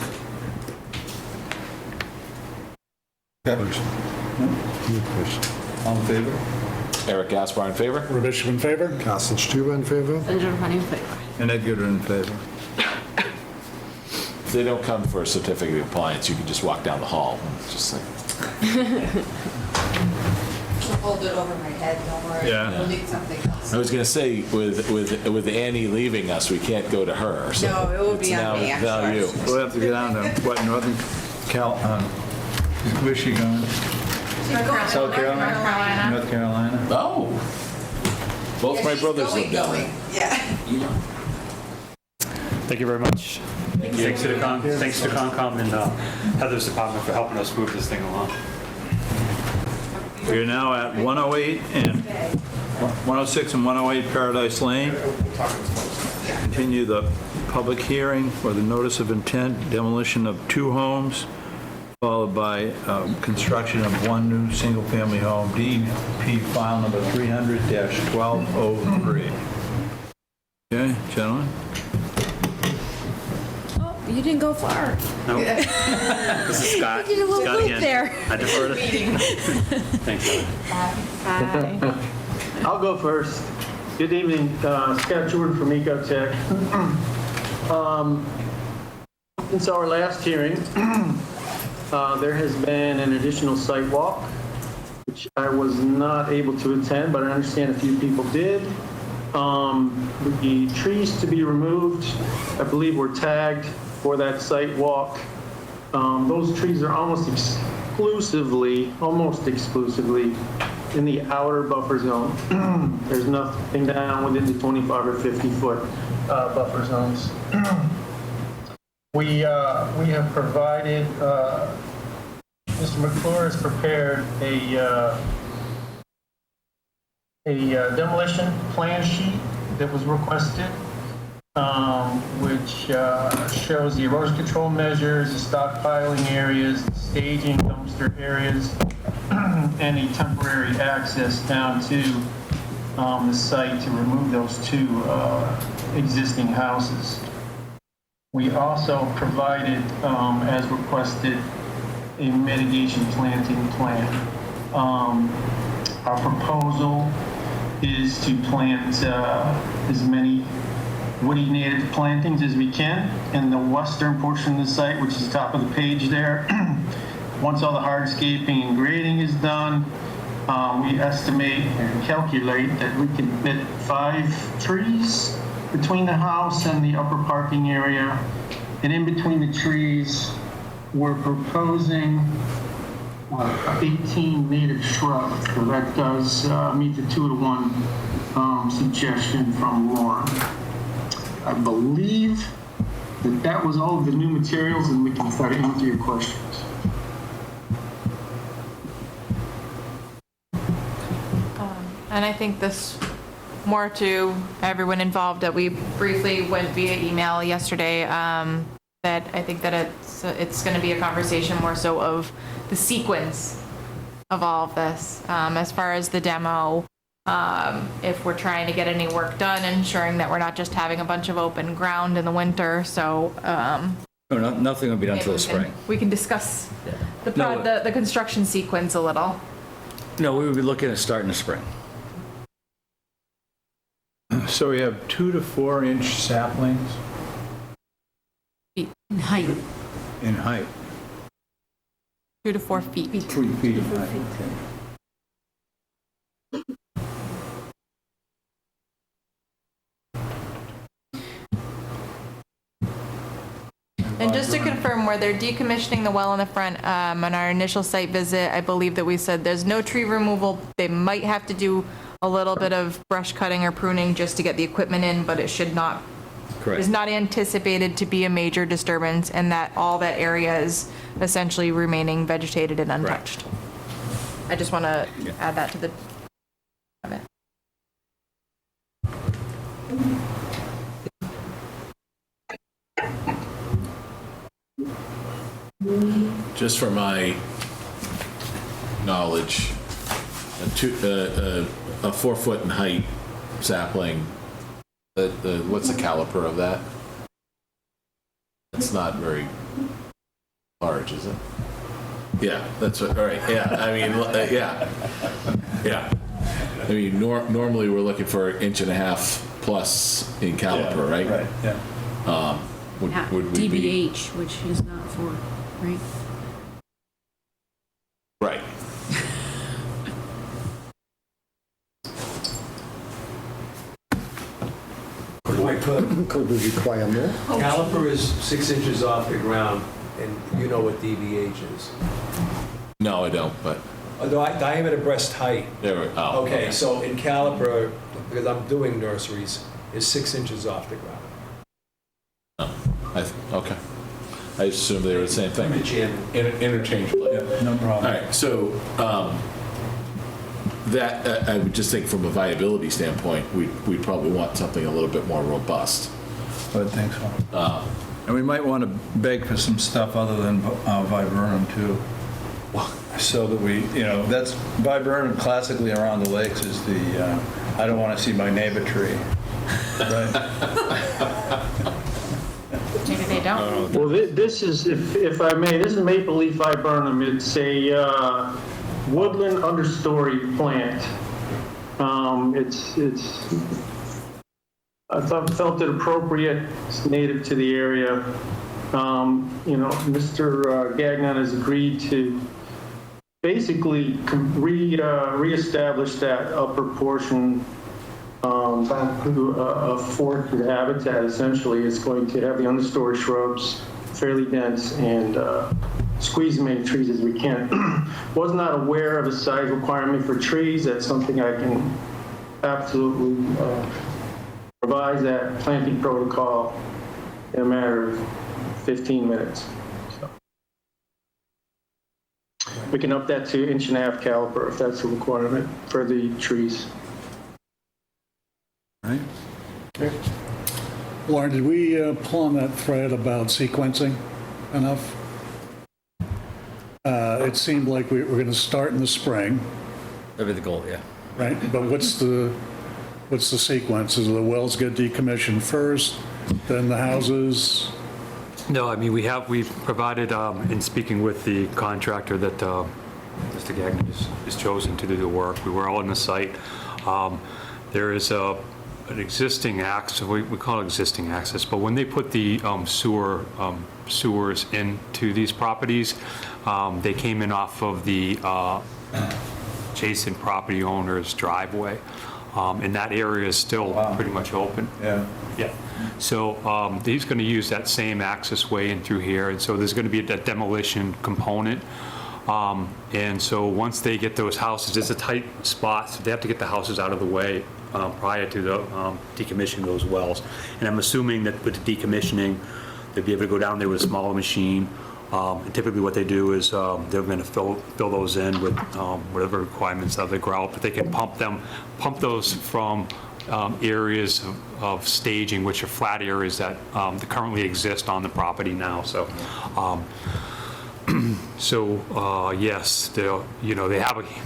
All in favor? Eric Gaspar in favor? Roy Bishop in favor? Carsten Stuber in favor. Sherman in favor? And Ed Goodwin in favor. If they don't come for a certificate of compliance, you can just walk down the hall. Just like, Hold it over my head, don't worry. Yeah. We'll need something else. I was going to say, with Annie leaving us, we can't go to her. So No, it will be it's on me, I'm now sure. you. We'll have to get down to, what, Northern where's she going? South Carolina? North Carolina? Oh. Both my she's brothers live down there. Yeah. Thank you very much. Thanks to the Concom and Heather's department for helping us move this thing along. We're now at 106 and 108 Paradise Lane. Continue the public hearing for the notice of intent demolition of 2 homes, followed by construction of one new single-family home, DP file number 300-1203. Okay, gentlemen? Oh, you didn't go far. No. This is Scott. You did a little Scott loop again. there. I defer to. Thanks, Heather. I'll go first. Good evening, Scott Jordan from Ecotech. Since our last hearing, there has been an additional site walk, which I was not able to attend, but I understand a few people did. The trees to be removed, I believe, were tagged for that site walk. Those trees are almost exclusively in the outer buffer zone. There's nothing down within the 25 or 50 foot buffer zones. We have provided, Mr. McClure has prepared a demolition plan sheet that was requested, which shows the erosion control measures, the stockpiling areas, the staging dumpster areas, and a temporary access down to the site to remove those two existing houses. We also provided, as requested, a mitigation planting plan. Our proposal is to plant as many woody native plantings as we can in the western portion of the site, which is the top of the page there. Once all the hardscaping and grading is done, we estimate and calculate that we can fit 5 trees between the house and the upper parking area. And in between the trees, we're proposing 18 native shrubs. So that does meet the 2-to-1 suggestion from Lauren. I believe that was all of the new materials, and we can start to answer your questions. And I think this more to everyone involved that we briefly went via email yesterday, that I think that it's going to be a conversation more so of the sequence of all of this, as far as the demo, if we're trying to get any work done, ensuring that we're not just having a bunch of open ground in the winter. So nothing will be done until the spring. we can discuss the construction sequence a little. No, we would be looking at starting the spring. So we have 2 to 4 inch saplings In height. in height. 2 to 4 feet. 3 feet in height. And just to confirm, where they're decommissioning the well in the front, on our initial site visit, I believe that we said there's no tree removal. They might have to do a little bit of brush cutting or pruning just to get the equipment in, but it should not, is not anticipated to be a major disturbance, and that all that area is essentially remaining vegetated and untouched. I just want to add that to the comment. Just for my knowledge, a 4 foot in height sapling, what's the caliper of that? It's not very large, is it? Yeah, that's what, all right, yeah, I mean, yeah. I mean, normally we're looking for 1.5 inches plus in caliper, right? Right, yeah. Would we be? DBH, which is not for, right? Right. Could we require more? Caliper is 6 inches off the ground, and you know what DBH is. No, I don't, but. Diameter breast height. There we go. Okay, so in caliper, because I'm doing nurseries, is 6 inches off the ground. Okay. I assumed they were the same thing. Interchangeably. No problem. All right, so that, I would just think from a viability standpoint, we'd probably want something a little bit more robust. I would think so. And we might want to beg for some stuff other than viburnum too. So that we, that's viburnum classically around the lakes is the, I don't want to see my neighbor tree. Right? Maybe they don't. Well, this is, if I may, this is maple leaf viburnum. It's a woodland understory plant. I felt it appropriate. It's native to the area. Mr. Gagnon has agreed to basically reestablish that upper portion back to a forested habitat. Essentially, it's going to have the understory shrubs, fairly dense, and squeeze as many trees as we can. Was not aware of a size requirement for trees. That's something I can absolutely revise that planting protocol in a matter of 15 minutes. So we can up that to 1.5 inch caliper if that's a requirement for the trees. Right. Lauren, did we pull on that thread about sequencing enough? It seemed like we were going to start in the spring. That'd be the goal, yeah. Right, but what's the sequence? Is the wells get decommissioned first, then the houses? No, I mean, we provided, in speaking with the contractor that Mr. Gagnon is chosen to do the work, we were all on the site. There is an existing access, we call it existing access, but when they put the sewers into these properties, they came in off of the adjacent property owner's driveway. And that area is still pretty much open. Yeah. Yeah. So he's going to use that same access way in through here, and so there's going to be a demolition component. And so once they get those houses, it's a tight spot, so they have to get the houses out of the way prior to the decommissioning those wells. And I'm assuming that with the decommissioning, they'll be able to go down there with a smaller machine. And typically what they do is they're going to fill those in with whatever requirements of the grout, but they can pump those from areas of staging, which are flat areas that currently exist on the property now. So, yes,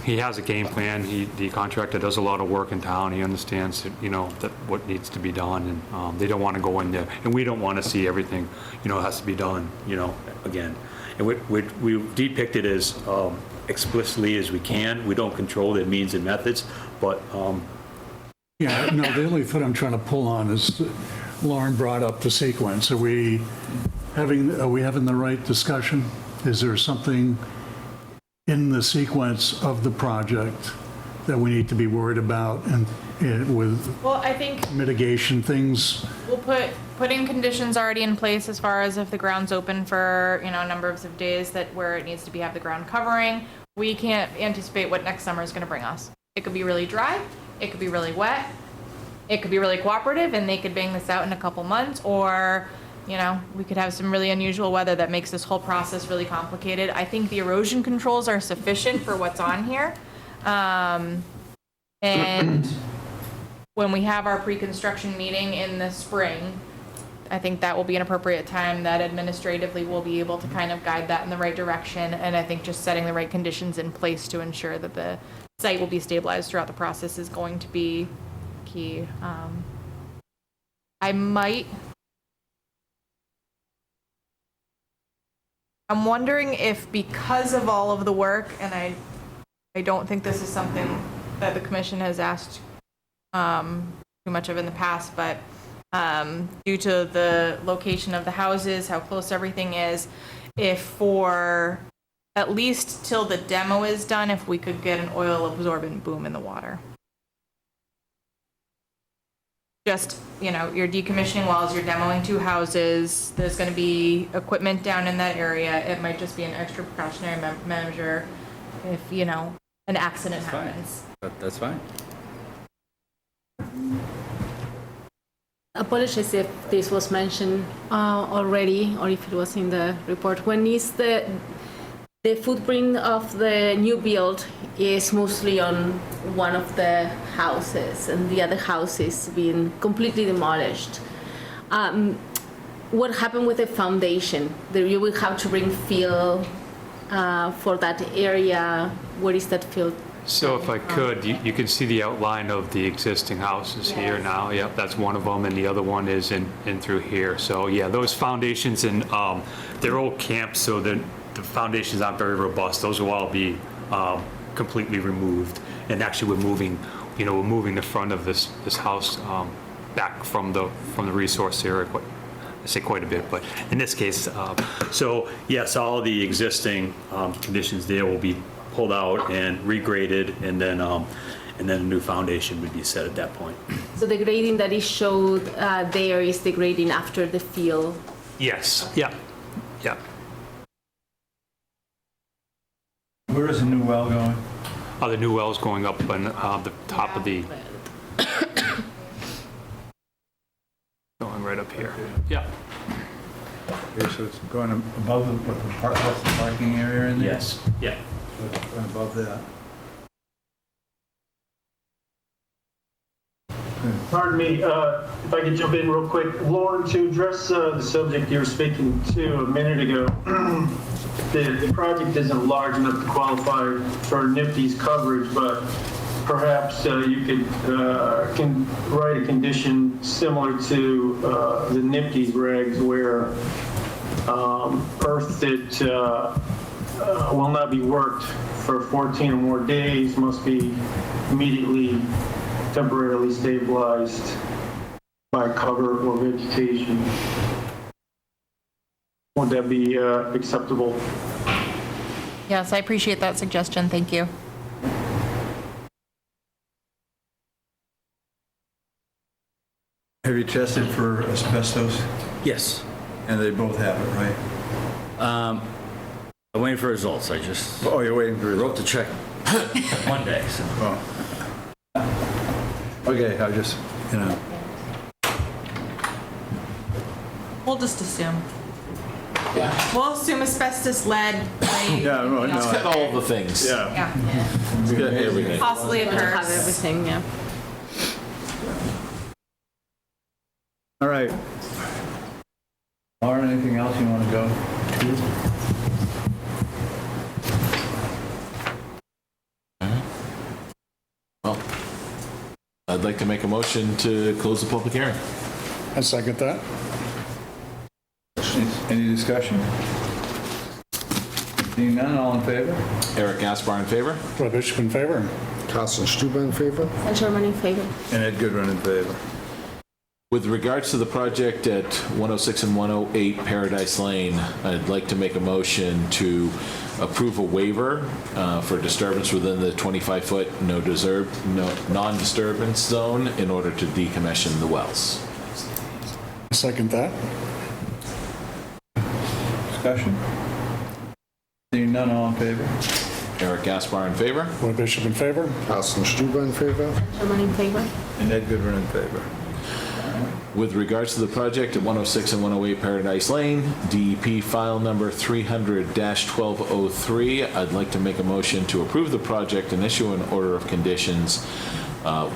he has a game plan. The contractor does a lot of work in town. He understands that what needs to be done, and they don't want to go in there, and we don't want to see everything has to be done again. And we depict it as explicitly as we can. We don't control their means and methods, but Yeah, no, the only thing I'm trying to pull on is Lauren brought up the sequence. Are we having the right discussion? Is there something in the sequence of the project that we need to be worried about and with Well, I think mitigation things? we'll put in conditions already in place as far as if the ground's open for, a number of days, that where it needs to have the ground covering. We can't anticipate what next summer is going to bring us. It could be really dry, it could be really wet, it could be really cooperative, and they could bang this out in a couple months, or, we could have some really unusual weather that makes this whole process really complicated. I think the erosion controls are sufficient for what's on here. And when we have our pre-construction meeting in the spring, I think that will be an appropriate time that administratively we'll be able to kind of guide that in the right direction. And I think just setting the right conditions in place to ensure that the site will be stabilized throughout the process is going to be key. I'm wondering if, because of all of the work, and I don't think this is something that the commission has asked too much of in the past, but due to the location of the houses, how close everything is, if for at least till the demo is done, if we could get an oil absorbent boom in the water. Just, you're decommissioning wells, you're demoing 2 houses, there's going to be equipment down in that area. It might just be an extra precautionary measure if, an accident happens. That's fine. Apologies if this was mentioned already, or if it was in the report. When is the footprint of the new build is mostly on one of the houses, and the other house is being completely demolished. what happened with the foundation? There you will have to bring fill for that area. Where is that fill? So if I could, you can see the outline of the existing houses here now. Yep, that's one of them, and the other one is in through here. So yeah, those foundations, and they're old camps, so the foundations aren't very robust. Those will all be completely removed. And actually, we're moving the front of this house back from the resource area. I say quite a bit, but in this case, so yes, all of the existing conditions there will be pulled out and regraded, and then a new foundation would be set at that point. So the grading that is showed there is the grading after the fill. Yes. Yeah. Yeah. Where is the new well going? The new well is going up on the top of the. Going right up here. Yeah. Okay, so it's going above what's the parking area in there? Yes. Yeah. So it's going above that. Pardon me, if I could jump in real quick. Lauren, to address the subject you were speaking to a minute ago, the project isn't large enough to qualify for NIPD's coverage, but perhaps you could can write a condition similar to the NIPD's regs where earth that will not be worked for 14 or more days must be immediately temporarily stabilized by cover or vegetation. Would that be acceptable? Yes, I appreciate that suggestion. Thank you. Have you tested for asbestos? Yes. And they both have it, right? I'm waiting for results. I just Oh, you're waiting for wrote the check one day, so. Okay, I just, We'll just assume. We'll assume asbestos, lead, clay. Yeah, no, no. It's got all the things. Yeah. It's got everything. Possibly Have occurs. everything, yeah. All right. Lauren, anything else you want to go to? Well, I'd like to make a motion to close the public hearing. I second that. Any discussion? Seeing none, all in favor? Eric Gaspar in favor? Roy Bishop in favor. Carsten Stuber in favor. And Sherman in favor. And Ed Goodrun in favor. With regards to the project at 106 and 108 Paradise Lane, I'd like to make a motion to approve a waiver for disturbance within the 25-foot non-disturbance zone in order to decommission the wells. I second that. Discussion? Seeing none, all in favor? Eric Gaspar in favor? Roy Bishop in favor. Carsten Stuber in favor. Sherman in favor. And Ed Goodrun in favor. With regards to the project at 106 and 108 Paradise Lane, DEP file number 300-1203, I'd like to make a motion to approve the project and issue an order of conditions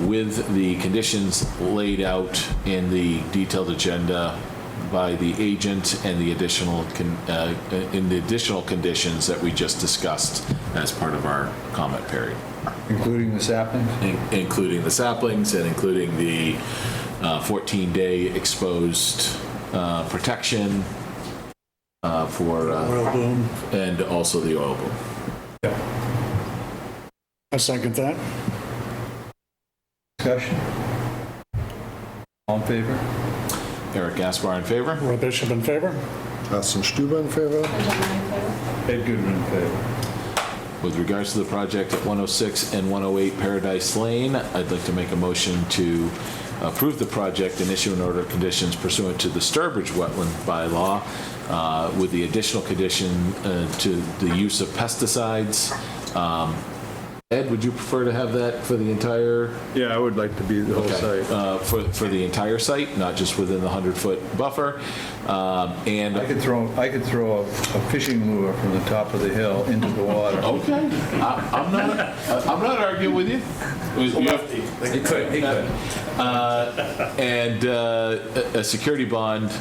with the conditions laid out in the detailed agenda by the agent and the additional conditions that we just discussed as part of our comment period. Including the saplings? Including the saplings and including the 14-day exposed protection for Oil boom. and also the oil boom. I second that. Discussion? All in favor? Eric Gaspar in favor? Roy Bishop in favor. Carsten Stuber in favor. Ed Goodrun in favor. With regards to the project at 106 and 108 Paradise Lane, I'd like to make a motion to approve the project and issue an order of conditions pursuant to the Sturbridge Wetland Bylaw with the additional condition to the use of pesticides Ed, would you prefer to have that for the entire? Yeah, I would like to be the whole site. For the entire site, not just within the 100-foot buffer? And I could throw a fishing lure from the top of the hill into the water. Okay, I'm not arguing with you. He could. And a security bond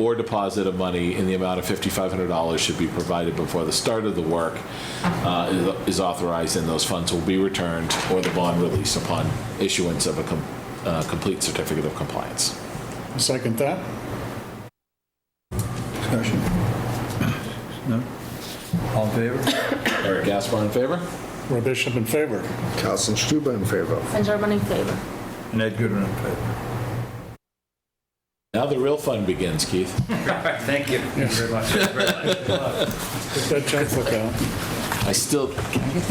or deposit of money in the amount of $5,500 should be provided before the start of the work is authorized, and those funds will be returned or the bond released upon issuance of a complete certificate of compliance. Second that. Discussion? No? All in favor? Eric Gaspar in favor? Roy Bishop in favor. Carsten Stuber in favor. St. Germain in favor. And Ed Goodwin in favor. Now the real fun begins, Keith. Thank you. Thank you very much. Get that checkbook out. I still, can I get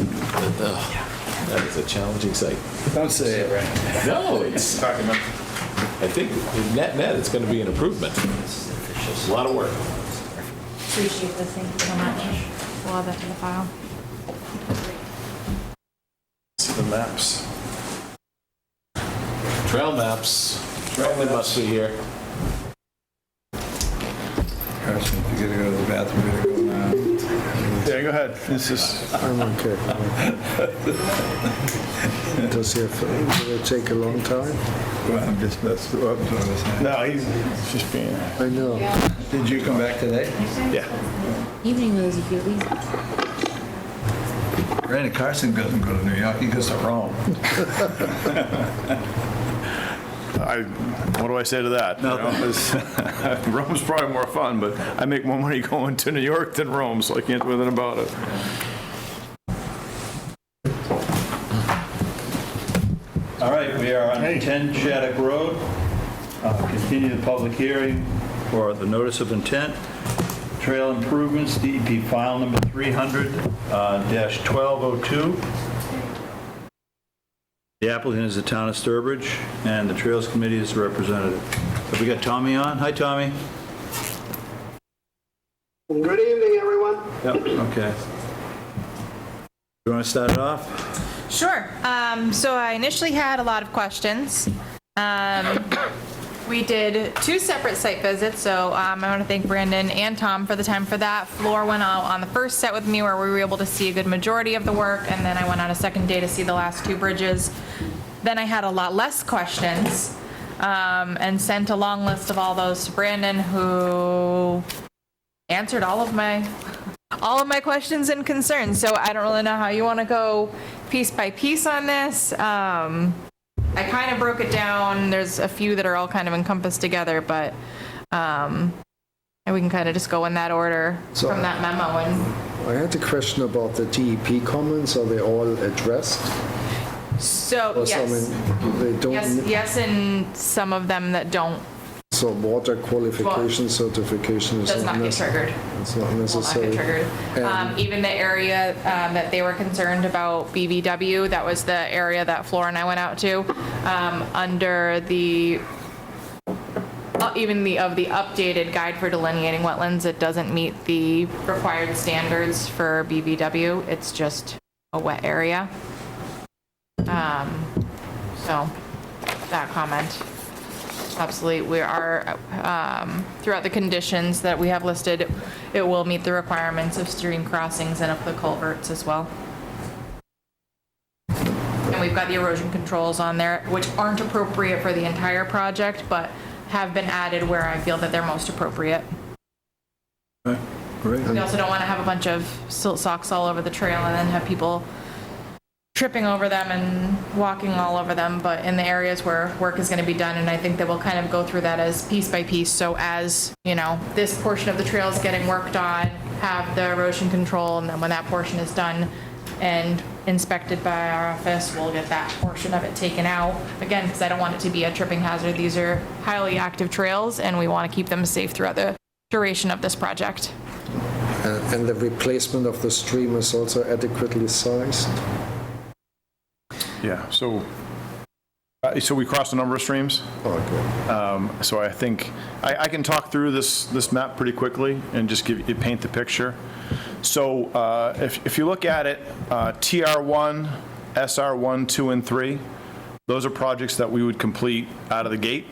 that is a challenging site. Don't say it right. No, it's, I think net, it's going to be an improvement. It's a lot of work. Appreciate this, thank you so much. We'll add that to the file. See the maps. Trail maps. They must be here. Carson, if you gotta go to the bathroom, you gotta go now. Yeah, go ahead. This is. I'm okay. Does it take a long time? Well, I'm just messed up. No, he's just being. I know. Did you come back today? Yeah. Evening was a few weeks. Randy Carson doesn't go to New York, he goes to Rome. What do I say to that? Nothing. Rome's probably more fun, but I make more money going to New York than Rome, so I can't do anything about it. All right, we are on 10 Shattuck Road. Continue the public hearing for the notice of intent. Trail improvements, DEP file number 300-1202. The applicant is the town of Sturbridge, and the Trails Committee is the representative. Have we got Tommy on? Hi, Tommy. Good evening, everyone. Yep, okay. You want to start it off? Sure. So I initially had a lot of questions. We did 2 separate site visits, so I want to thank Brandon and Tom for the time for that. Floor went out on the first set with me where we were able to see a good majority of the work, and then I went on a second day to see the last 2 bridges. Then I had a lot less questions and sent a long list of all those to Brandon, who answered all of my questions and concerns. So I don't really know how you want to go piece by piece on this. I kind of broke it down. There's a few that are all kind of encompassed together, but and we can kind of just go in that order from that memo. And I had a question about the DEP comments. Are they all addressed? so Or some yes, they don't. yes, and some of them that don't So water qualification certification is does not get triggered. It's not Will not necessary. get triggered. Even the area that they were concerned about BVW, that was the area that Flora and I went out to, under the, even the updated guide for delineating wetlands, it doesn't meet the required standards for BVW. It's just a wet area. So that comment. Absolutely, we are, throughout the conditions that we have listed, it will meet the requirements of stream crossings and of the culverts as well. And we've got the erosion controls on there, which aren't appropriate for the entire project, but have been added where I feel that they're most appropriate. Okay, great. We also don't want to have a bunch of silt socks all over the trail and then have people tripping over them and walking all over them, but in the areas where work is going to be done, and I think that we'll kind of go through that as piece by piece. So as, you know, this portion of the trail is getting worked on, have the erosion control, and then when that portion is done and inspected by our office, we'll get that portion of it taken out. Again, because I don't want it to be a tripping hazard. These are highly active trails, and we want to keep them safe throughout the duration of this project. And the replacement of the stream is also adequately sized? Yeah, so we crossed a number of streams. So I think I can talk through this map pretty quickly and just paint the picture. So if you look at it, TR1 SR 1, 2, and 3, those are projects that we would complete out of the gate.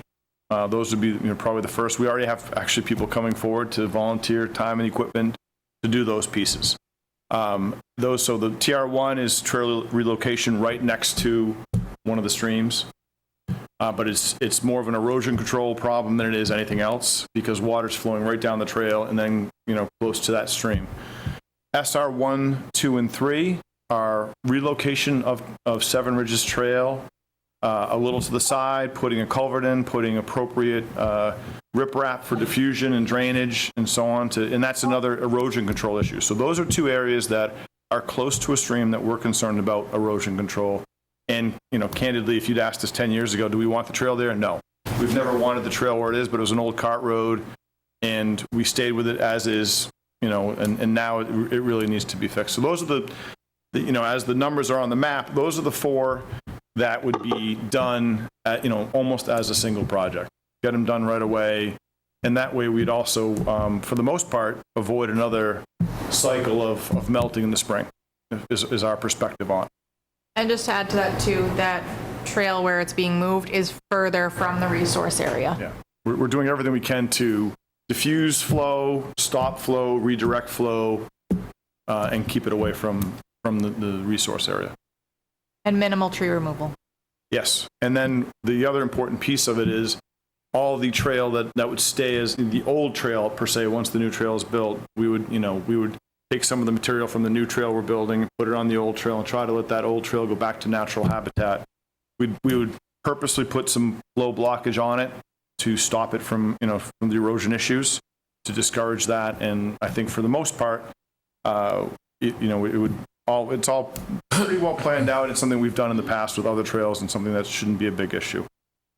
Those would be probably the first. We already have actually people coming forward to volunteer time and equipment to do those pieces. So the TR1 is trail relocation right next to one of the streams. But it's more of an erosion control problem than it is anything else because water's flowing right down the trail and then, close to that stream. SR 1, 2, and 3 are relocation of Seven Ridges Trail a little to the side, putting a culvert in, putting appropriate riprap for diffusion and drainage and so on, and that's another erosion control issue. So those are two areas that are close to a stream that we're concerned about erosion control. And, candidly, if you'd asked us 10 years ago, do we want the trail there? No. We've never wanted the trail where it is, but it was an old cart road, and we stayed with it as is, and now it really needs to be fixed. So those are as the numbers are on the map, those are the four that would be done, almost as a single project. Get them done right away, and that way we'd also, for the most part, avoid another cycle of melting in the spring, is our perspective on it. And just to add to that too, that trail where it's being moved is further from the resource area. Yeah, we're doing everything we can to diffuse flow, stop flow, redirect flow, and keep it away from the resource area. And minimal tree removal. Yes, and then the other important piece of it is all the trail that would stay as the old trail per se. Once the new trail is built, we would take some of the material from the new trail we're building and put it on the old trail and try to let that old trail go back to natural habitat. We would purposely put some low blockage on it to stop it from the erosion issues, to discourage that. And I think for the most part, it's all pretty well planned out. It's something we've done in the past with other trails and something that shouldn't be a big issue.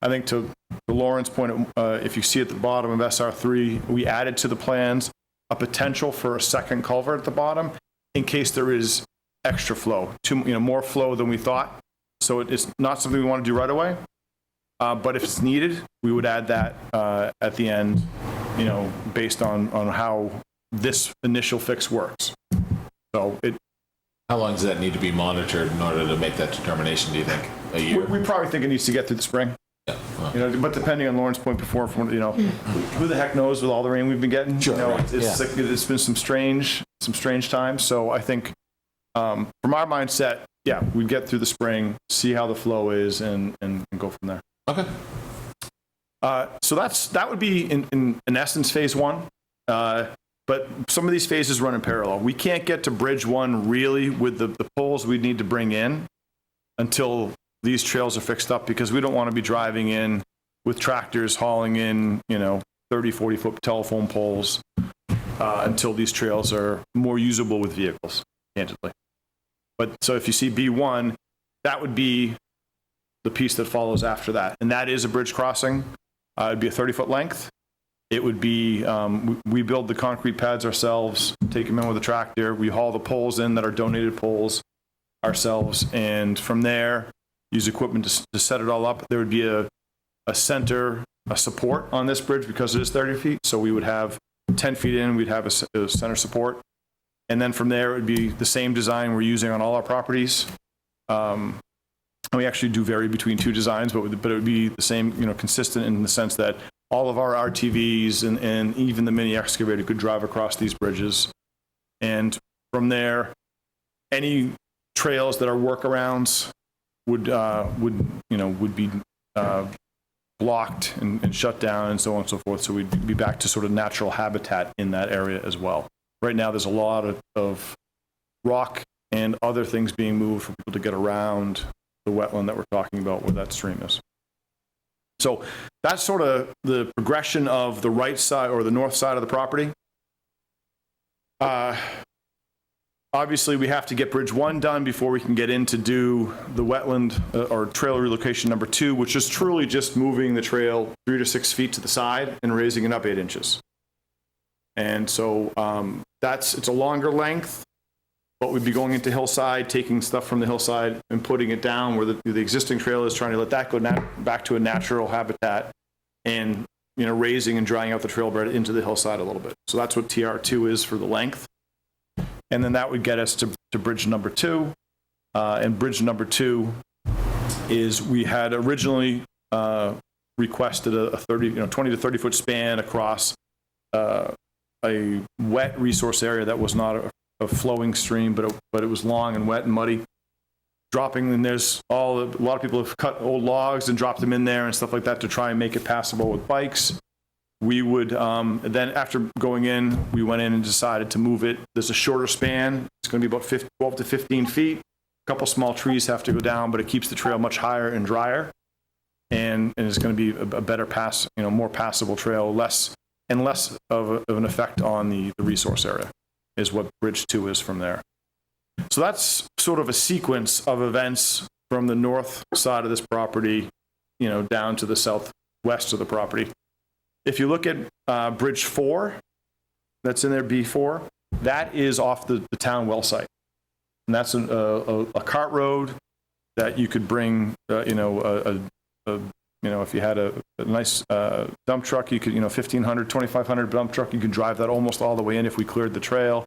I think to Lauren's point, if you see at the bottom of SR3, we added to the plans a potential for a second culvert at the bottom in case there is extra flow, more flow than we thought. So it's not something we want to do right away, but if it's needed, we would add that at the end, based on how this initial fix works. So how long does that need to be monitored in order to make that determination, do you think? A year? We probably think it needs to get through the spring. Yeah. Well. But depending on Lauren's point before, who the heck knows with all the rain we've been getting? Sure, it's been some strange times. So I think from our mindset, we'd get through the spring, see how the flow is, and go from there. Okay. So that would be in essence phase one. But some of these phases run in parallel. We can't get to Bridge 1 really with the poles we'd need to bring in until these trails are fixed up, because we don't want to be driving in with tractors hauling in, 30, 40-foot telephone poles until these trails are more usable with vehicles, candidly. But so if you see B1, that would be the piece that follows after that. And that is a bridge crossing. It'd be a 30-foot length. It would be, we build the concrete pads ourselves, take them in with a tractor. We haul the poles in that are donated poles ourselves. And from there, use equipment to set it all up. There would be a support on this bridge because it is 30 feet. So we would have 10 feet in, we'd have a center support. And then from there, it would be the same design we're using on all our properties. And we actually do vary between two designs, but it would be the same, consistent in the sense that all of our RTVs and even the mini excavator could drive across these bridges. And from there, any trails that are workarounds would be blocked and shut down and so on and so forth. So we'd be back to sort of natural habitat in that area as well. Right now, there's a lot of rock and other things being moved for people to get around the wetland that we're talking about where that stream is. So that's sort of the progression of the right side or the north side of the property. Obviously, we have to get Bridge 1 done before we can get in to do the wetland or trail relocation number 2, which is truly just moving the trail 3 to 6 feet to the side and raising it up 8 inches. And so it's a longer length, but we'd be going into hillside, taking stuff from the hillside and putting it down where the existing trail is, trying to let that go back to a natural habitat and, raising and drying out the trail bed into the hillside a little bit. So that's what TR2 is for the length. And then that would get us to bridge number 2. And bridge number 2 is we had originally requested a 20 to 30 foot span across a wet resource area that was not a flowing stream, but it was long and wet and muddy. Dropping, and there's a lot of people have cut old logs and dropped them in there and stuff like that to try and make it passable with bikes. We would, then after going in, we went in and decided to move it. There's a shorter span. It's going to be about 12 to 15 feet. A couple small trees have to go down, but it keeps the trail much higher and drier. And it's going to be a better pass, more passable trail, less of an effect on the resource area is what Bridge 2 is from there. So that's sort of a sequence of events from the north side of this property, down to the southwest of the property. If you look at Bridge 4, that's in there, B4, that is off the town well site. And that's a cart road that you could bring, if you had a nice dump truck, you could, 1,500, 2,500 dump truck, you could drive that almost all the way in if we cleared the trail.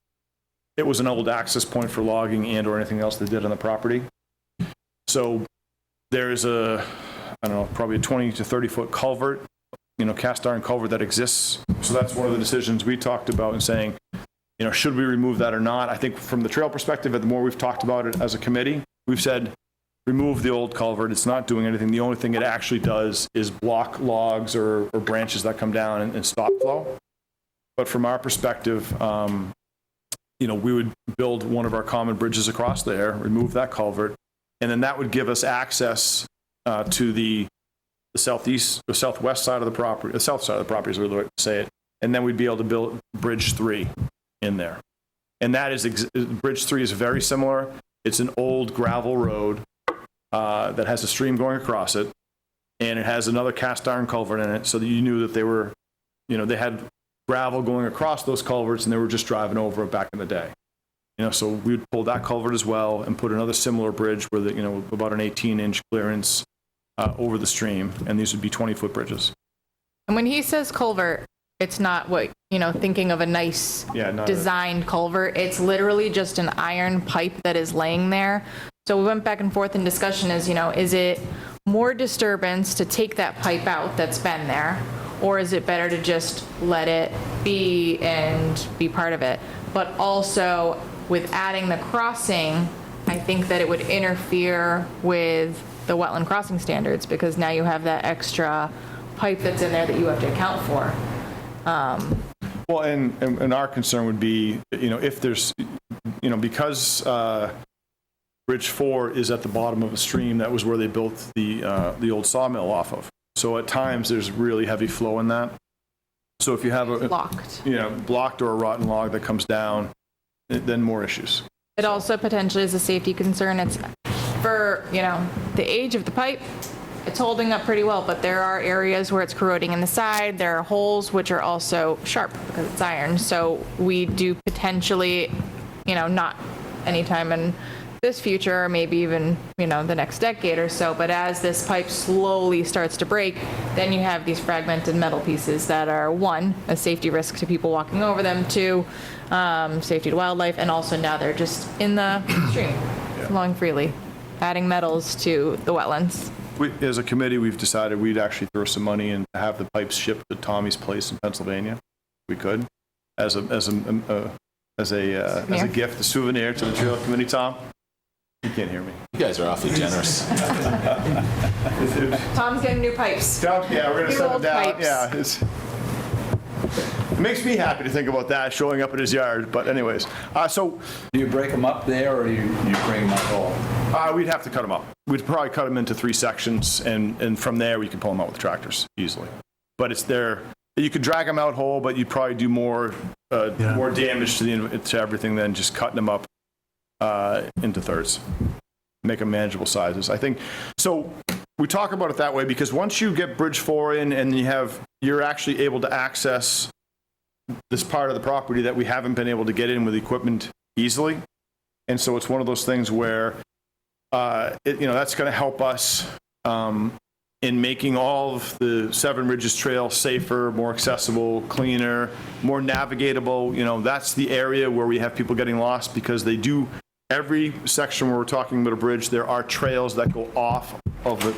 It was an old access point for logging and or anything else they did on the property. So there's probably a 20 to 30 foot culvert, cast iron culvert that exists. So that's one of the decisions we talked about and saying, should we remove that or not? I think from the trail perspective, the more we've talked about it as a committee, we've said, remove the old culvert. It's not doing anything. The only thing it actually does is block logs or branches that come down and stop flow. But from our perspective, we would build one of our common bridges across there, remove that culvert, and then that would give us access to the southwest side of the property, the south side of the property is really the way to say it, and then we'd be able to build Bridge 3 in there. And that is, Bridge 3 is very similar. It's an old gravel road that has a stream going across it, and it has another cast iron culvert in it, so that you knew that they were, they had gravel going across those culverts, and they were just driving over it back in the day. So we would pull that culvert as well and put another similar bridge with, about an 18-inch clearance over the stream, and these would be 20-foot bridges. And when he says culvert, it's not what, thinking of a nice designed culvert. It's literally just an iron pipe that is laying there. So we went back and forth in discussion is it more disturbance to take that pipe out that's been there, or is it better to just let it be and be part of it? But also with adding the crossing, I think that it would interfere with the wetland crossing standards, because now you have that extra pipe that's in there that you have to account for. Well, and our concern would be, if there's, because Bridge 4 is at the bottom of a stream, that was where they built the old sawmill off of. So at times there's really heavy flow in that. So if you have a blocked or a rotten log that comes down, then more issues. It also potentially is a safety concern. It's for, the age of the pipe, it's holding up pretty well, but there are areas where it's corroding in the side. There are holes which are also sharp because it's iron. So we do potentially, not anytime in this future, or maybe even, the next decade or so, but as this pipe slowly starts to break, then you have these fragmented metal pieces that are, one, a safety risk to people walking over them, two, safety to wildlife, and also now they're just in the stream, flowing freely, adding metals to the wetlands. As a committee, we've decided we'd actually throw some money and have the pipes shipped to Tommy's place in Pennsylvania. We could, as a gift, a souvenir to the trail committee. Tom, you can't hear me. You guys are awfully generous. Tom's getting new pipes. We're gonna New send old it down. pipes. Yeah, it makes me happy to think about that showing up in his yard. But anyways, so Do you break them up there, or do you bring them up all? we'd have to cut them up. We'd probably cut them into 3 sections, and from there we could pull them out with tractors easily. But it's there. You could drag them out whole, but you'd probably do more damage to everything than just cutting them up into thirds. Make them manageable sizes. I think so. We talk about it that way because once you get Bridge 4 in and you're actually able to access this part of the property that we haven't been able to get in with equipment easily. And so it's one of those things where, that's going to help us in making all of the Seven Ridges Trail safer, more accessible, cleaner, more navigatable. That's the area where we have people getting lost because they do every section where we're talking about a bridge, there are trails that go off of the,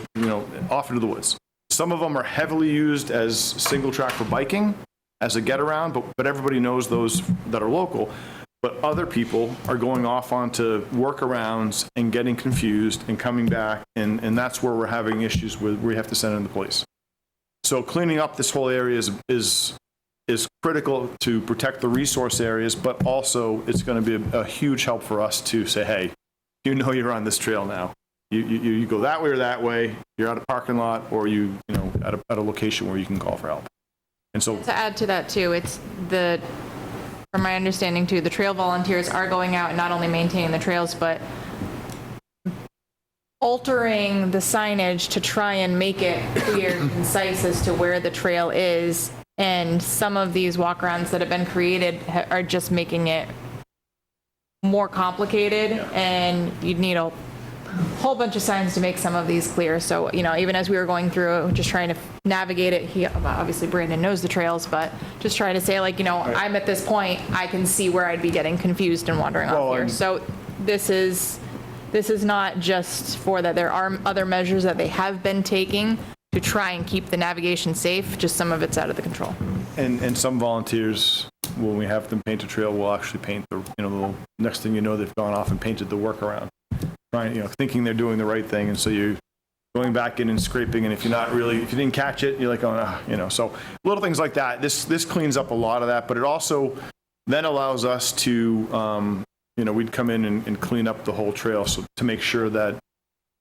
off into the woods. Some of them are heavily used as single track for biking, as a get around, but everybody knows those that are local. But other people are going off onto workarounds and getting confused and coming back, and that's where we're having issues with, we have to send in the police. So cleaning up this whole area is critical to protect the resource areas, but also it's going to be a huge help for us to say, hey, you're on this trail now. You go that way or that way, you're at a parking lot, or at a location where you can call for help. And so To add to that too, from my understanding too, the trail volunteers are going out and not only maintaining the trails, but altering the signage to try and make it clear and concise as to where the trail is. And some of these walkarounds that have been created are just making it more complicated, and you'd need a whole bunch of signs to make some of these clear. So, even as we were going through, just trying to navigate it, obviously Brandon knows the trails, but just trying to say, I'm at this point, I can see where I'd be getting confused and wandering off here. So this is not just for that. There are other measures that they have been taking to try and keep the navigation safe, just some of it's out of the control. And some volunteers, when we have them paint a trail, will actually paint the next thing you know, they've gone off and painted the workaround, thinking they're doing the right thing. And so you're going back in and scraping, and if you didn't catch it, you're like, so little things like that. This cleans up a lot of that, but it also then allows us to, we'd come in and clean up the whole trail, so to make sure that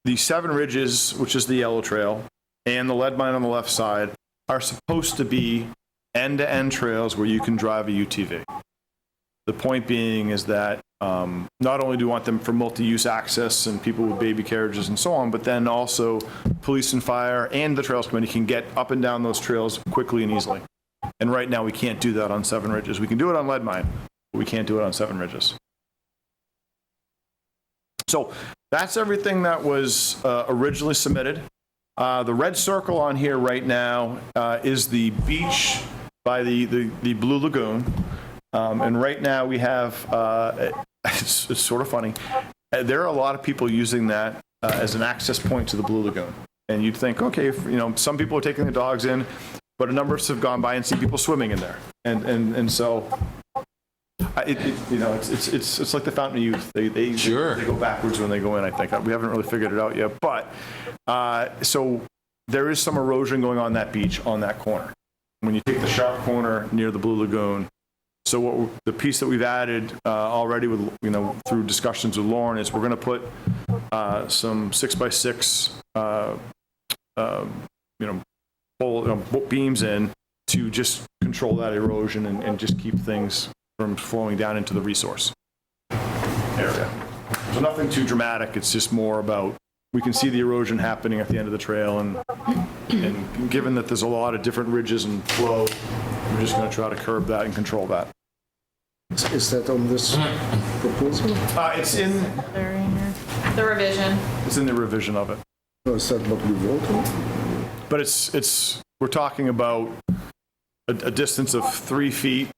the 7 Ridges, which is the yellow trail, and the lead mine on the left side are supposed to be end-to-end trails where you can drive a UTV. The point being is that not only do we want them for multi-use access and people with baby carriages and so on, but then also police and fire and the Trails Committee can get up and down those trails quickly and easily. And right now we can't do that on 7 Ridges. We can do it on lead mine, but we can't do it on 7 Ridges. So that's everything that was originally submitted. The red circle on here right now is the beach by the Blue Lagoon. And right now we have, it's sort of funny, there are a lot of people using that as an access point to the Blue Lagoon. And you'd think, okay, some people are taking their dogs in, but a number of us have gone by and seen people swimming in there. And so, it's like the Fountain of Youth. They go backwards when they go in, I think. We haven't really figured it out yet. But, so there is some erosion going on that beach on that corner. When you take the sharp corner near the Blue Lagoon, so the piece that we've added already with, through discussions with Lauren is we're going to put some 6x6, beams in to just control that erosion and just keep things from flowing down into the resource area. So nothing too dramatic. It's just more about, we can see the erosion happening at the end of the trail, and given that there's a lot of different ridges and flow, we're just going to try to curb that and control that. Is that on this proposal? It's in the revision. It's in the revision of it. No, is that what we voted on? But we're talking about a distance of 3 feet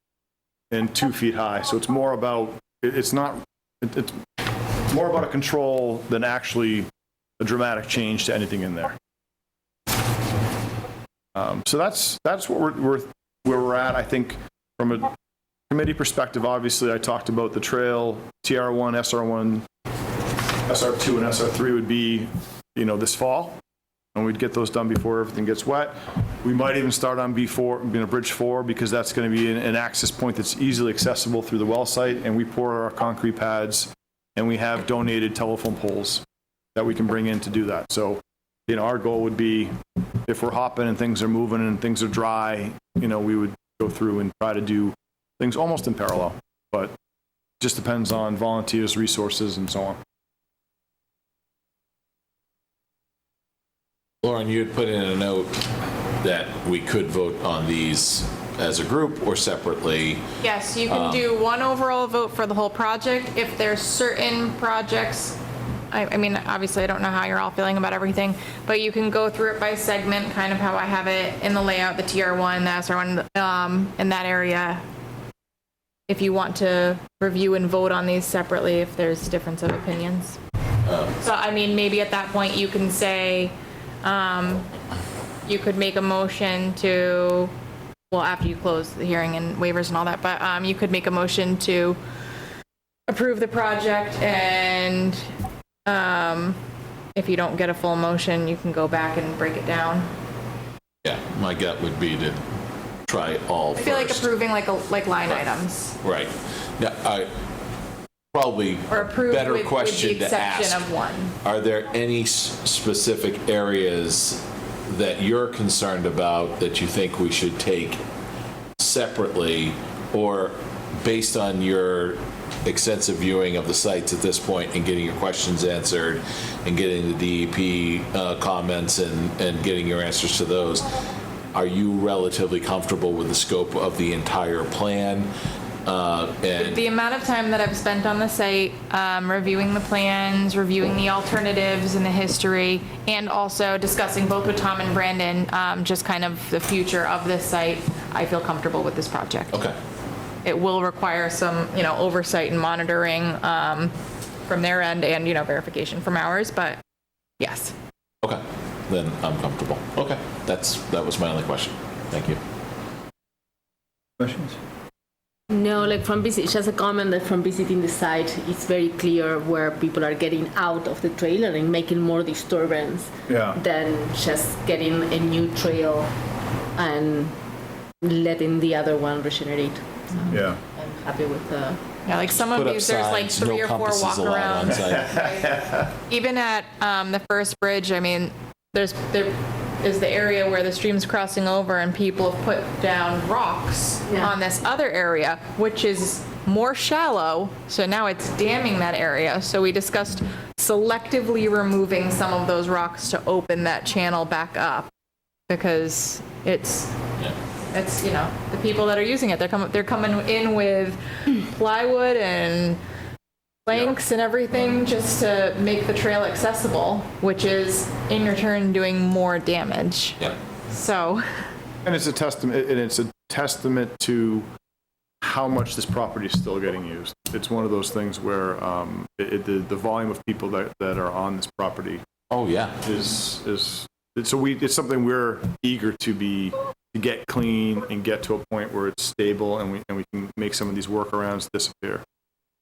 and 2 feet high. So it's more about, it's more about a control than actually a dramatic change to anything in there. So that's what where we're at. I think from a committee perspective, obviously I talked about the trail, TR1, SR1, SR2, and SR3 would be, this fall, and we'd get those done before everything gets wet. We might even start on B4, Bridge 4, because that's going to be an access point that's easily accessible through the well site, and we pour our concrete pads, and we have donated telephone poles that we can bring in to do that. So, our goal would be, if we're hopping and things are moving and things are dry, we would go through and try to do things almost in parallel, but just depends on volunteers, resources, and so on. Lauren, you had put in a note that we could vote on these as a group or separately. Yes, you can do one overall vote for the whole project. If there's certain projects, I mean, obviously I don't know how you're all feeling about everything, but you can go through it by segment, kind of how I have it in the layout, the TR1, the SR1, in that area. if you want to review and vote on these separately, if there's difference of opinions. So, I mean, maybe at that point you can say, you could make a motion to, well, after you close the hearing and waivers and all that, but you could make a motion to approve the project, and if you don't get a full motion, you can go back and break it down. Yeah, my gut would be to try all I feel like first. approving like line items. Right. Yeah, probably Or approve better with the question to exception ask. of one. Are there any specific areas that you're concerned about that you think we should take separately, or based on your extensive viewing of the sites at this point and getting your questions answered and getting the DEP comments and getting your answers to those, are you relatively comfortable with the scope of the entire plan? And The amount of time that I've spent on the site, reviewing the plans, reviewing the alternatives and the history, and also discussing both with Tom and Brandon, just kind of the future of this site, I feel comfortable with this project. Okay. It will require some, oversight and monitoring from their end and, verification from ours, but yes. Okay, then I'm comfortable. Okay, that was my only question. Thank you. Questions? No, like just a comment that from visiting the site, it's very clear where people are getting out of the trailer and making more disturbance than just getting a new trail and letting the other one regenerate. So Yeah. I'm happy with the. Yeah, like some of Put up these, there's like signs, 3 no or 4 compasses walk allowed on arounds. site. Even at the first bridge, I mean, there is the area where the stream's crossing over and people have put down rocks on this other area, which is more shallow. So now it's damming that area. So we discussed selectively removing some of those rocks to open that channel back up, because it's the people that are using it, they're coming in with plywood and planks and everything just to make the trail accessible, which is in return doing more damage. Yeah. So. And it's a testament to how much this property is still getting used. It's one of those things where the volume of people that are on this property. Oh yeah. It's something we're eager to get clean and get to a point where it's stable and we can make some of these workarounds disappear.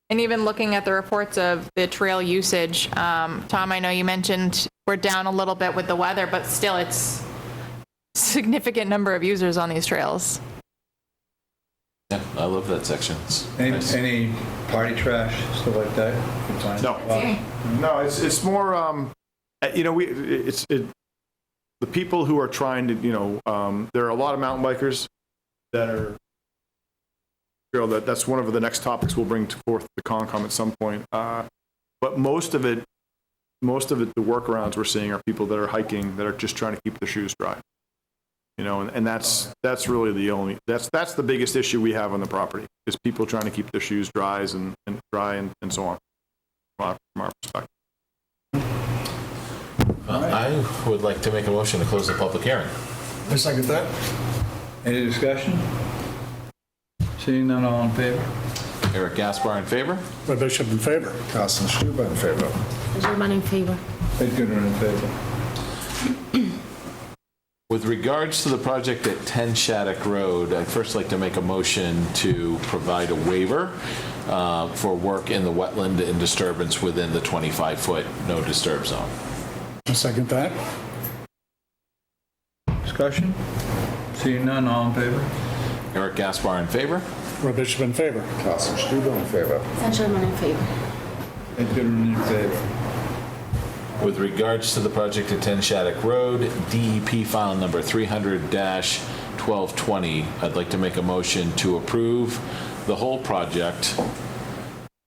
And even looking at the reports of the trail usage, Tom, I know you mentioned we're down a little bit with the weather, but still it's a significant number of users on these trails. Yeah, I love that section. Any party trash, stuff like that? No, it's more, the people who are trying to, there are a lot of mountain bikers that are, that's one of the next topics we'll bring forth the Concom at some point. But most of it, the workarounds we're seeing are people that are hiking, that are just trying to keep their shoes dry. And that's really that's the biggest issue we have on the property, is people trying to keep their shoes dry and so on, from our perspective. I would like to make a motion to close the public hearing. I second that. Any discussion? Seeing none, all in favor? Eric Gaspar in favor? Roy Bishop in favor. Carsten Stuber in favor. German in favor. Ed Goodwin in favor. With regards to the project at 10 Shattuck Road, I'd first like to make a motion to provide a waiver for work in the wetland and disturbance within the 25-foot no disturb zone. I second that. Discussion? Seeing none, all in favor? Eric Gaspar in favor? Roy Bishop in favor. Carsten Stuber in favor. German in favor. Ed Goodwin in favor. With regards to the project at 10 Shattuck Road, DEP file number 300-1220, I'd like to make a motion to approve the whole project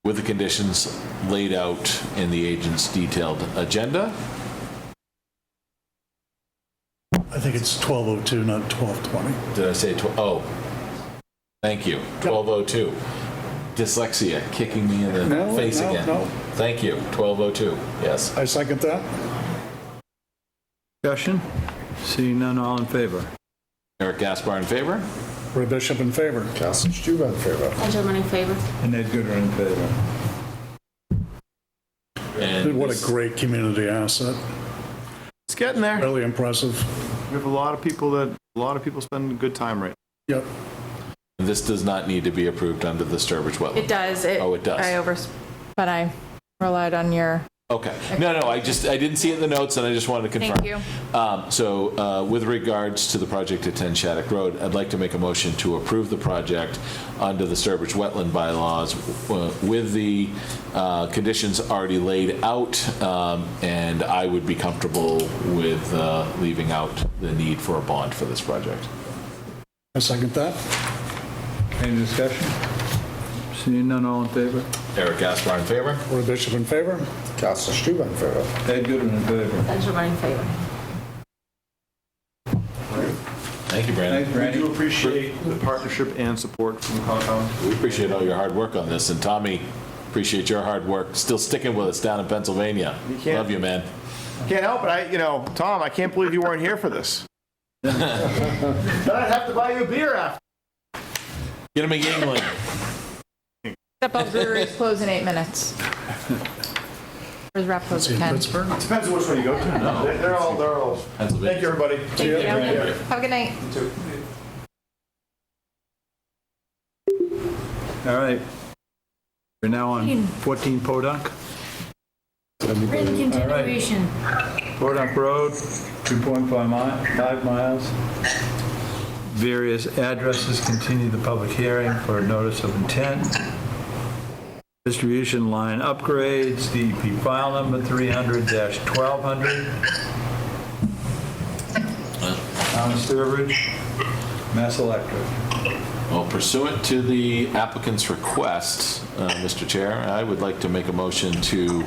with the conditions laid out in the agent's detailed agenda. I think it's 1202, not 1220. Did I say thank you, 1202. Dyslexia kicking me in the face again. No. Thank you, 1202, yes. I second that. Discussion? Seeing none, all in favor? Eric Gaspar in favor? Roy Bishop in favor. Carsten Stüber in favor. St. Germain in favor. And Ed Gooder in favor. And What a great community asset. It's getting there. Really impressive. We have a lot of people spend good time right Yep. this does not need to be approved under the Sturbridge wetland. It does. Oh, it does. But I relied on your. Okay. No, I didn't see it in the notes, and I just wanted to confirm. Thank you. So with regards to the project at 10 Shattuck Road, I'd like to make a motion to approve the project under the Sturbridge wetland bylaws with the conditions already laid out, and I would be comfortable with leaving out the need for a bond for this project. I second that. Any discussion? Seeing none, all in favor? Eric Gaspar in favor? Roy Bishop in favor. Carsten Stüber in favor. Ed Gooder in favor. St. Germain in favor. Thank you, Brandon. Thanks, We Randy. do appreciate the partnership and support from Concom. We appreciate all your hard work on this, and Tommy, appreciate your hard work, still sticking with us down in Pennsylvania. can't- Love you, man. Can't help it. Tom, I can't believe you weren't here for this. Then I'd have to buy you a beer after. Get him a Yingling. Step Up Brewery is closed in 8 minutes. Where's Rap closed at 10? Pittsburgh. Depends on which one you go to. No. They're all. Pennsylvania. Thank you, everybody. Thank you. Have a good night. All right. We're now on 14 Podunk. Written continuation. Podunk Road, 2.5 miles. Various addresses continue the public hearing for a notice of intent. Distribution line upgrades, DEP file number 300-1200. Town of Sturbridge, Mass Electric. Well, pursuant to the applicant's request, Mr. Chair, I would like to make a motion to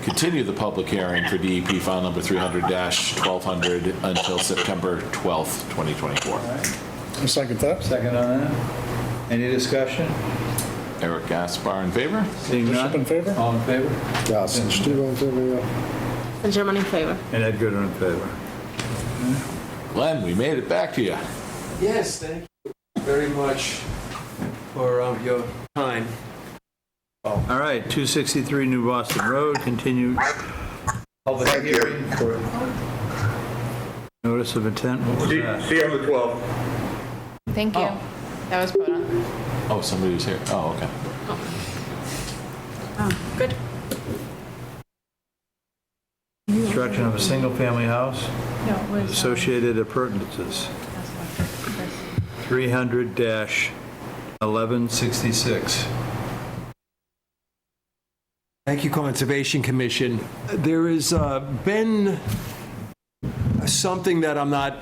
continue the public hearing for DEP file number 300-1200 until September 12th, 2024. I second that. Second on that. Any discussion? Eric Gaspar in favor? Seeing Bishop in none? favor. All in favor? Carsten Stüber in favor. St. Germain in favor. And Ed Gooder in favor. Glenn, we made it back to you. Yes, thank you very much for your time. All right, 263 New Boston Road, continued public hearing for notice of intent. What was that? See you on the 12th. Thank you. That was put on. Oh, somebody was here. Oh, okay. Good. Construction of a single-family house, No, it was. associated appurtenances. 300-1166. Thank you, Conservation Commission. There has been something that I'm not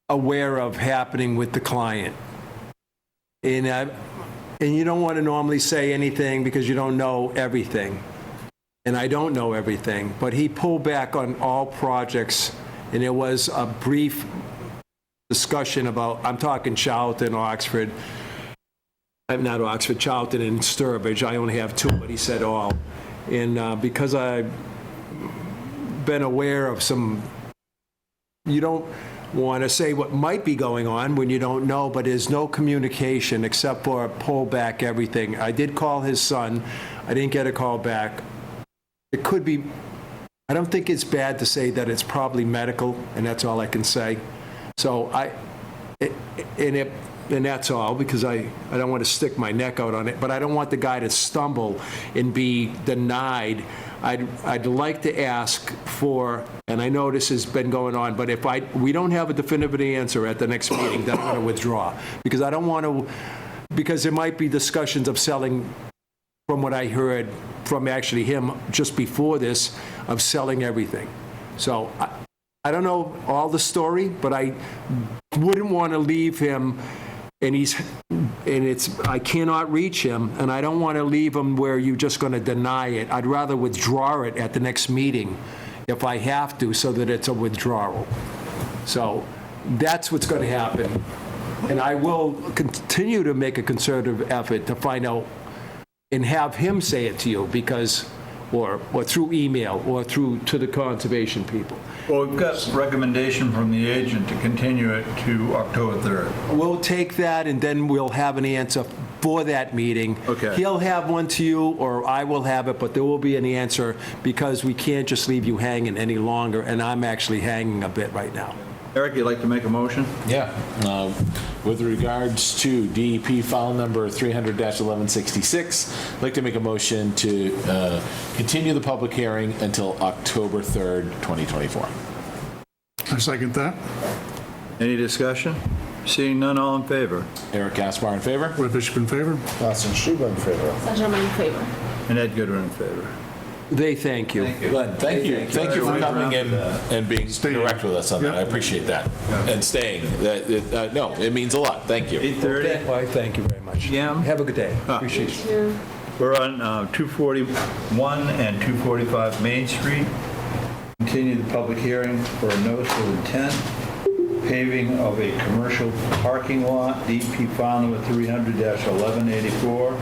aware of happening with the client. And you don't want to normally say anything because you don't know everything. And I don't know everything, but he pulled back on all projects, and there was a brief discussion about, I'm talking Charlton, Oxford, not Oxford, Charlton and Sturbridge. I only have 2, but he said all. And because I've been aware of some, you don't want to say what might be going on when you don't know, but there's no communication except for pull back everything. I did call his son. I didn't get a call back. It could be, I don't think it's bad to say that it's probably medical, and that's all I can say. So and that's all, because I don't want to stick my neck out on it, but I don't want the guy to stumble and be denied. I'd like to ask for, and I know this has been going on, but if we don't have a definitive answer at the next meeting, then I'm going to withdraw, because I don't want to, because there might be discussions of selling, from what I heard from actually him just before this, of selling everything. So I don't know all the story, but I wouldn't want to leave him, and I cannot reach him, and I don't want to leave him where you're just going to deny it. I'd rather withdraw it at the next meeting if I have to, so that it's a withdrawal. So that's what's going to happen. And I will continue to make a concerted effort to find out and have him say it to you, because or through email, or to the conservation people. Well, we've got recommendation from the agent to continue it to October 3rd. We'll take that, and then we'll have an answer for that meeting. Okay. He'll have one to you, or I will have it, but there will be an answer, because we can't just leave you hanging any longer, and I'm actually hanging a bit right now. Eric, you'd like to make a motion? Yeah. With regards to DEP file number 300-1166, I'd like to make a motion to continue the public hearing until October 3rd, 2024. I second that. Any discussion? Seeing none, all in favor? Eric Gaspar in favor? Roy Bishop in favor? Austin Schuber in favor. Saint-Germain in favor. And Ed Goodwin in favor. They thank you. Glenn, thank you. Thank you for coming in and being direct with us on that. I appreciate that. And staying. No, it means a lot. Thank you. 8:30? Why, thank you very much. PM? Have a good day. Appreciate it. We're on 241 and 245 Main Street. Continue the public hearing for a notice of intent. Paving of a commercial parking lot, DEP file number 300-1184.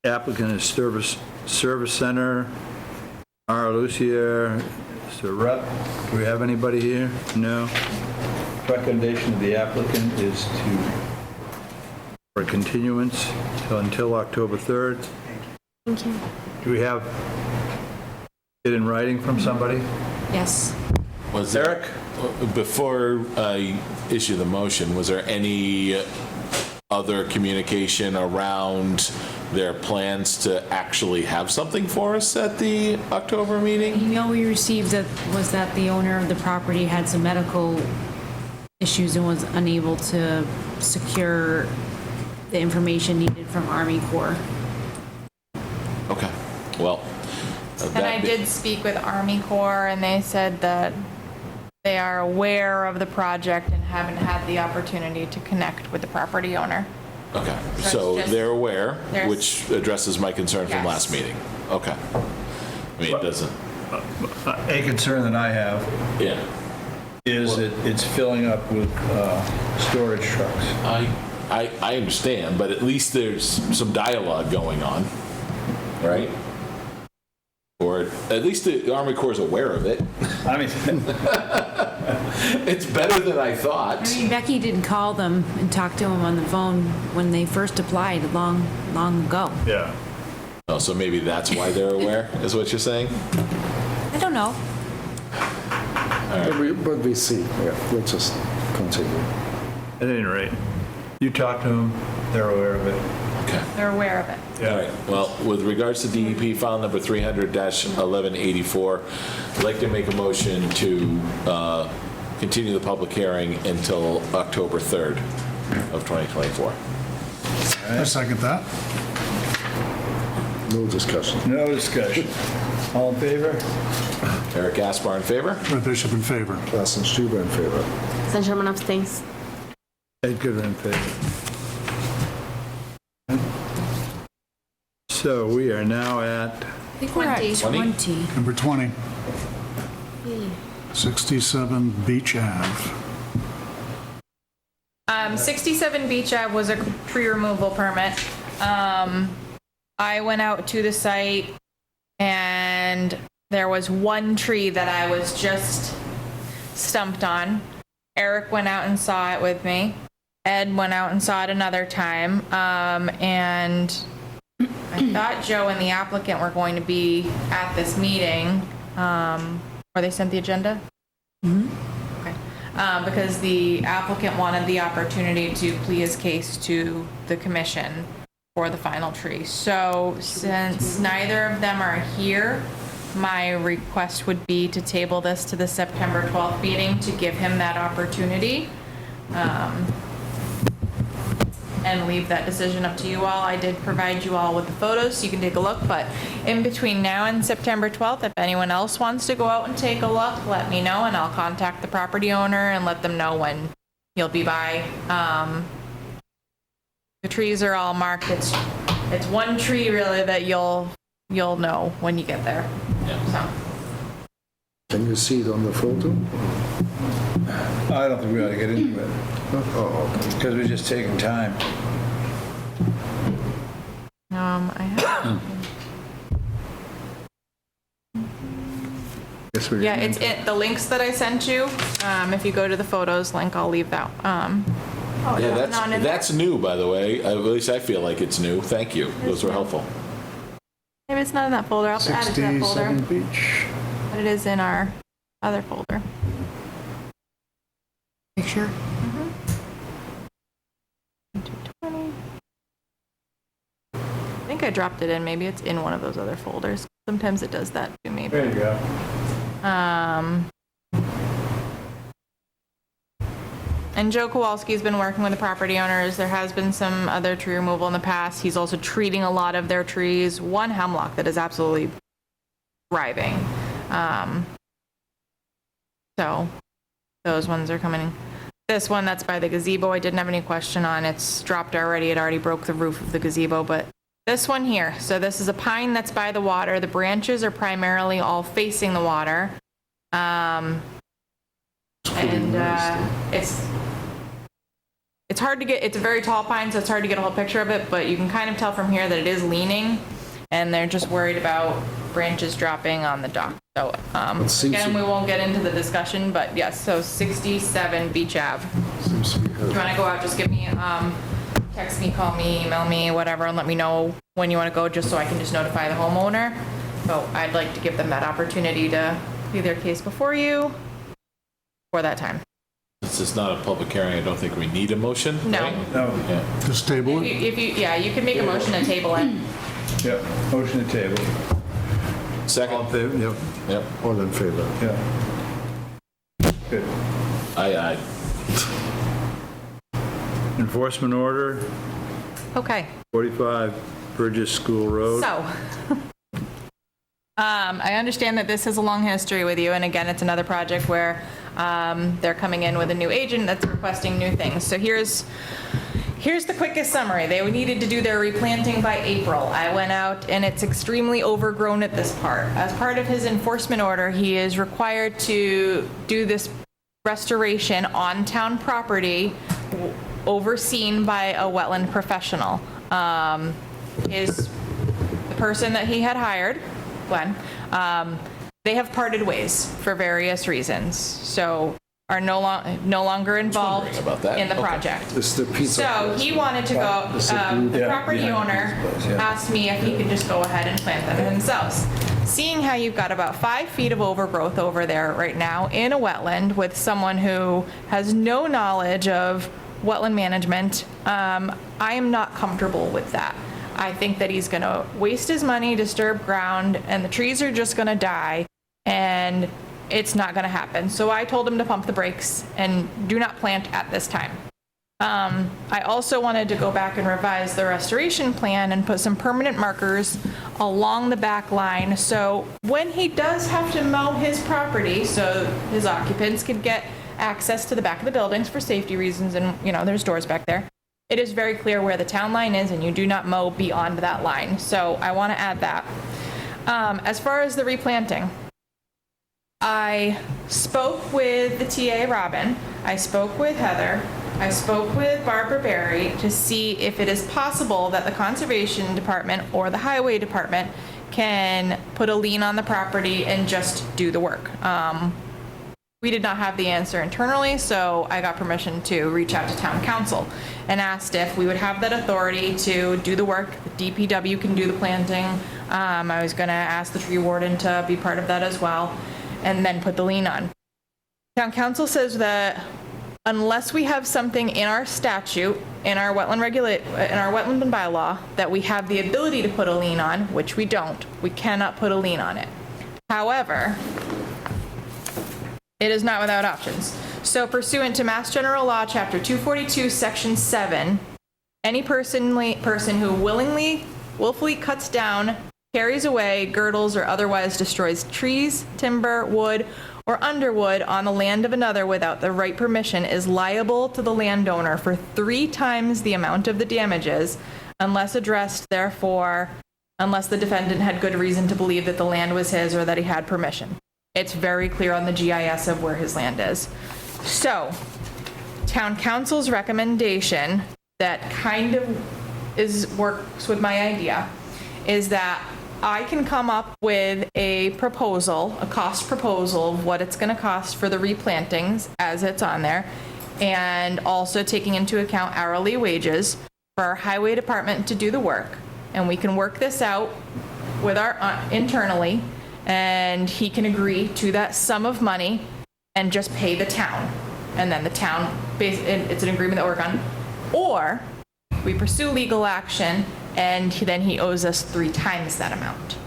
Applicant is Service Center, R. Lucier, Mr. Rep. Do we have anybody here? No. Recommendation of the applicant is for continuance until October 3rd. Thank you. Do we have it in writing from somebody? Yes. Was Eric? Before I issue the motion, was there any other communication around their plans to actually have something for us at the October meeting? The email we received was that the owner of the property had some medical issues and was unable to secure the information needed from Army Corps. Okay, well. And I did speak with Army Corps, and they said that they are aware of the project and haven't had the opportunity to connect with the property owner. Okay, So so it's just- they're aware, there's- which addresses my concern from Yes. last meeting. Okay. I mean, it doesn't, A concern that I have yeah. is that it's filling up with storage trucks. I understand, but at least there's some dialogue going on, right? Or at least the Army Corps is aware of it. I mean, it's better than I thought. I mean, Becky did call them and talk to them on the phone when they first applied long ago. Yeah. Oh, so maybe that's why they're aware, is what you're saying? I don't know. But we see, yeah, we'll just continue. At any rate, you talk to them, they're aware of it. Okay. They're aware of it. All right. Well, with regards to DEP file number 300-1184, I'd like to make a motion to continue the public hearing until October 3rd of 2024. I second that. No discussion. No discussion. All in favor? Eric Gaspar in favor? Roy Bishop in favor. Austin Schuber in favor. Saint-Germain abstains. Ed Goodwin in favor. So we are now at, I think we're at 20. Number 20, 67 Beach Ave. 67 Beach Ave was a tree removal permit. I went out to the site and there was one tree that I was just stumped on. Eric went out and saw it with me. Ed went out and saw it another time. And I thought Joe and the applicant were going to be at this meeting. Or they sent the agenda? Okay. Because the applicant wanted the opportunity to plead his case to the commission for the final tree. So since neither of them are here, my request would be to table this to the September 12th meeting to give him that opportunity. And leave that decision up to you all. I did provide you all with the photos so you can take a look, but in between now and September 12th, if anyone else wants to go out and take a look, let me know and I'll contact the property owner and let them know when he'll be by. The trees are all marked. It's one tree really that you'll know when you get there. So. Can you see it on the photo? I don't think we ought to get into it. Oh, okay. Because we're just taking time. I have. Guess we Yeah, didn't- it's the links that I sent you. If you go to the photos link, I'll leave that. Oh, Yeah, not in there? that's new, by the way. At least I feel like it's new. Thank you. Those were helpful. Maybe it's not in that folder. I'll have to add it to that folder. 67 Beach. But it is in our other folder. Picture? 220. I think I dropped it in. Maybe it's in one of those other folders. Sometimes it does that to me. There you go. And Joe Kowalski's been working with the property owners. There has been some other tree removal in the past. He's also treating a lot of their trees. One hemlock that is absolutely thriving. So those ones are coming. This one that's by the gazebo, I didn't have any question on. It's dropped already. It already broke the roof of the gazebo, but this one here. So this is a pine that's by the water. The branches are primarily all facing the water. It's hard to get, it's a very tall pine, so it's hard to get a whole picture of it, but you can kind of tell from here that it is leaning, and they're just worried about branches dropping on the dock. So, again, we won't get into the discussion, but yes, so 67 Beach Ave. If you want to go out, just give me, text me, call me, email me, whatever, and let me know when you want to go, just so I can just notify the homeowner. So I'd like to give them that opportunity to do their case before you for that time. This is not a public hearing. I don't think we need a motion. No. Right? No. Yeah. Just table it? If you, yeah, you can make a motion to table it. Yep, motion to table. Second. Yep. Yep. All in favor? Yeah. Good. Aye. Enforcement order, Okay. 45 Bridges School Road. So, I understand that this has a long history with you, and again, it's another project where they're coming in with a new agent that's requesting new things. So here's the quickest summary. They needed to do their replanting by April. I went out, and it's extremely overgrown at this part. As part of his enforcement order, he is required to do this restoration on town property overseen by a wetland professional. The person that he had hired, Glenn, they have parted ways for various reasons, so are no longer involved in the project. It's the pizza So place. he wanted to go, the property owner asked me if he could just go ahead and plant them themselves. Seeing how you've got about 5 feet of overgrowth over there right now in a wetland with someone who has no knowledge of wetland management, I am not comfortable with that. I think that he's going to waste his money, disturb ground, and the trees are just going to die, and it's not going to happen. So I told him to pump the brakes and do not plant at this time. I also wanted to go back and revise the restoration plan and put some permanent markers along the back line, so when he does have to mow his property, so his occupants can get access to the back of the buildings for safety reasons, and there's doors back there. It is very clear where the town line is, and you do not mow beyond that line. So I want to add that. As far as the replanting, I spoke with the TA, Robin. I spoke with Heather. I spoke with Barbara Berry to see if it is possible that the Conservation Department or the Highway Department can put a lien on the property and just do the work. We did not have the answer internally, so I got permission to reach out to town council and asked if we would have that authority to do the work. The DPW can do the planting. I was gonna ask the tree warden to be part of that as well, and then put the lien on. Town council says that unless we have something in our statute, in our wetland bylaw, that we have the ability to put a lien on, which we don't, we cannot put a lien on it. However, it is not without options. So pursuant to Mass General Law, Chapter 242, Section 7, any person who willfully cuts down, carries away, girdles, or otherwise destroys trees, timber, wood, or underwood on the land of another without the right permission is liable to the landowner for 3 times the amount of the damages, unless addressed, therefore, unless the defendant had good reason to believe that the land was his or that he had permission. It's very clear on the GIS of where his land is. So, town council's recommendation that kind of works with my idea is that I can come up with a proposal, a cost proposal of what it's going to cost for the replantings as it's on there, and also taking into account hourly wages for our highway department to do the work. And we can work this out with our internally, and he can agree to that sum of money and just pay the town. And then the town, it's an agreement that we're on. Or we pursue legal action, and then he owes us 3 times that amount.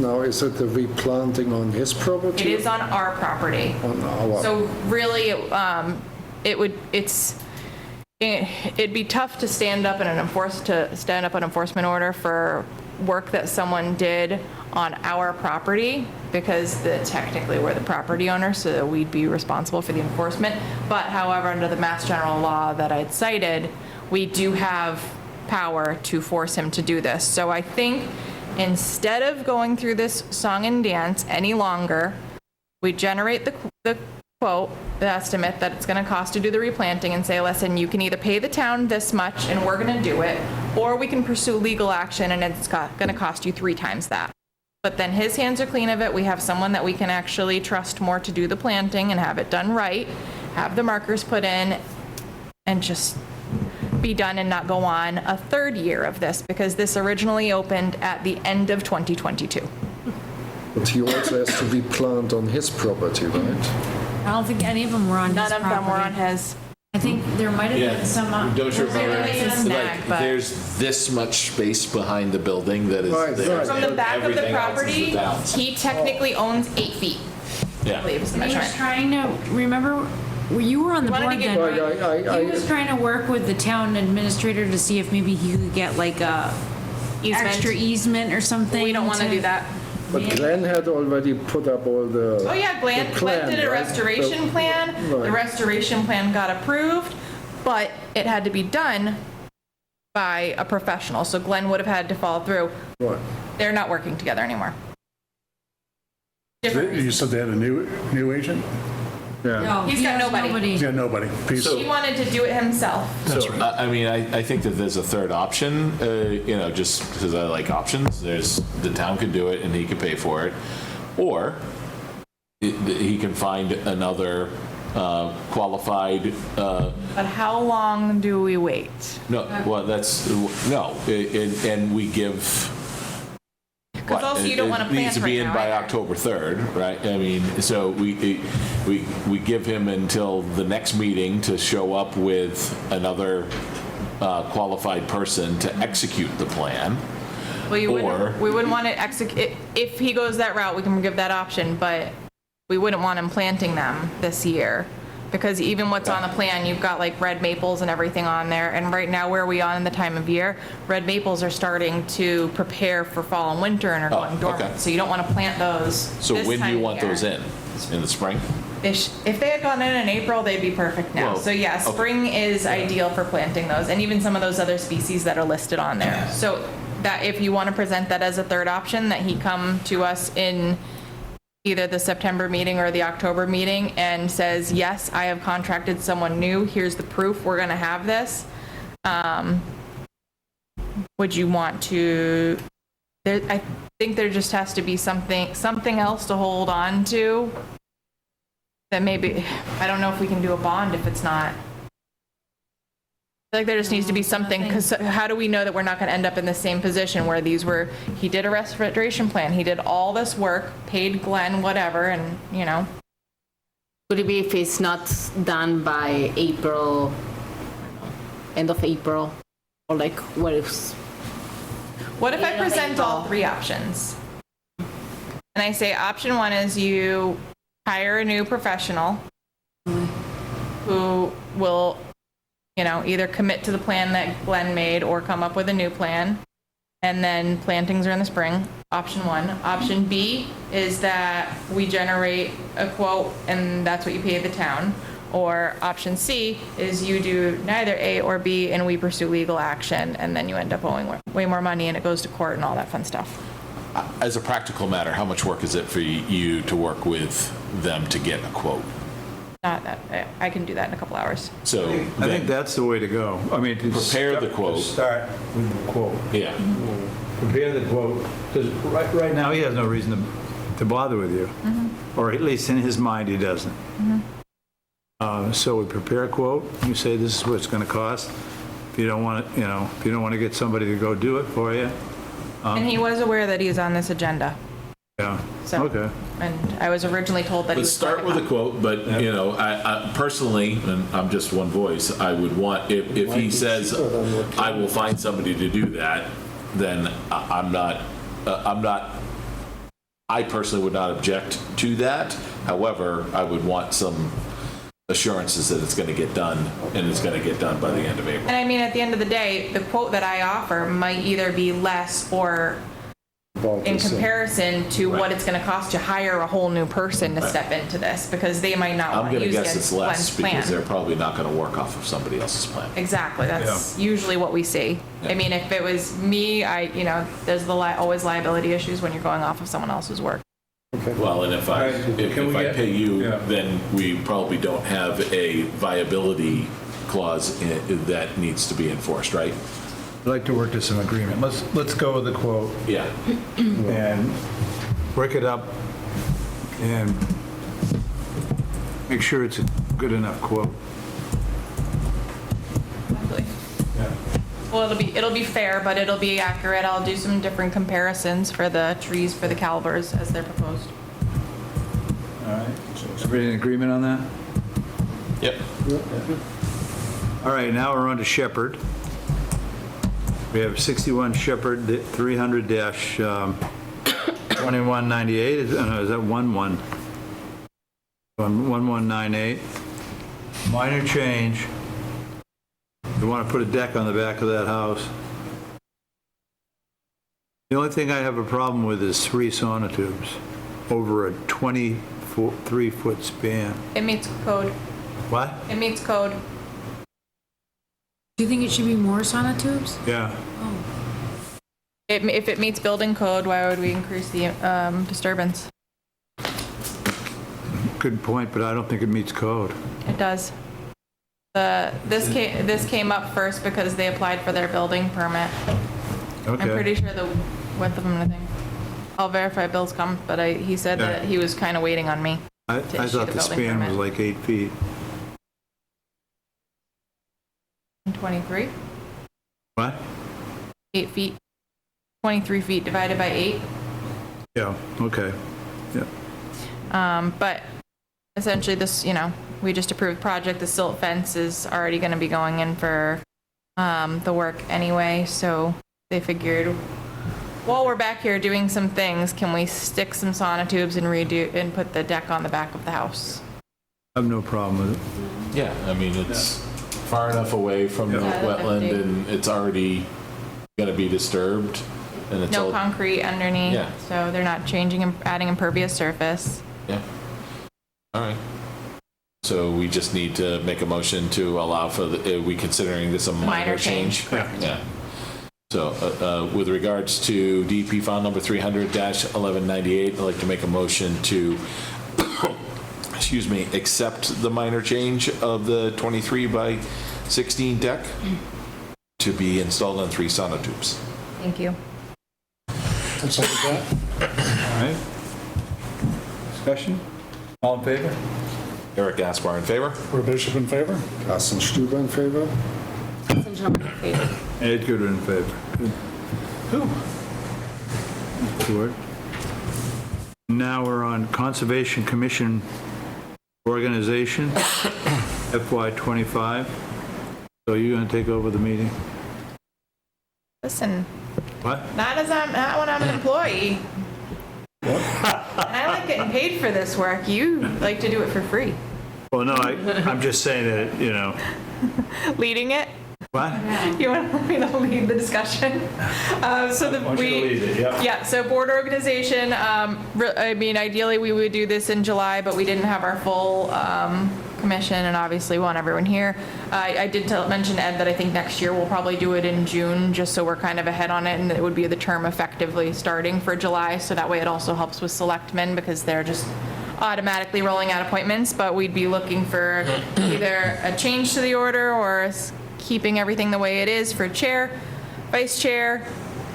Now, is it the replanting on his property? It is on our property. On our. So really, it'd be tough to stand up an enforcement order for work that someone did on our property, because technically we're the property owner, so we'd be responsible for the enforcement. But however, under the Mass General Law that I'd cited, we do have power to force him to do this. So I think instead of going through this song and dance any longer, we generate the quote, the estimate that it's going to cost to do the replanting, and say, listen, you can either pay the town this much and we're going to do it, or we can pursue legal action and it's going to cost you 3 times that. But then his hands are clean of it. We have someone that we can actually trust more to do the planting and have it done right, have the markers put in, and just be done and not go on a 3rd year of this, because this originally opened at the end of 2022. But he also has to replant on his property, right? I don't think any of them were on his None of them were on property. his. I think there might have been some. Don't you remember, It's a snag, like, but- there's this much space behind the building that is Right, there. right. From the and back of the everything else is property, the town's. he technically owns 8 feet, I Yeah. believe is the He was measurement. trying to, remember, you were on the Wanted to board get- then, right? I- He was trying to work with the town administrator to see if maybe he could get like a extra easement or something. We don't want to do that. But Glenn had already put up all the. Oh yeah, Glenn did a right? restoration plan. The Right. restoration plan got approved, but it had to be done by a professional, so Glenn would have had to follow through. Right. They're not working together anymore. You said they had a new agent? No, He's he got has nobody. He's got nobody. He's- He wanted to do it himself. So, I mean, I think that there's a third option, just because I like options. There's, the town could do it and he could pay for it. Or he can find another qualified, But how long do we wait? no, well, and we give. Because also you don't want to It plant needs to be right in now by either. October 3rd, right? I mean, so we give him until the next meeting to show up with another qualified person to execute the plan. Well, we wouldn't want to execute, if he goes that route, we can give that option, but we wouldn't want him planting them this year. Because even what's on the plan, you've got like red maples and everything on there, and right now where we are in the time of year, red maples are starting to prepare for fall and winter and are going dormant. okay. So you don't want to plant those So this when do time you of want year. those in? In the spring? If they had gone in April, they'd be perfect now. Well, So yeah, okay. spring is ideal for planting those, and even some of those other species that are listed on there. So that if you want to present that as a third option, that he come to us in either the September meeting or the October meeting and says, yes, I have contracted someone new, here's the proof, we're going to have this. Would you want to, I think there just has to be something else to hold on to that maybe, I don't know if we can do a bond if it's not. I feel like there just needs to be something, because how do we know that we're not going to end up in the same position where he did a restoration plan, he did all this work, paid Glenn whatever, and, Could it be if it's not done by April, end of April, or like what if? What if I End of present all April. 3 options? And I say, option 1 is you hire a new professional who will, either commit to the plan that Glenn made or come up with a new plan, and then plantings are in the spring, option 1. Option B is that we generate a quote and that's what you pay the town. Or option C is you do neither A or B and we pursue legal action, and then you end up owing way more money and it goes to court and all that fun stuff. As a practical matter, how much work is it for you to work with them to get a quote? Not that, I can do that in a couple hours. So I think that's the way to go. I mean, to Prepare the quote. Start with the quote. Yeah. prepare the quote, because right now, he has no reason to bother with you. Or at least in his mind, he doesn't. So we prepare a quote, you say this is what it's gonna cost. If you don't want it, if you don't want to get somebody to go do it for you. And he was aware that he's on this agenda. Yeah, So- okay. And I was originally told that he Let's was. start with a quote, but, I personally, and I'm just one voice, I would want, if he says, I will find somebody to do that, then I'm not, I personally would not object to that. However, I would want some assurances that it's going to get done, and it's going to get done by the end of April. And I mean, at the end of the day, the quote that I offer might either be less or in comparison to what it's going to cost to hire a whole new person to step into this, because they might not I'm want going to to use guess it's less Glenn's because they're plan. probably not going to work off of somebody else's plan. Exactly, that's usually what we see. I mean, if it was me, there's always liability issues when you're going off of someone else's work. Well, and if I Can we get- pay you, then we probably don't have a viability clause that needs to be enforced, right? I'd like to work to some agreement. Let's go with the quote. Yeah. And work it up and make sure it's a good enough quote. Exactly. Well, it'll be fair, but it'll be accurate. I'll do some different comparisons for the trees for the calibers as they're proposed. All right. Everybody in agreement on that? Yep. All right, now we're on to Shepherd. We have 61 Shepherd 300-2198. Is that 1198? Minor change. We want to put a deck on the back of that house. The only thing I have a problem with is 3 sonotubes over a 23-foot span. It meets code. What? It meets code. Do you think it should be more sonotubes? Yeah. If it meets building code, why would we increase the disturbance? Good point, but I don't think it meets code. It does. This came up first because they applied for their building permit. Okay. I'm pretty sure the width of them, I think. I'll verify Bill's comment, but he said that he was kind of waiting on me. I to issue thought the the building span was permit. like 8 feet. 23? What? 8 feet. 23 feet divided by 8. Yeah, okay. Yeah. But essentially this, we just approved project. The silt fence is already going to be going in for the work anyway. So they figured, while we're back here doing some things, can we stick some sonotubes and put the deck on the back of the house? I have no problem with it. Yeah, I mean, it's far enough away from the Yeah. wetland, and it's already going to be disturbed, and it's No all... concrete underneath, Yeah. so they're not adding impervious surface. Yeah. All right. So we just need to make a motion to allow for are we considering this a minor change? Correct. Yeah. So with regards to DP file number 300-1198, I'd like to make a motion to, accept the minor change of the 23 by 16 deck to be installed on 3 sonotubes. Thank you. All right. Discussion? All in favor? Eric Gaspar in favor? Or Bishop in favor? Carsten Stuber in favor? Ed Goodwin in favor. Good. Good. Now we're on Conservation Commission Organization, FY25. So you're going to take over the meeting? Listen, What? not when I'm an employee. And I like getting paid for this work. You like to do it for free. Well, no, I'm just saying that, Leading it? What? You want me to lead the discussion? So Why don't you lead it, yeah. Yeah, so board organization, ideally we would do this in July, but we didn't have our full commission, and obviously we want everyone here. I did mention Ed that I think next year we'll probably do it in June, just so we're kind of ahead on it, and it would be the term effectively starting for July, so that way it also helps with selectmen, because they're just automatically rolling out appointments, but we'd be looking for either a change to the order or keeping everything the way it is for chair, vice chair,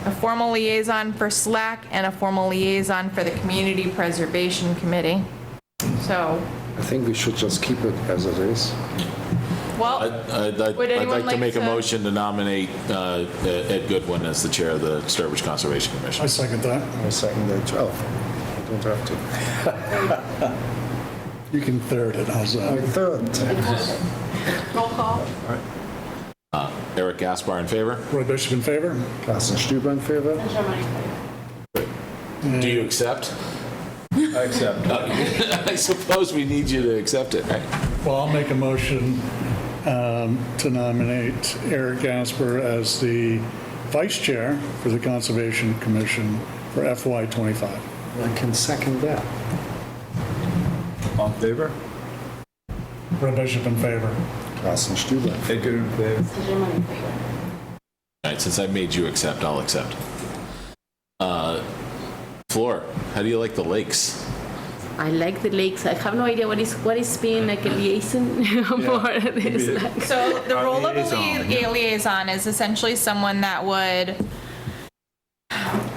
a formal liaison for SLAC and a formal liaison for the Community Preservation Committee. So, I think we should just keep it as it is. well, I'd would anyone like to make a to- motion to nominate Ed Goodwin as the chair of the Sturbridge Conservation I Commission. second that. I second that. Oh, I don't have to. You can third it, how's I that? third. roll call? Eric Gaspar in favor? Roy Bishop in favor? Carsten Stüber in favor? Do you accept? I accept. I suppose we need you to accept it, right? Well, I'll make a motion to nominate Eric Gasper as the vice chair for the Conservation Commission for FY '25. I can second that. All in favor? Roy Bishop in favor. Carsten Stüber. Ed Goodwin in favor. All right, since I made you accept, I'll accept. Floor, how do you like the lakes? I like the lakes. I have no idea what is being like a liaison for this. Like. So the role of a Liaison, liaison is essentially someone that would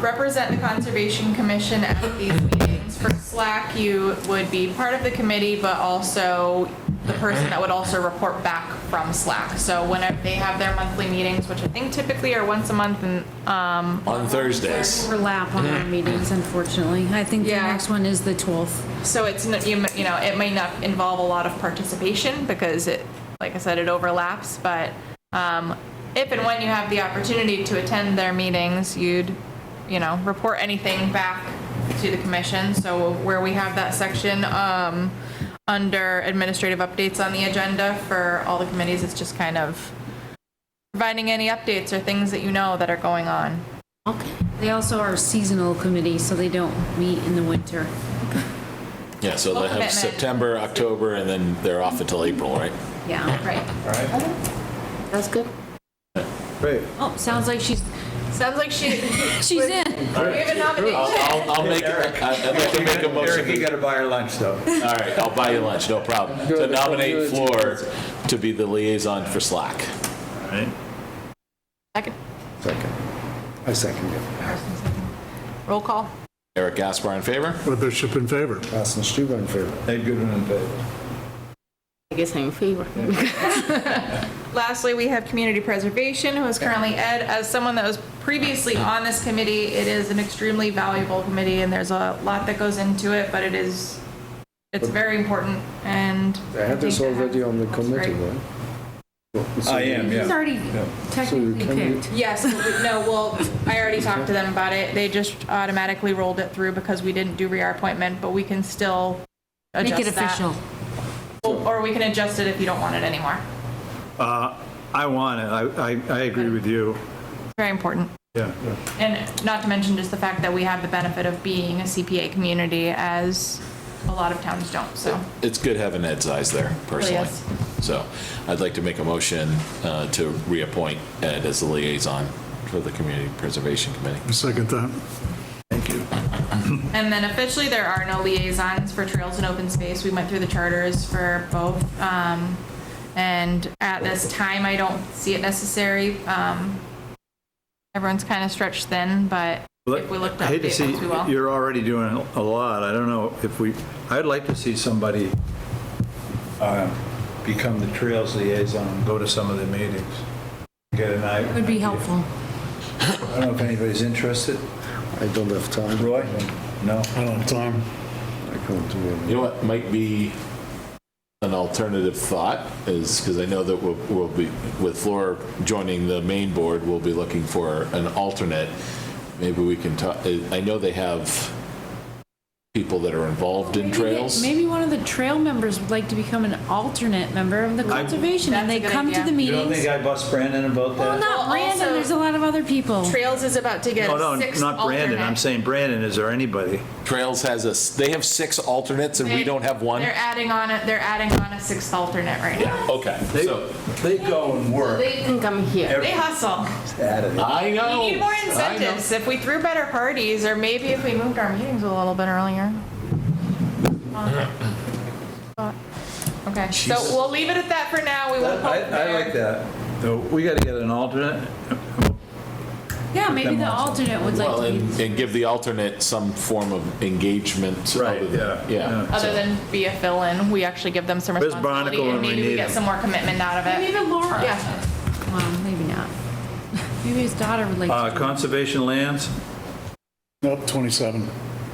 represent the Conservation Commission at these meetings. For SLAC, you would be part of the committee, but also the person that would also report back from SLAC. So whenever they have their monthly meetings, which I think typically are once a month, and On Thursdays. Overlap on our meetings, unfortunately. I think the Yeah. next one is the 12th. so it's you know it may not involve a lot of participation because it, like I said, it overlaps. But if and when you have the opportunity to attend their meetings, you'd report anything back to the commission. So where we have that section under administrative updates on the agenda for all the committees, it's just kind of providing any updates or things that you know that are going on. Okay. They also are a seasonal committee, so they don't meet in the winter. Yeah, so they have Commitment. September, October, and then they're off until April, right? Yeah. Right. All right, That's good. great. Oh, sounds like she's She's in. We have a nomination. I'll make, I'd like to make a Eric, you motion. gotta buy her lunch, though. All right, I'll buy you lunch, no problem. To nominate Floor to be the liaison for SLAC. All right. Second. Second. I second it. Roll call. Eric Gaspar in favor? Roy Bishop in favor. Carsten Stüber in favor. Ed Goodwin in favor. I guess I'm in favor. Lastly, we have Community Preservation, who is currently Ed. As someone that was previously on this committee, it is an extremely valuable committee, and there's a lot that goes into it, but it's very important, and I had this think it already on the committee, great. right? So I am, He's yeah. already technically can picked. Yes, no, well, I already talked to them about it. They just automatically rolled it through because we didn't do reappointment, but we can still adjust Make it that. official. Or we can adjust it if you don't want it anymore. I want it. I agree with you. Very important. Yeah. And not to mention just the fact that we have the benefit of being a CPA community, as a lot of towns don't, so. It's good having Ed's eyes there, personally. is. So I'd like to make a motion to reappoint Ed as the liaison for the Community Preservation Committee. I second that. Thank you. And then officially, there are no liaisons for Trails and Open Space. We went through the charters for both. And at this time, I don't see it necessary. Everyone's kind of stretched thin, but if we look to I hate to update see, things, we will. you're already doing a lot. I don't know if I'd like to see somebody become the Trails liaison and go to some of the meetings. Get an idea. Would be helpful. I don't know if anybody's interested. I don't have time. Roy? No? I don't have time. I can't do it. You know what might be an alternative thought is, because I know that we'll be, with Flora joining the main board, we'll be looking for an alternate. Maybe we can talk, I know they have people that are involved in trails. Maybe one of the trail members would like to become an alternate member of the conservation, and they That's a good come to idea. the You don't meetings. think I bust Brandon about Well, that? not Well, Brandon, also- there's a lot of other people. Trails is about to get No, a sixth not Brandon. I'm alternate. saying Brandon, is there anybody? Trails they have 6 alternates and we don't have one? They're adding on a sixth alternate right now. Okay, so. They go and work. They can come here. They hustle. I know. We need more I know. incentives. If we threw better parties, or maybe if we moved our meetings a little bit earlier. Okay, so we'll leave it at that for now. We will poke I like that. So we got to get an alternate. Yeah, maybe the alternate would like Well, to be. and give the alternate some form of engagement. Right, other than- yeah. Other than be a fill-in, we actually give them some Where's responsibility, Barnacle and when we maybe we need get him? some more commitment out of it. Maybe even Laura. Yeah. Well, maybe not. Maybe his daughter would like to. Conservation lands, Nope, 27.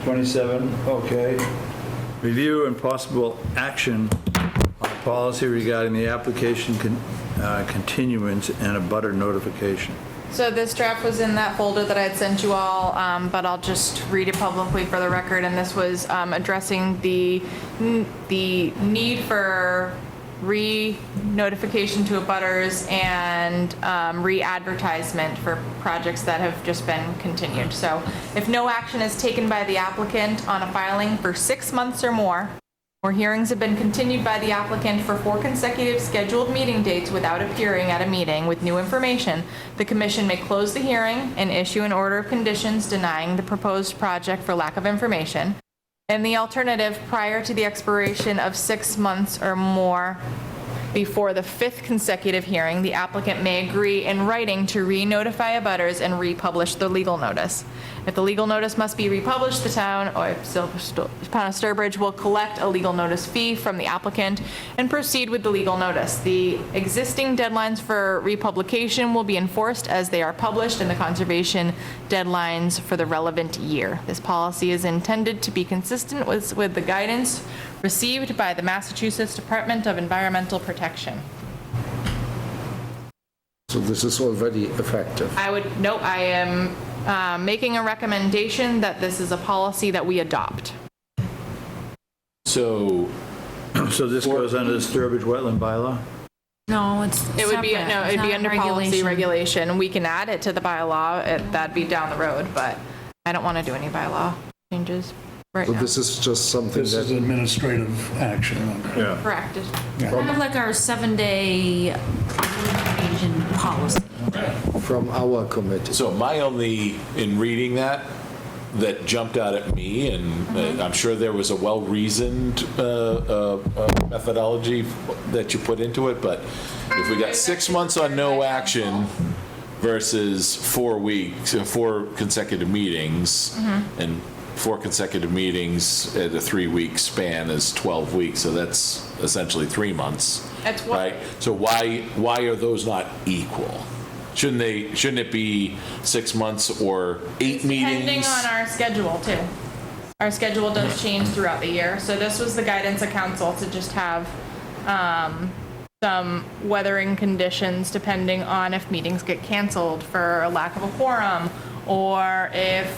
27, okay. Review and possible action on policy regarding the application continuance and a butter notification. So this draft was in that folder that I had sent you all, but I'll just read it publicly for the record. And this was addressing the need for re-notification to abutters and re-advertisement for projects that have just been continued. So if no action is taken by the applicant on a filing for 6 months or more, or hearings have been continued by the applicant for 4 consecutive scheduled meeting dates without appearing at a meeting with new information, the commission may close the hearing and issue an order of conditions denying the proposed project for lack of information. In the alternative, prior to the expiration of 6 months or more before the 5th consecutive hearing, the applicant may agree in writing to re-notify abutters and republish the legal notice. If the legal notice must be republished, the town of Sturbridge will collect a legal notice fee from the applicant and proceed with the legal notice. The existing deadlines for republication will be enforced as they are published in the conservation deadlines for the relevant year. This policy is intended to be consistent with the guidance received by the Massachusetts Department of Environmental Protection. So this is already effective. I am making a recommendation that this is a policy that we adopt. So this goes under the Sturbridge Wetland Bylaw? No, it's It would be, separate. no, It's it'd be not under policy regulation. regulation. We can add it to the bylaw, that'd be down the road, but I don't want to do any bylaw changes right So now. this is just something This is that, administrative action. Yeah. Correct. Kind of like our 7-day notification policy. from our committee. So my only, in reading that jumped out at me, and I'm sure there was a well-reasoned methodology that you put into it, but if we got 6 months on no action versus 4 weeks, 4 consecutive meetings, and 4 consecutive meetings at a 3-week span is 12 weeks, so that's essentially 3 months. That's what- Right? So why are those not equal? Shouldn't it be 6 months or 8 meetings? Depending on our schedule too. Our schedule does change throughout the year, so this was the guidance of council to just have some weathering conditions depending on if meetings get canceled for a lack of a quorum, or if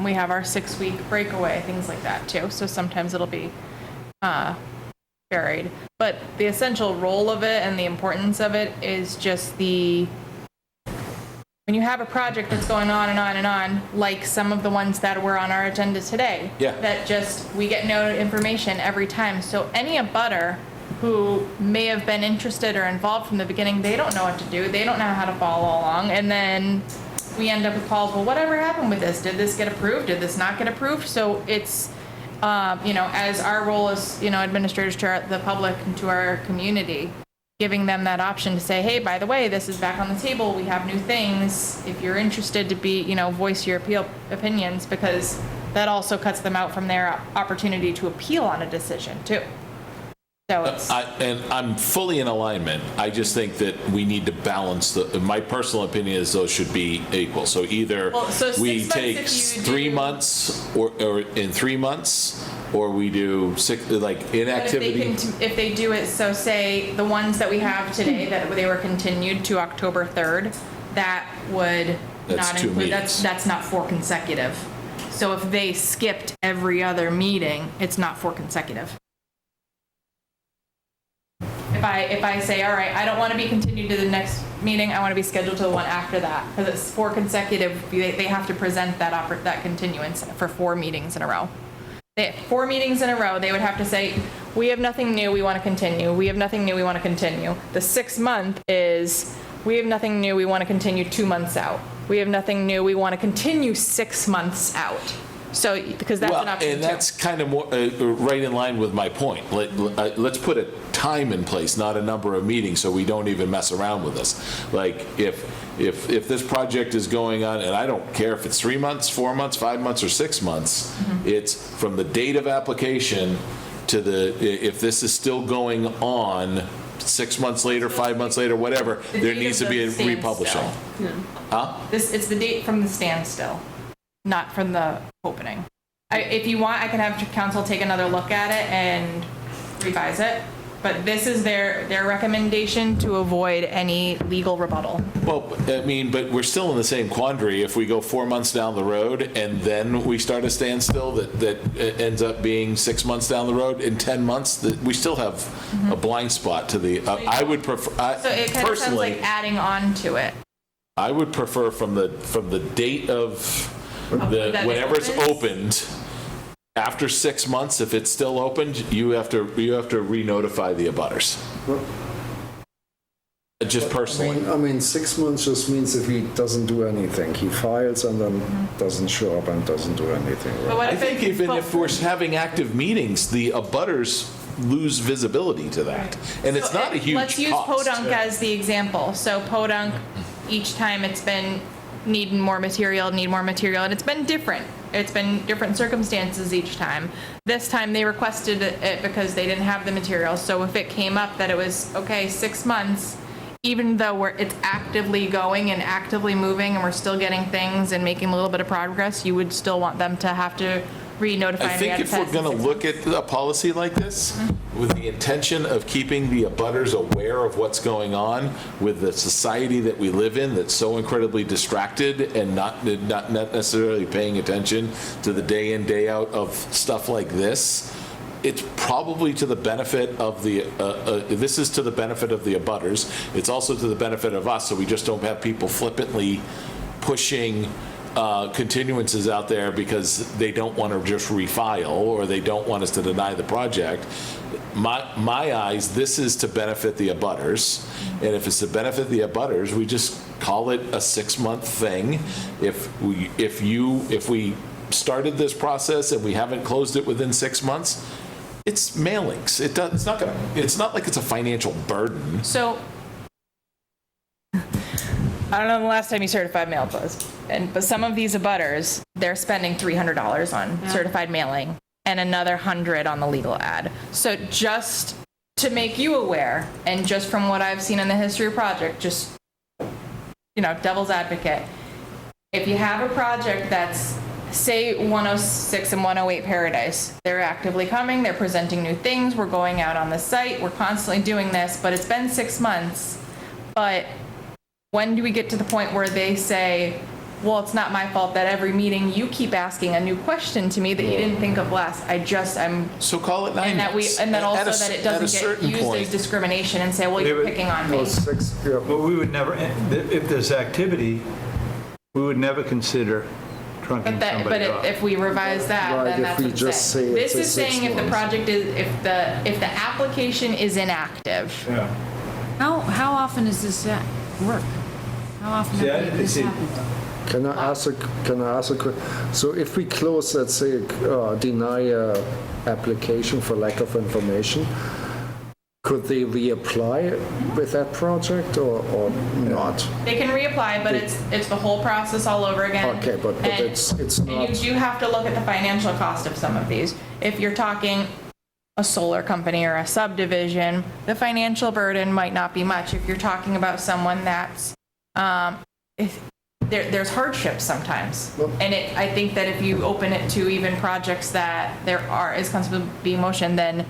we have our 6-week breakaway, things like that too. So sometimes it'll be varied. But the essential role of it and the importance of it is just when you have a project that's going on and on and on, like some of the ones that were on our agenda today. Yeah. That just, we get no information every time. So any abutter who may have been interested or involved from the beginning, they don't know what to do. They don't know how to follow along. And then we end up with calls, well, whatever happened with this? Did this get approved? Did this not get approved? So it's, as our role as, administrators to the public and to our community, giving them that option to say, hey, by the way, this is back on the table. We have new things. If you're interested to be, voice your opinions, because that also cuts them out from their opportunity to appeal on a decision too. So it's. And I'm fully in alignment. I just think that we need to balance my personal opinion is those should be equal. So either So we 6 months take if you 3 do- months or in 3 months, or we do 6, like inactivity. But if they do it, so say the ones that we have today, that they were continued to October 3rd, that would That's not 2 include, meetings. that's not 4 consecutive. So if they skipped every other meeting, it's not 4 consecutive. If I say, all right, I don't want to be continued to the next meeting, I want to be scheduled to the one after that, because it's 4 consecutive, they have to present that continuance for 4 meetings in a row. 4 meetings in a row, they would have to say, we have nothing new, we want to continue. We have nothing new, we want to continue. The 6 month is, we have nothing new, we want to continue 2 months out. We have nothing new, we want to continue 6 months out. So, because that's an option too. And that's kind of more right in line with my point. Let's put a time in place, not a number of meetings, so we don't even mess around with this. Like, if if this project is going on, and I don't care if it's 3 months, 4 months, 5 months, or 6 months, it's from the date of application to if this is still going on 6 months later, 5 months later, whatever, The there date needs of to be a the standstill. republishing. Huh? It's the date from the standstill, not from the opening. If you want, I can have council take another look at it and revise it, but this is their recommendation to avoid any legal rebuttal. Well, I mean, but we're still in the same quandary if we go 4 months down the road and then we start a standstill that ends up being 6 months down the road. In 10 months, that we still have a blind spot to the, I would prefer, So it kind of sounds personally, like adding on to it. I would prefer from the date of that it whenever it's opens? opened, after 6 months, if it's still opened, you have to re-notify the abutters. Just personally. I mean, 6 months just means if he doesn't do anything, he files and then doesn't show up and doesn't do anything. Right? I think even if we're having active meetings, the abutters lose visibility to that. And it's not a huge cost. Let's use Podunk as the example. So Podunk, each time it's been need more material, and it's been different. It's been different circumstances each time. This time they requested it because they didn't have the material. So if it came up that it was, okay, 6 months, even though it's actively going and actively moving and we're still getting things and making a little bit of progress, you would still want them to have to re-notify I and think if we're re-advertise in going to 6 look at a policy like this, with the intention of keeping the abutters aware of what's going on with the society that we live in that's so incredibly distracted and not necessarily paying attention to the day in, day out of stuff like this, it's probably to the benefit of this is to the benefit of the abutters. It's also to the benefit of us, so we just don't have people flippantly pushing continuances out there because they don't want to just refile or they don't want us to deny the project. My eyes, this is to benefit the abutters, and if it's to benefit the abutters, we just call it a 6-month thing. If we started this process and we haven't closed it within 6 months, it's mailings. It's not like it's a financial burden. So, I don't know the last time you certified mailed was, but some of these abutters, they're spending $300 on certified mailing and another $100 on the legal ad. So just to make you aware, and just from what I've seen in the history of project, just, devil's advocate, if you have a project that's, say, 106 and 108 Paradise, they're actively coming, they're presenting new things, we're going out on the site, we're constantly doing this, but it's been 6 months, but when do we get to the point where they say, well, it's not my fault that every meeting you keep asking a new question to me that you didn't think of last. I'm so call it 9 months. And then also that it doesn't get used as discrimination and say, well, you're picking on me. But we would never, if there's activity, we would never consider trunking somebody off. If we revise that, then that's what it's saying. This is saying if the project is, if the application is inactive. Yeah. How often does this work? How often has this happened? Can I ask a question? So if we close, let's say, deny a application for lack of information, could they reapply with that project or not? They can reapply, but it's the whole process all over again. Okay, but it's not. And you do have to look at the financial cost of some of these. If you're talking a solar company or a subdivision, the financial burden might not be much. If you're talking about someone that's, there's hardships sometimes. And I think that if you open it to even projects that is constantly being motion, then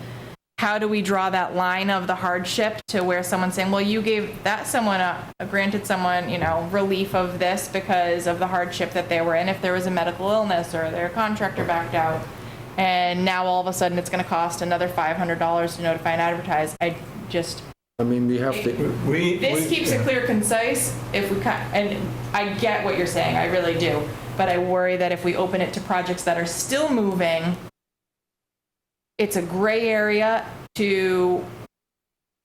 how do we draw that line of the hardship to where someone's saying, well, you gave that someone granted someone, relief of this because of the hardship that they were in, if there was a medical illness or their contractor backed out, and now all of a sudden it's going to cost another $500 to notify and advertise. We have to. This keeps it clear, concise. And I get what you're saying, I really do. But I worry that if we open it to projects that are still moving, it's a gray area to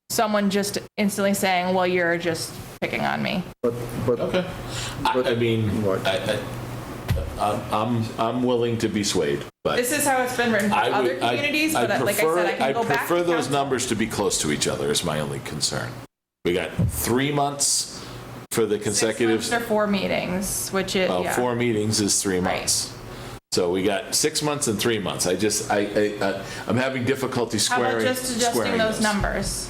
someone just instantly saying, well, you're just picking on me. But okay. I'm willing to be swayed. But this is how it's been written for other communities, but like I said, I can go back. I prefer those numbers to be close to each other is my only concern. We got 3 months for the consecutive, After 4 meetings, which is, yeah. 4 meetings is 3 months. So we got 6 months and 3 months. I'm having difficulty How about squaring. just adjusting squaring those numbers?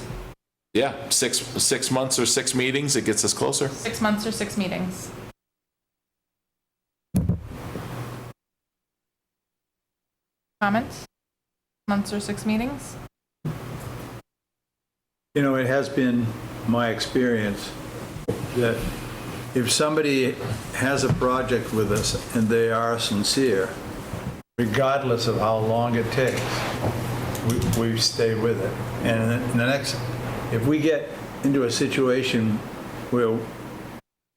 Yeah, 6 months or 6 meetings, it gets us closer. 6 months or 6 meetings? Comments? Months or 6 meetings? You know, it has been my experience that if somebody has a project with us and they are sincere, regardless of how long it takes, we stay with it. And in the next, if we get into a situation where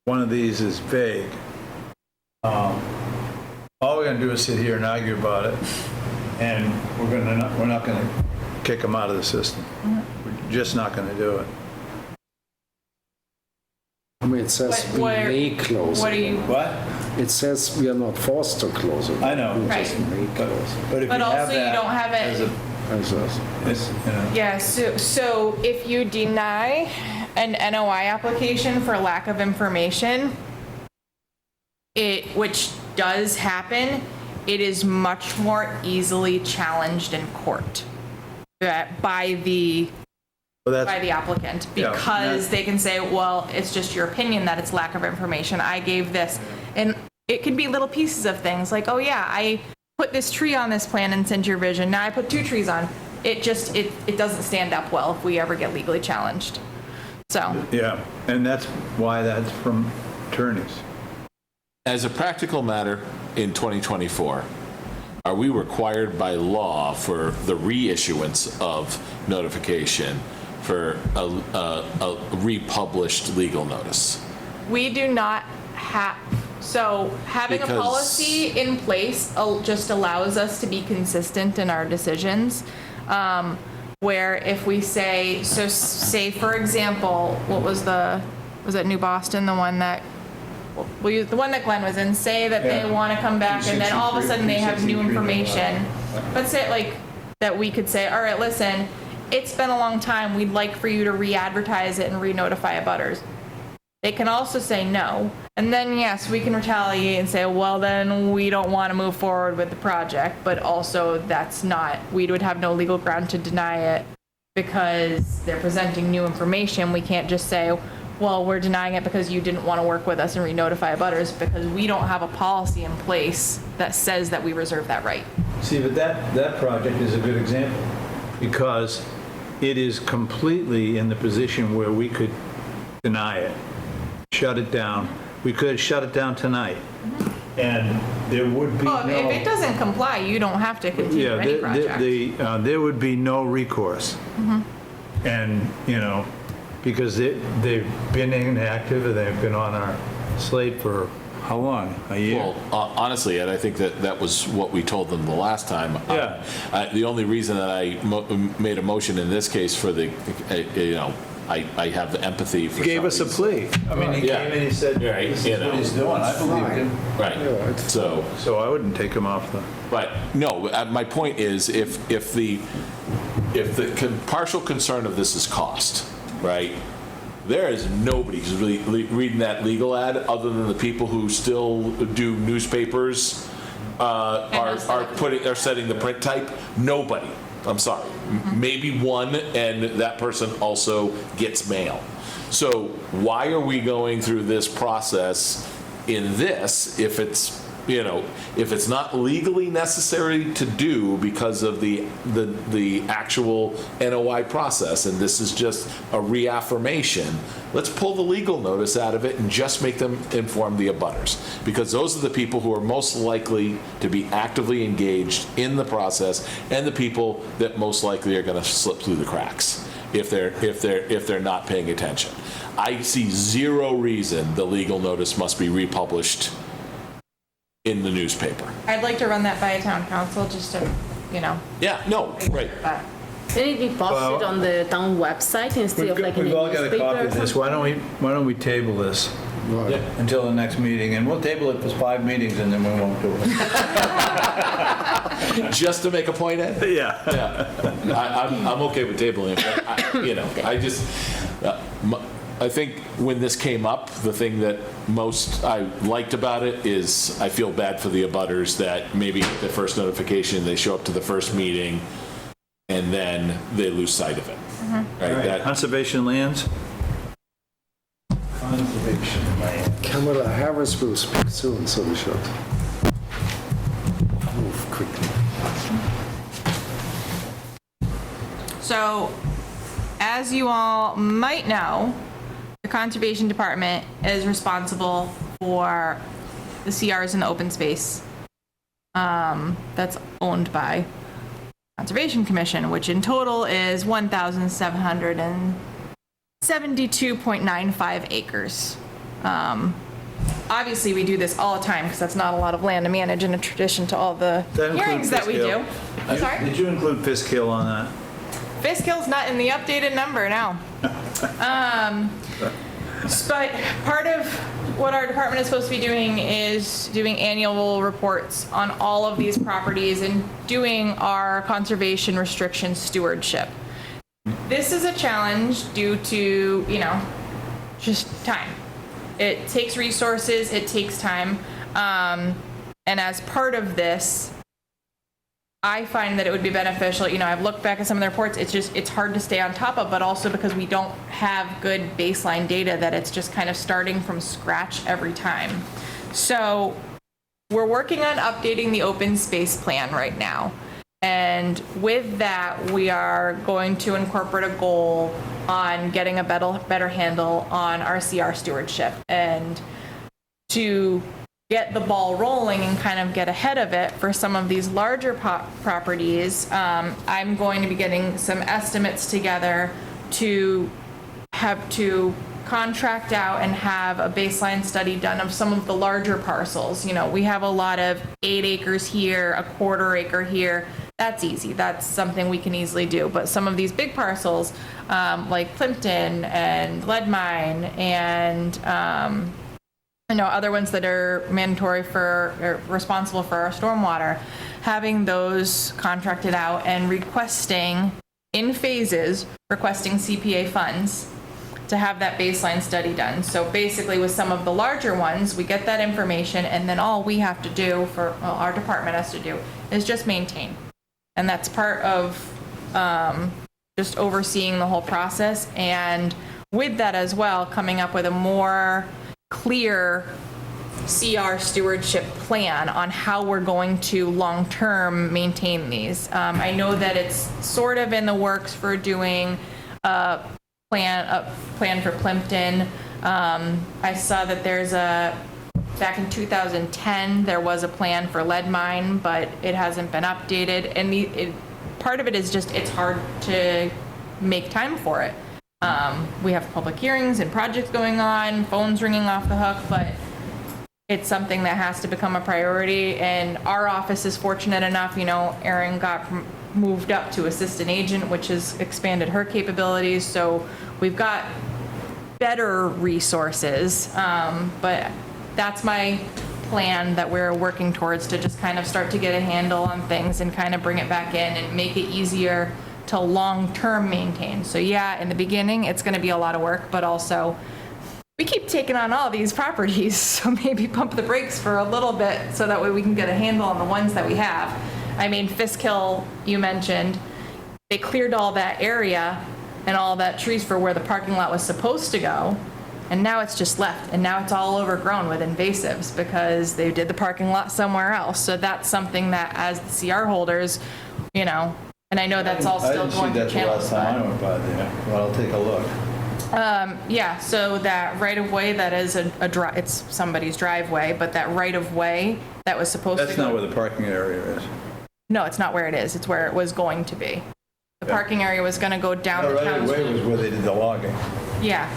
one of these is vague, all we're going to do is sit here and argue about it, and we're not going to kick them out of the system. We're just not going to do it. I mean, it says we may close it. What? It says we are not forced to close it. I know. We just Right. may close it. But if But you have also you that don't have it- as As you know, Yeah, so if you deny an NOI application for lack of information, which does happen, it is much more easily challenged in court by the applicant, Yeah, because they can say, well, it's just your opinion that it's lack of information. I gave this. And it could be little pieces of things like, oh yeah, I put this tree on this plan and sent your vision. Now I put 2 trees on. It just, it doesn't stand up well if we ever get legally challenged. So, yeah, and that's why that's from attorneys. As a practical matter, in 2024, are we required by law for the reissuance of notification for a republished legal notice? we do not have, so having a Because- policy in place just allows us to be consistent in our decisions. Where if we say, so say for example, was that New Boston, the one that, the one that Glenn was in, say that they want to come back and then all of a sudden they have new information. Let's say like, that we could say, all right, listen, it's been a long time, we'd like for you to re-advertise it and re-notify abutters. They can also say no, and then yes, we can retaliate and say, well, then we don't want to move forward with the project, but also that's not, we would have no legal ground to deny it because they're presenting new information. We can't just say, well, we're denying it because you didn't want to work with us and re-notify abutters, because we don't have a policy in place that says that we reserve that right. See, but that project is a good example, because it is completely in the position where we could deny it, shut it down. We could shut it down tonight, and there would be no... Well, if it doesn't comply, you don't have to continue any project. There would be no recourse. And, you know, because they've been inactive, and they've been on our slate for how long? A year? Well, honestly, Ed, I think that was what we told them the last time. Yeah. The only reason that I made a motion in this case for the, you know, I have empathy for He gave us a plea. I mean, he Yeah. came and he said, Right, this you is what know. he's doing. I believed him. Right, so... So I wouldn't take him off the... But no, my point is, if the partial concern of this is cost, right? There is nobody who's really reading that legal ad other than the people who still do newspapers, are setting the print type. Nobody. I'm sorry. Maybe one, and that person also gets mail. So why are we going through this process in this if it's, you know, if it's not legally necessary to do because of the actual NOI process, and this is just a reaffirmation, let's pull the legal notice out of it and just make them inform the abutters, because those are the people who are most likely to be actively engaged in the process, and the people that most likely are going to slip through the cracks if they're not paying attention. I see zero reason the legal notice must be republished in the newspaper. I'd like to run that by a town council just to, you know. Yeah, no, right. Can it be posted on the town website instead of like in a We've all got a newspaper copy or of this. something? Why don't we table this until the next meeting, and we'll table it for 5 meetings, and then we won't do it. Just to make a point, Ed? Yeah. I'm okay with tabling it, but you know, I just, I think when this came up, the thing that most I liked about it is I feel bad for the abutters that maybe the first notification, they show up to the first meeting, and then they lose sight of it. All right, conservation lands? Conservation land. Kamala Harris will speak soon, so we should move quickly. So, as you all might know, the Conservation Department is responsible for the CRs in the open space that's owned by Conservation Commission, which in total is 1,772.95 acres. Obviously, we do this all the time because that's not a lot of land to manage in addition to all the hearings that we do. I'm sorry? Did you include Fisk Hill on that? Fisk Hill's not in the updated number now. But part of what our department is supposed to be doing is doing annual reports on all of these properties and doing our conservation restriction stewardship. This is a challenge due to, just time. It takes resources, it takes time. And as part of this, I find that it would be beneficial, I've looked back at some of the reports, it's hard to stay on top of, but also because we don't have good baseline data that it's just kind of starting from scratch every time. So we're working on updating the open space plan right now. And with that, we are going to incorporate a goal on getting a better handle on our CR stewardship and to get the ball rolling and kind of get ahead of it for some of these larger properties. I'm going to be getting some estimates together to have to contract out and have a baseline study done of some of the larger parcels. We have a lot of 8 acres here, a quarter acre here. That's easy. That's something we can easily do. But some of these big parcels, like Plimpton and Leadmine and other ones that are mandatory or responsible for our stormwater, having those contracted out and requesting in phases, requesting CPA funds to have that baseline study done. So basically with some of the larger ones, we get that information and then all we have to do our department has to do is just maintain. And that's part of just overseeing the whole process. And with that as well, coming up with a more clear CR stewardship plan on how we're going to long-term maintain these. I know that it's sort of in the works for doing a plan for Plimpton. I saw that back in 2010, there was a plan for Leadmine, but it hasn't been updated. And part of it is just, it's hard to make time for it. We have public hearings and projects going on, phones ringing off the hook, but it's something that has to become a priority. And our office is fortunate enough, Erin got moved up to assistant agent, which has expanded her capabilities. So we've got better resources, but that's my plan that we're working towards, to just kind of start to get a handle on things and kind of bring it back in and make it easier to long-term maintain. So yeah, in the beginning, it's going to be a lot of work, but also we keep taking on all these properties, so maybe pump the brakes for a little bit so that way we can get a handle on the ones that we have. I mean, Fisk Hill, you mentioned, they cleared all that area and all that trees for where the parking lot was supposed to go, and now it's just left, and now it's all overgrown with invasives because they did the parking lot somewhere else. So that's something that as the CR holders, and I know that's all still going through channels. I didn't see that the last time I went by there, but I'll take a look. Yeah, so that right-of-way that is it's somebody's driveway, but that right-of-way that was supposed to That's go... not where the parking area is. No, it's not where it is. It's where it was going to be. The parking area was going to go down The the town's... right-of-way was where they did the logging. Yeah,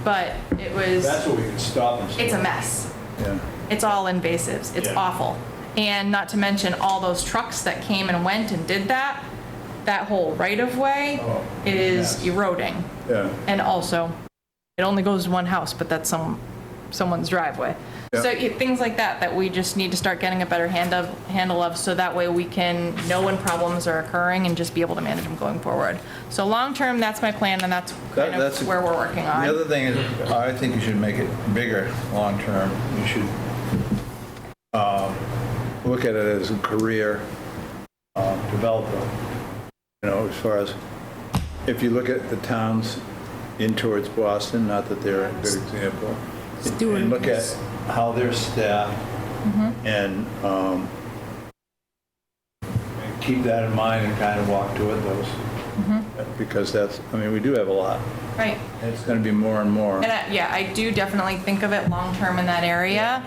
but it was... That's where we could stop and... It's a mess. Yeah. It's all invasives. It's awful. And not to mention all those trucks that came and went and did that whole right-of-way is eroding. Yeah. And also, it only goes to one house, but that's someone's driveway. So things like that we just need to start getting a better handle of, so that way we can know when problems are occurring and just be able to manage them going forward. So long-term, that's my plan, and that's kind of where we're working on. The other thing is, I think you should make it bigger, long-term. You should look at it as a career developer. You know, as far as, if you look at the towns in towards Boston, not that they're a good example, and look at how they're staffed, and keep that in mind and kind of walk toward those. Because that's, I mean, we do have a lot. Right. It's going to be more and more. And I do definitely think of it long-term in that area,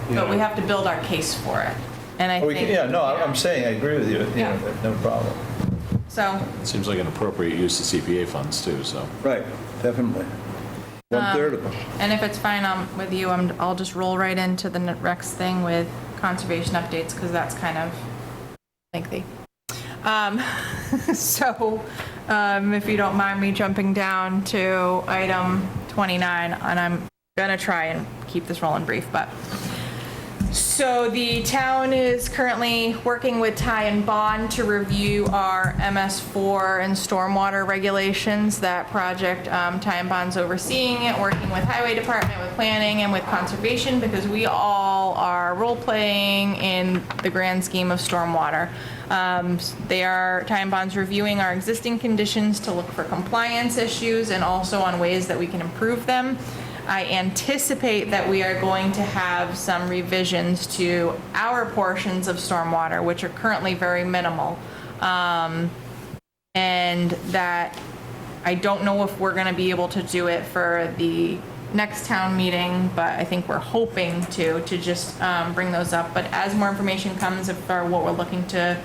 but we have to build our case for it. And I think. I'm saying, I agree with you, no problem. So. It seems like an appropriate use of CPA funds too, so. Right, definitely. 1/3 of them. And if it's fine with you, I'll just roll right into the next thing with conservation updates, because that's kind of lengthy. So, if you don't mind me jumping down to item 29, and I'm gonna try and keep this rolling brief, but. So the town is currently working with Ty and Bond to review our MS4 and stormwater regulations. That project, Ty and Bond's overseeing it, working with Highway Department, with planning, and with conservation, because we all are role-playing in the grand scheme of stormwater. Ty and Bond's reviewing our existing conditions to look for compliance issues and also on ways that we can improve them. I anticipate that we are going to have some revisions to our portions of stormwater, which are currently very minimal. And that I don't know if we're going to be able to do it for the next town meeting, but I think we're hoping to just bring those up. But as more information comes for what we're looking to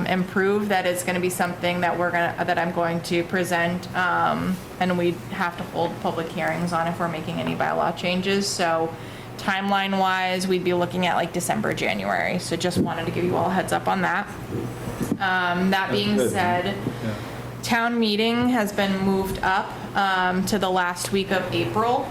improve, that is going to be something that I'm going to present, and we have to hold public hearings on if we're making any bylaw changes. So timeline wise, we'd be looking at like December, January. So just wanted to give you all a heads up on that. That being said, town meeting has been moved up to the last week of April.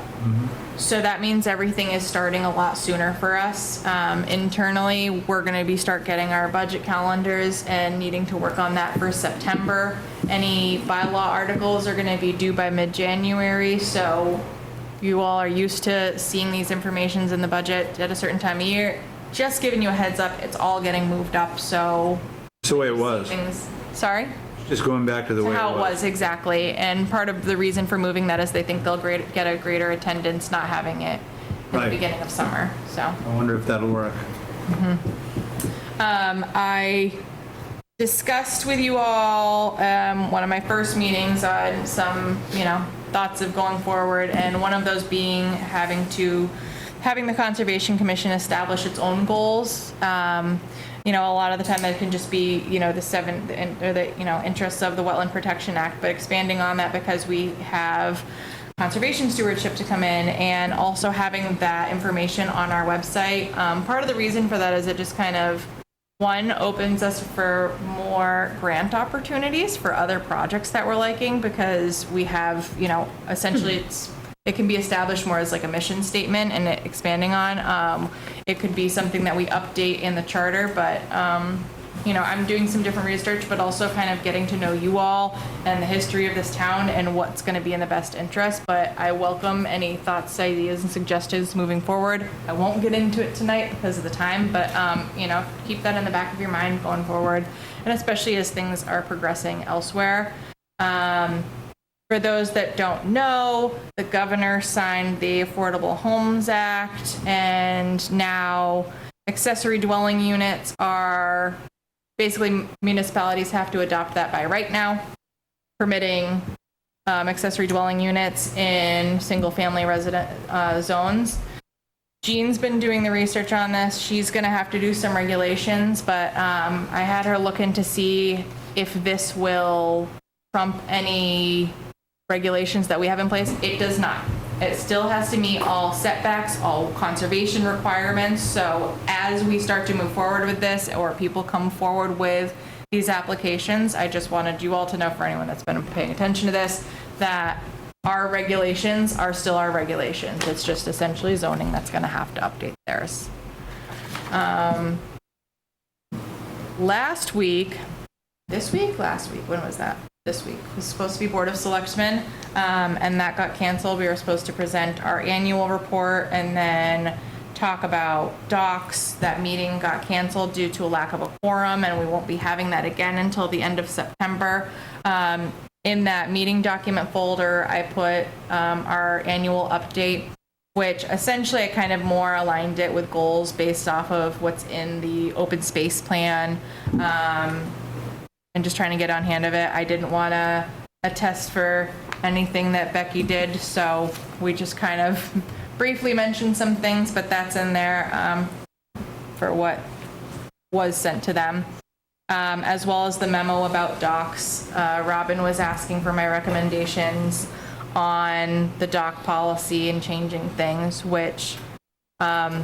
So that means everything is starting a lot sooner for us. Internally, we're going to start getting our budget calendars and needing to work on that for September. Any bylaw articles are going to be due by mid-January, so you all are used to seeing these informations in the budget at a certain time of year. Just giving you a heads up, it's all getting moved up, so. It's the way it was. Sorry? Just going back to the way it was. How it was, exactly. And part of the reason for moving that is they think they'll get a greater attendance not having it at the beginning of summer, so. I wonder if that'll work. I discussed with you all one of my first meetings on some, thoughts of going forward, and one of those being having the Conservation Commission establish its own goals. A lot of the time that can just be, the interests of the Wetland Protection Act, but expanding on that because we have conservation stewardship to come in, and also having that information on our website. Part of the reason for that is it just kind of, one, opens us for more grant opportunities for other projects that we're liking, because we have, essentially it can be established more as like a mission statement and expanding on. It could be something that we update in the charter, but, I'm doing some different research, but also kind of getting to know you all and the history of this town and what's going to be in the best interest. But I welcome any thoughts, ideas, and suggestions moving forward. I won't get into it tonight because of the time, but, keep that in the back of your mind going forward, and especially as things are progressing elsewhere. For those that don't know, the governor signed the Affordable Homes Act, and now accessory dwelling units are, basically municipalities have to adopt that by right now, permitting accessory dwelling units in single-family resident zones. Jean's been doing the research on this. She's going to have to do some regulations, but I had her look into see if this will trump any regulations that we have in place. It does not. It still has to meet all setbacks, all conservation requirements. So as we start to move forward with this, or people come forward with these applications, I just wanted you all to know, for anyone that's been paying attention to this, that our regulations are still our regulations. It's just essentially zoning that's going to have to update theirs. Last week, when was that? This week was supposed to be Board of Selectmen, and that got canceled. We were supposed to present our annual report and then talk about docs. That meeting got canceled due to a lack of a quorum, and we won't be having that again until the end of September. In that meeting document folder, I put our annual update, which essentially I kind of more aligned it with goals based off of what's in the open space plan, and just trying to get on hand of it. I didn't want to attest for anything that Becky did, so we just kind of briefly mentioned some things, but that's in there for what was sent to them. As well as the memo about docs. Robin was asking for my recommendations on the doc policy and changing things, which I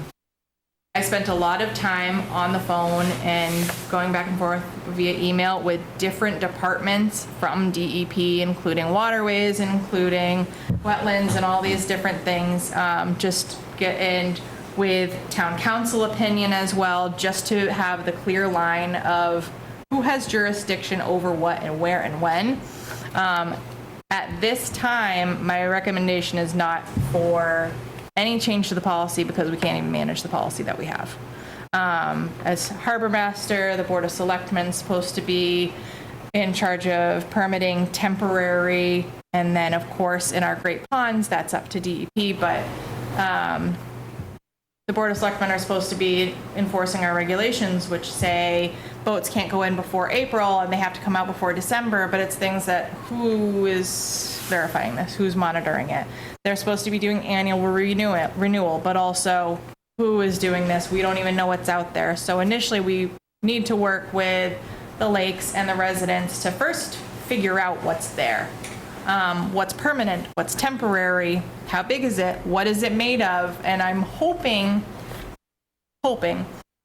spent a lot of time on the phone and going back and forth via email with different departments from DEP, including waterways, including wetlands, and all these different things. Just get in with town council opinion as well, just to have the clear line of who has jurisdiction over what and where and when. At this time, my recommendation is not for any change to the policy because we can't even manage the policy that we have. As harbor master, the Board of Selectmen is supposed to be in charge of permitting temporary, and then of course in our Great Ponds, that's up to DEP, but the Board of Selectmen are supposed to be enforcing our regulations, which say boats can't go in before April and they have to come out before December, but it's things that who is verifying this? Who's monitoring it? They're supposed to be doing annual renewal, but also who is doing this? We don't even know what's out there. So initially we need to work with the lakes and the residents to first figure out what's there. What's permanent, what's temporary, how big is it, what is it made of, and I'm hoping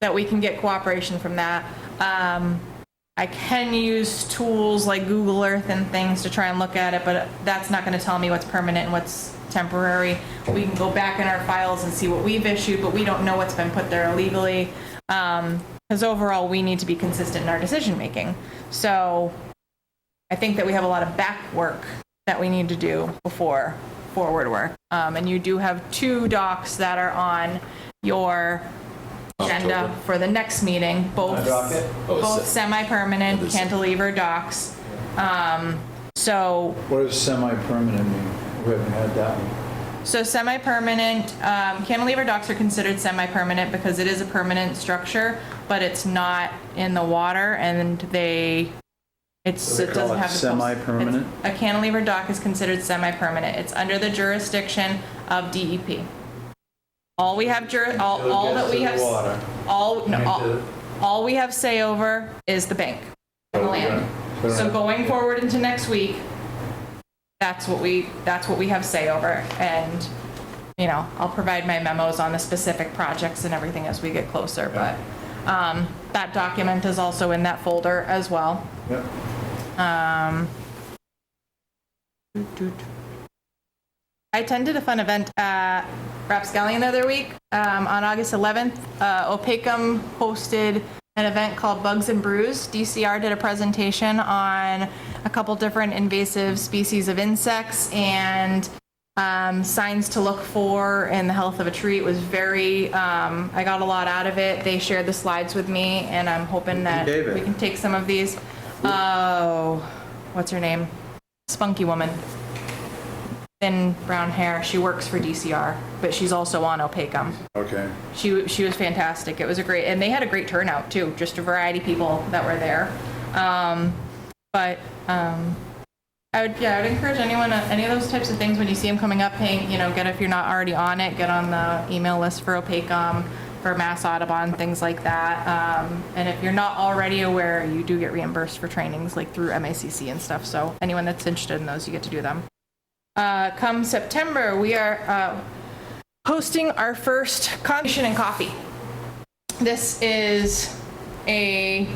that we can get cooperation from that. I can use tools like Google Earth and things to try and look at it, but that's not going to tell me what's permanent and what's temporary. We can go back in our files and see what we've issued, but we don't know what's been put there illegally, because overall we need to be consistent in our decision making. So I think that we have a lot of back work that we need to do before forward work. And you do have 2 docs that are on your agenda for the next meeting, both semi-permanent cantilever docks. So What does semi-permanent mean? We haven't had that one. So semi-permanent, cantilever docks are considered semi-permanent because it is a permanent structure, but it's not in the water, and it doesn't have semi-permanent? A cantilever dock is considered semi-permanent. It's under the jurisdiction of DEP. All we have all we have say over is the bank and the land. So going forward into next week, that's what we have say over, and I'll provide my memos on the specific projects and everything as we get closer, but that document is also in that folder as well. Yep. I attended a fun event at Rapscallion the other week. On August 11th, OPACUM hosted an event called Bugs and Brews. DCR did a presentation on a couple different invasive species of insects and signs to look for in the health of a tree. It was very, I got a lot out of it. They shared the slides with me, and I'm hoping that we can take some of these. Oh, what's her name? Spunky woman. Thin brown hair. She works for DCR, but she's also on OPACUM. Okay. She was fantastic. It was and they had a great turnout too, just a variety of people that were there. I would encourage anyone, any of those types of things, when you see them coming up, if you're not already on it, get on the email list for OPACUM, for Mass Audubon, things like that. And if you're not already aware, you do get reimbursed for trainings like through MACC and stuff. So anyone that's interested in those, you get to do them. Come September, we are hosting our first conversation and coffee. This is a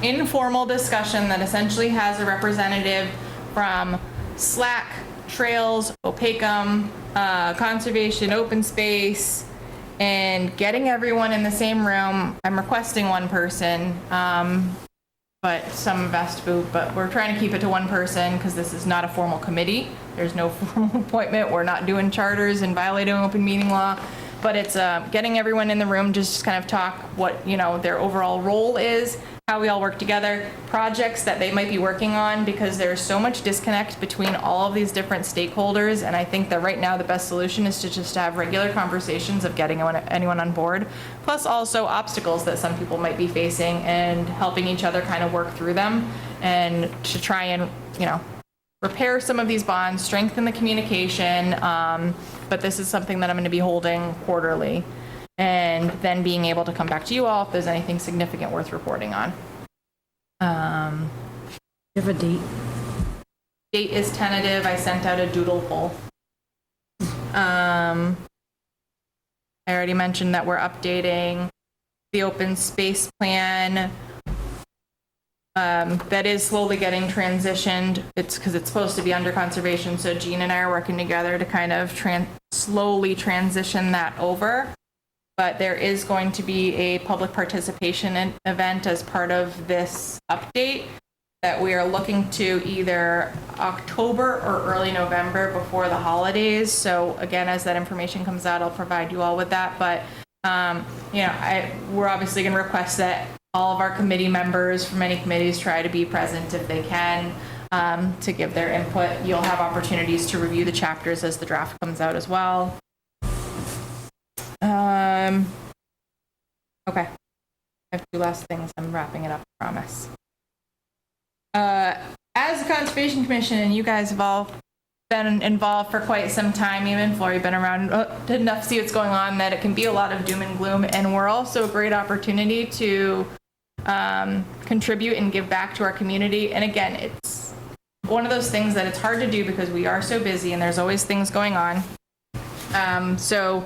informal discussion that essentially has a representative from SLAC, trails, OPACUM, conservation, open space, and getting everyone in the same room. I'm requesting one person, but some have asked to, but we're trying to keep it to one person because this is not a formal committee. There's no formal appointment. We're not doing charters and violating open meeting law, but it's getting everyone in the room, just kind of talk what, their overall role is, how we all work together, projects that they might be working on, because there's so much disconnect between all of these different stakeholders. And I think that right now the best solution is to just have regular conversations of getting anyone on board, plus also obstacles that some people might be facing and helping each other kind of work through them, and to try and, repair some of these bonds, strengthen the communication. But this is something that I'm going to be holding quarterly, and then being able to come back to you all if there's anything significant worth reporting on. You have a date? Date is tentative. I sent out a doodle poll. I already mentioned that we're updating the open space plan. That is slowly getting transitioned. It's because it's supposed to be under conservation, so Jean and I are working together to kind of slowly transition that over. But there is going to be a public participation event as part of this update that we are looking to either October or early November before the holidays. So again, as that information comes out, I'll provide you all with that. But we're obviously going to request that all of our committee members from any committees try to be present if they can, to give their input. You'll have opportunities to review the chapters as the draft comes out as well. Okay. I have two last things. I'm wrapping it up, I promise. As a Conservation Commission, and you guys have all been involved for quite some time, even Flora, you've been around enough to see what's going on, that it can be a lot of doom and gloom. And we're also a great opportunity to contribute and give back to our community. And again, it's one of those things that it's hard to do because we are so busy and there's always things going on. So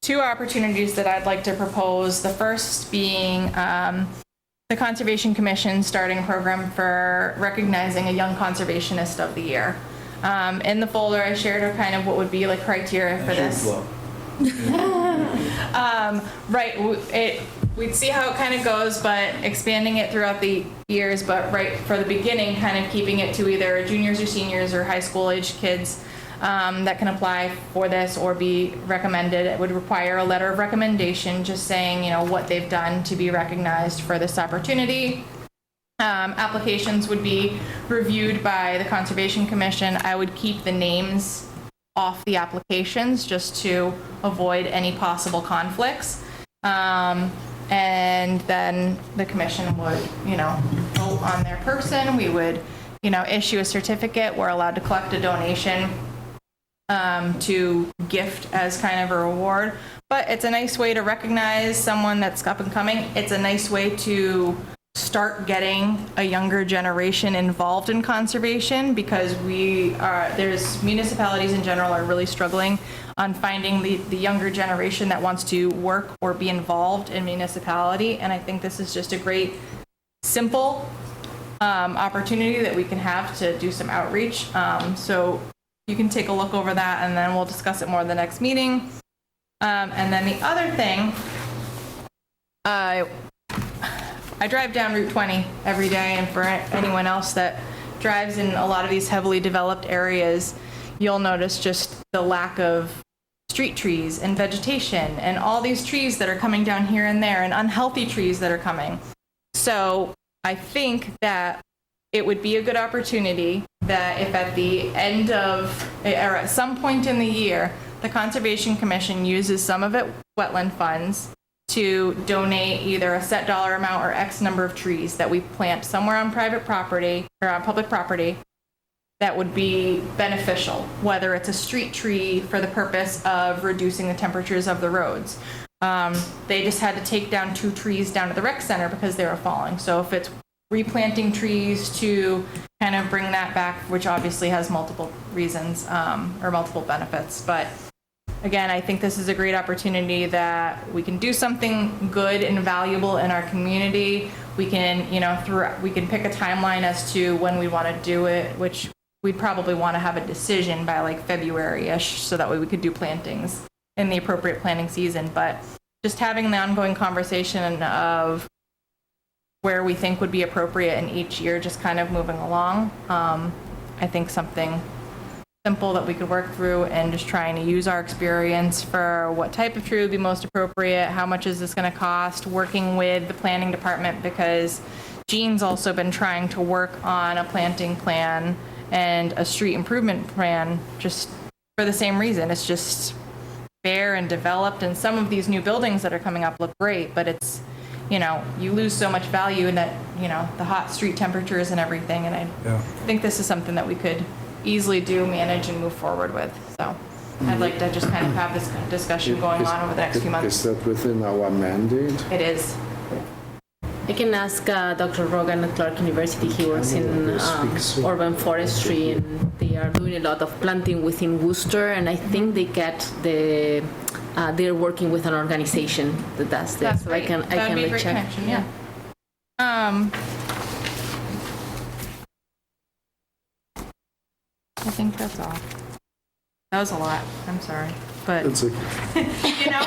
two opportunities that I'd like to propose. The first being the Conservation Commission starting a program for recognizing a Young Conservationist of the Year. In the folder I shared kind of what would be like criteria for this. Right, we'd see how it kind of goes, but expanding it throughout the years, but right for the beginning, kind of keeping it to either juniors or seniors or high school age kids that can apply for this or be recommended. It would require a letter of recommendation just saying, what they've done to be recognized for this opportunity. Applications would be reviewed by the Conservation Commission. I would keep the names off the applications just to avoid any possible conflicts. And then the commission would, vote on their person. We would, issue a certificate. We're allowed to collect a donation to gift as kind of a reward. But it's a nice way to recognize someone that's up and coming. It's a nice way to start getting a younger generation involved in conservation, because there's municipalities in general are really struggling on finding the younger generation that wants to work or be involved in municipality. And I think this is just a great, simple opportunity that we can have to do some outreach. So you can take a look over that, and then we'll discuss it more in the next meeting. And then the other thing, I drive down Route 20 every day, and for anyone else that drives in a lot of these heavily developed areas, you'll notice just the lack of street trees and vegetation and all these trees that are coming down here and there, and unhealthy trees that are coming. So I think that it would be a good opportunity that if at the end of, or at some point in the year, the Conservation Commission uses some of it wetland funds to donate either a set dollar amount or X number of trees that we plant somewhere on private property or on public property that would be beneficial, whether it's a street tree for the purpose of reducing the temperatures of the roads. They just had to take down 2 trees down at the rec center because they were falling. So if it's replanting trees to kind of bring that back, which obviously has multiple reasons or multiple benefits. But again, I think this is a great opportunity that we can do something good and valuable in our community. We can, we can pick a timeline as to when we want to do it, which we'd probably want to have a decision by like February-ish, so that way we could do plantings in the appropriate planting season. But just having the ongoing conversation of where we think would be appropriate in each year, just kind of moving along. I think something simple that we could work through, and just trying to use our experience for what type of tree would be most appropriate, how much is this going to cost, working with the planning department, because Jean's also been trying to work on a planting plan and a street improvement plan, just for the same reason. It's just fair and developed, and some of these new buildings that are coming up look great, but it's, you know, you lose so much value in that, you know, the hot street temperatures and everything, and I think this is something that we could easily do, manage, and move forward with. So I'd like to just kind of have this discussion going on over the next few months. Is that within our mandate? It is. I can ask Dr. Rogan at Clark University. He works in urban forestry, and they are doing a lot of planting within Worcester, and I think they get the they're working with an organization that does this. That's So great. I can That'd be a great check. connection, yeah. I think that's all. That was a lot. I'm sorry, but It's okay. you know,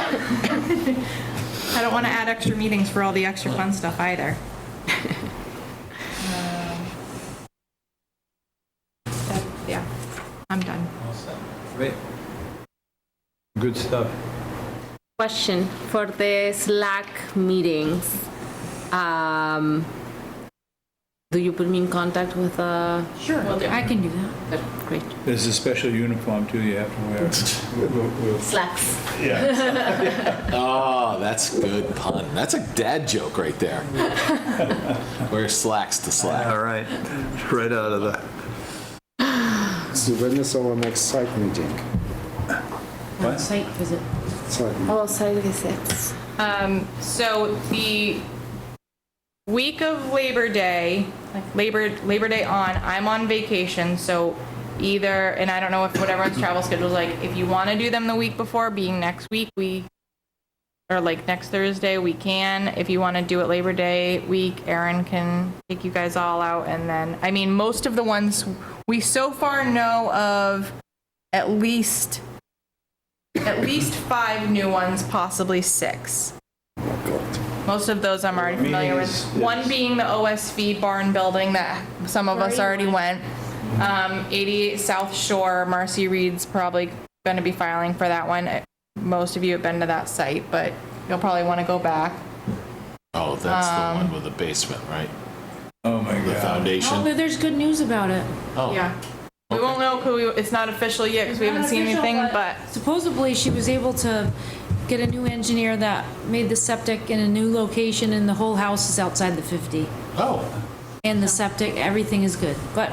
I don't want to add extra meetings for all the extra fun stuff either. Yeah, I'm done. Great. Good stuff. Question for the Slack meetings. Do you put me in contact with Sure, I can do that. Great. There's a special uniform too you have to wear. Slacks. Yeah. Oh, that's a good pun. That's a dad joke right there. Wear slacks to slack. All right. Right out of the. So when is our next site meeting? Site visit. Site meeting. Oh, site visits. So the week of Labor Day, like Labor Day on, I'm on vacation, so either, and I don't know what everyone's travel schedule is like, if you want to do them the week before, being next week, or like next Thursday, we can. If you want to do it Labor Day week, Erin can take you guys all out, and then, I mean, most of the ones, we so far know of at least 5 new ones, possibly 6. Most of those I'm already familiar with. One being the OSV barn building that some of us already went. 88 South Shore, Marcy Reed's probably going to be filing for that one. Most of you have been to that site, but you'll probably want to go back. Oh, that's the one with the basement, right? Oh my The God. foundation. Oh, but there's good news about it. Oh. Yeah. We won't know because it's not official yet because we haven't seen anything, but Supposedly, she was able to get a new engineer that made the septic in a new location, and the whole house is outside the 50. Oh, And the septic, everything is good, but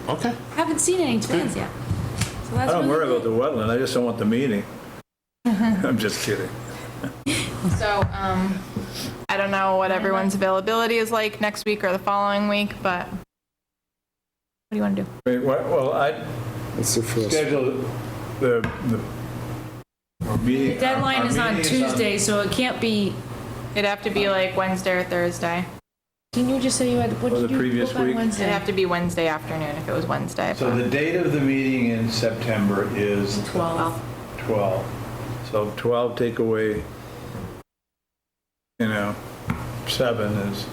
okay. haven't seen any plans yet. So I that's don't worry really about the wetland. I just don't want the meeting. I'm just kidding. so I don't know what everyone's availability is like next week or the following week, but what do you want to do? Wait, well, I It's the first. scheduled the meeting. The deadline our is on meeting Tuesday, so it can't be, It'd have to be like Wednesday or Thursday. didn't you just say you had, what Or did the you previous book on week? It'd Wednesday? have to be Wednesday afternoon if it was Wednesday. So the date of the meeting in September is 12. 12. So 12 take away, 7 is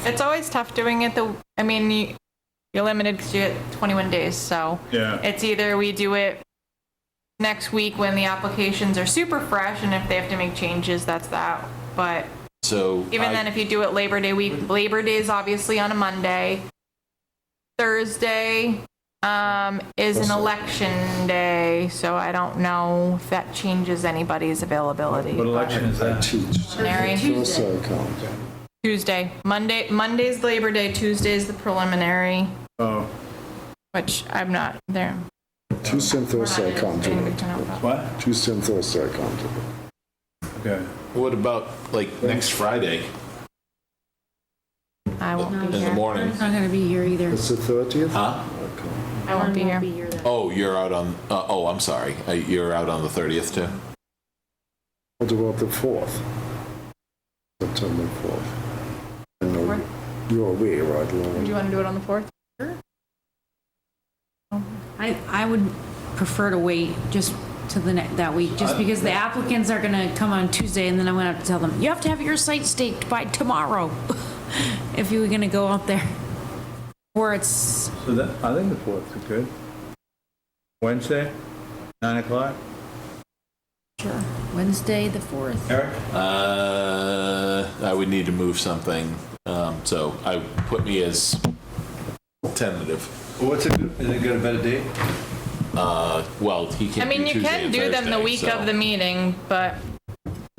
It's always tough doing it I mean, you're limited because you get 21 days, so yeah. it's either we do it next week when the applications are super fresh, and if they have to make changes, that's that. But So even then, if you do it Labor Day week, Labor Day is obviously on a Monday. Thursday is an election day, so I don't know if that changes anybody's availability. What election is that? Preliminary. Tuesday account. Tuesday. Monday's Labor Day, Tuesday's the preliminary, Oh, which I'm not there. Tuesday and Thursday I can't do Getting a it. good turnout, but- what? Tuesday and Thursday I can't do it. Okay. what about like next Friday I won't be in the here. morning? I'm not gonna be here either. It's the 30th? Huh? Okay. I won't be here. Oh, you're out on, oh, I'm sorry. You're out on the 30th too? What about the 4th? September 4th. I know you're away, right, Do Lauren? you want to do it on the 4th? Sure. I would prefer to wait just to that week, just because the applicants are gonna come on Tuesday, and then I'm gonna have to tell them, you have to have your site staked by tomorrow, if you were gonna go out there. Or it's, So that, I think the 4th is good. Wednesday, 9 o'clock? sure, Wednesday, the 4th. Eric? I would need to move something, so I put me as tentative. What's a good, is it got a better date? Well, he I can't mean, do you Tuesday can and do them the Thursday, week so- of the meeting, but,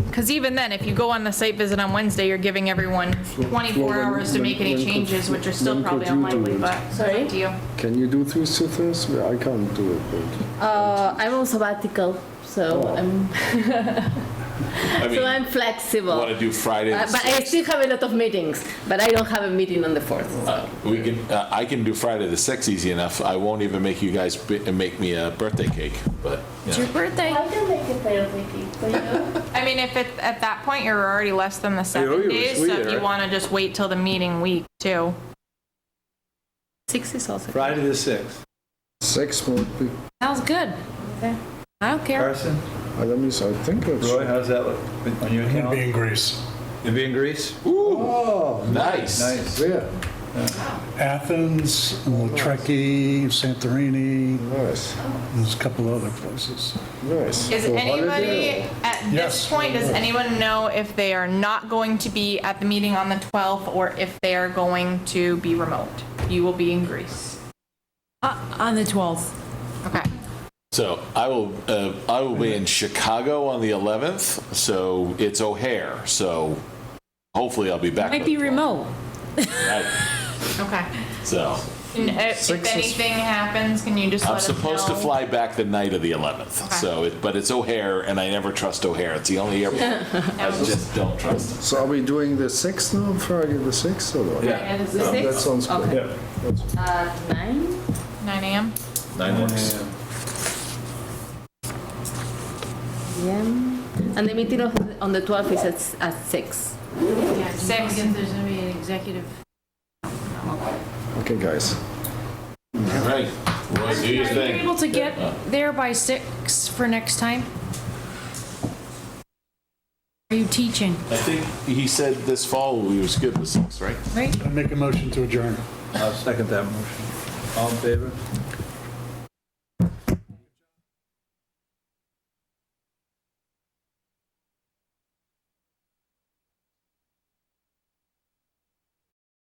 because even then, if you go on the site visit on Wednesday, you're giving everyone 24 hours to make any changes, which are still when probably could you do unlikely, it? but it's up to you. Can you do Tuesday, Thursday? I can't do it. I'm on sabbatical, so I'm flexible. Want to do Friday the But I 6th? still have a lot of meetings, but I don't have a meeting on the 4th. We can, I can do Friday the 6th easy enough. I won't even make you guys make me a birthday cake, but, It's your birthday. I can make a birthday cake, but you know. I mean, if at that point, you're already less than the 7 you were days, so sweet, if you Eric. want to just wait till the meeting week, too. 6 is also. Friday the 6th. 6 would be, Sounds good. Okay. I don't care. Carson? let me see, I think it's. Roy, how's that look on your I'm gonna calendar? be in Greece. You'll be in Greece? Oh, nice. Nice. yeah, Athens, Treki, Santorini, nice, there's a couple other places. nice. Is For anybody, holiday? at this Yes. point, does anyone know if they are not going to be at the meeting on the 12th, or if they are going to be remote? You will be in Greece. On the 12th. Okay. So I will be in Chicago on the 11th, so it's O'Hare, so hopefully I'll be back. Might be remote. Right. Okay. So And if anything happens, can you just let I'm us know? supposed to fly back the night of the 11th, Okay. so but it's O'Hare, and I never trust O'Hare. It's the only airport I just don't trust. So are we doing the 6th now, Friday the 6th, or what? Yeah. And it's the That 6th? sounds good. Yeah. 9? 9 a.m.? 9 works. Yeah. And the meeting on the 12th is at 6. Yeah, 6. There's gonna be an executive. Okay, guys. All right, Roy, do your Are you thing. able to get there by 6 for next time? Are you teaching? I think he said this fall we was good with 6, right? Right? I make a motion to adjourn. I'll second that motion. All in favor?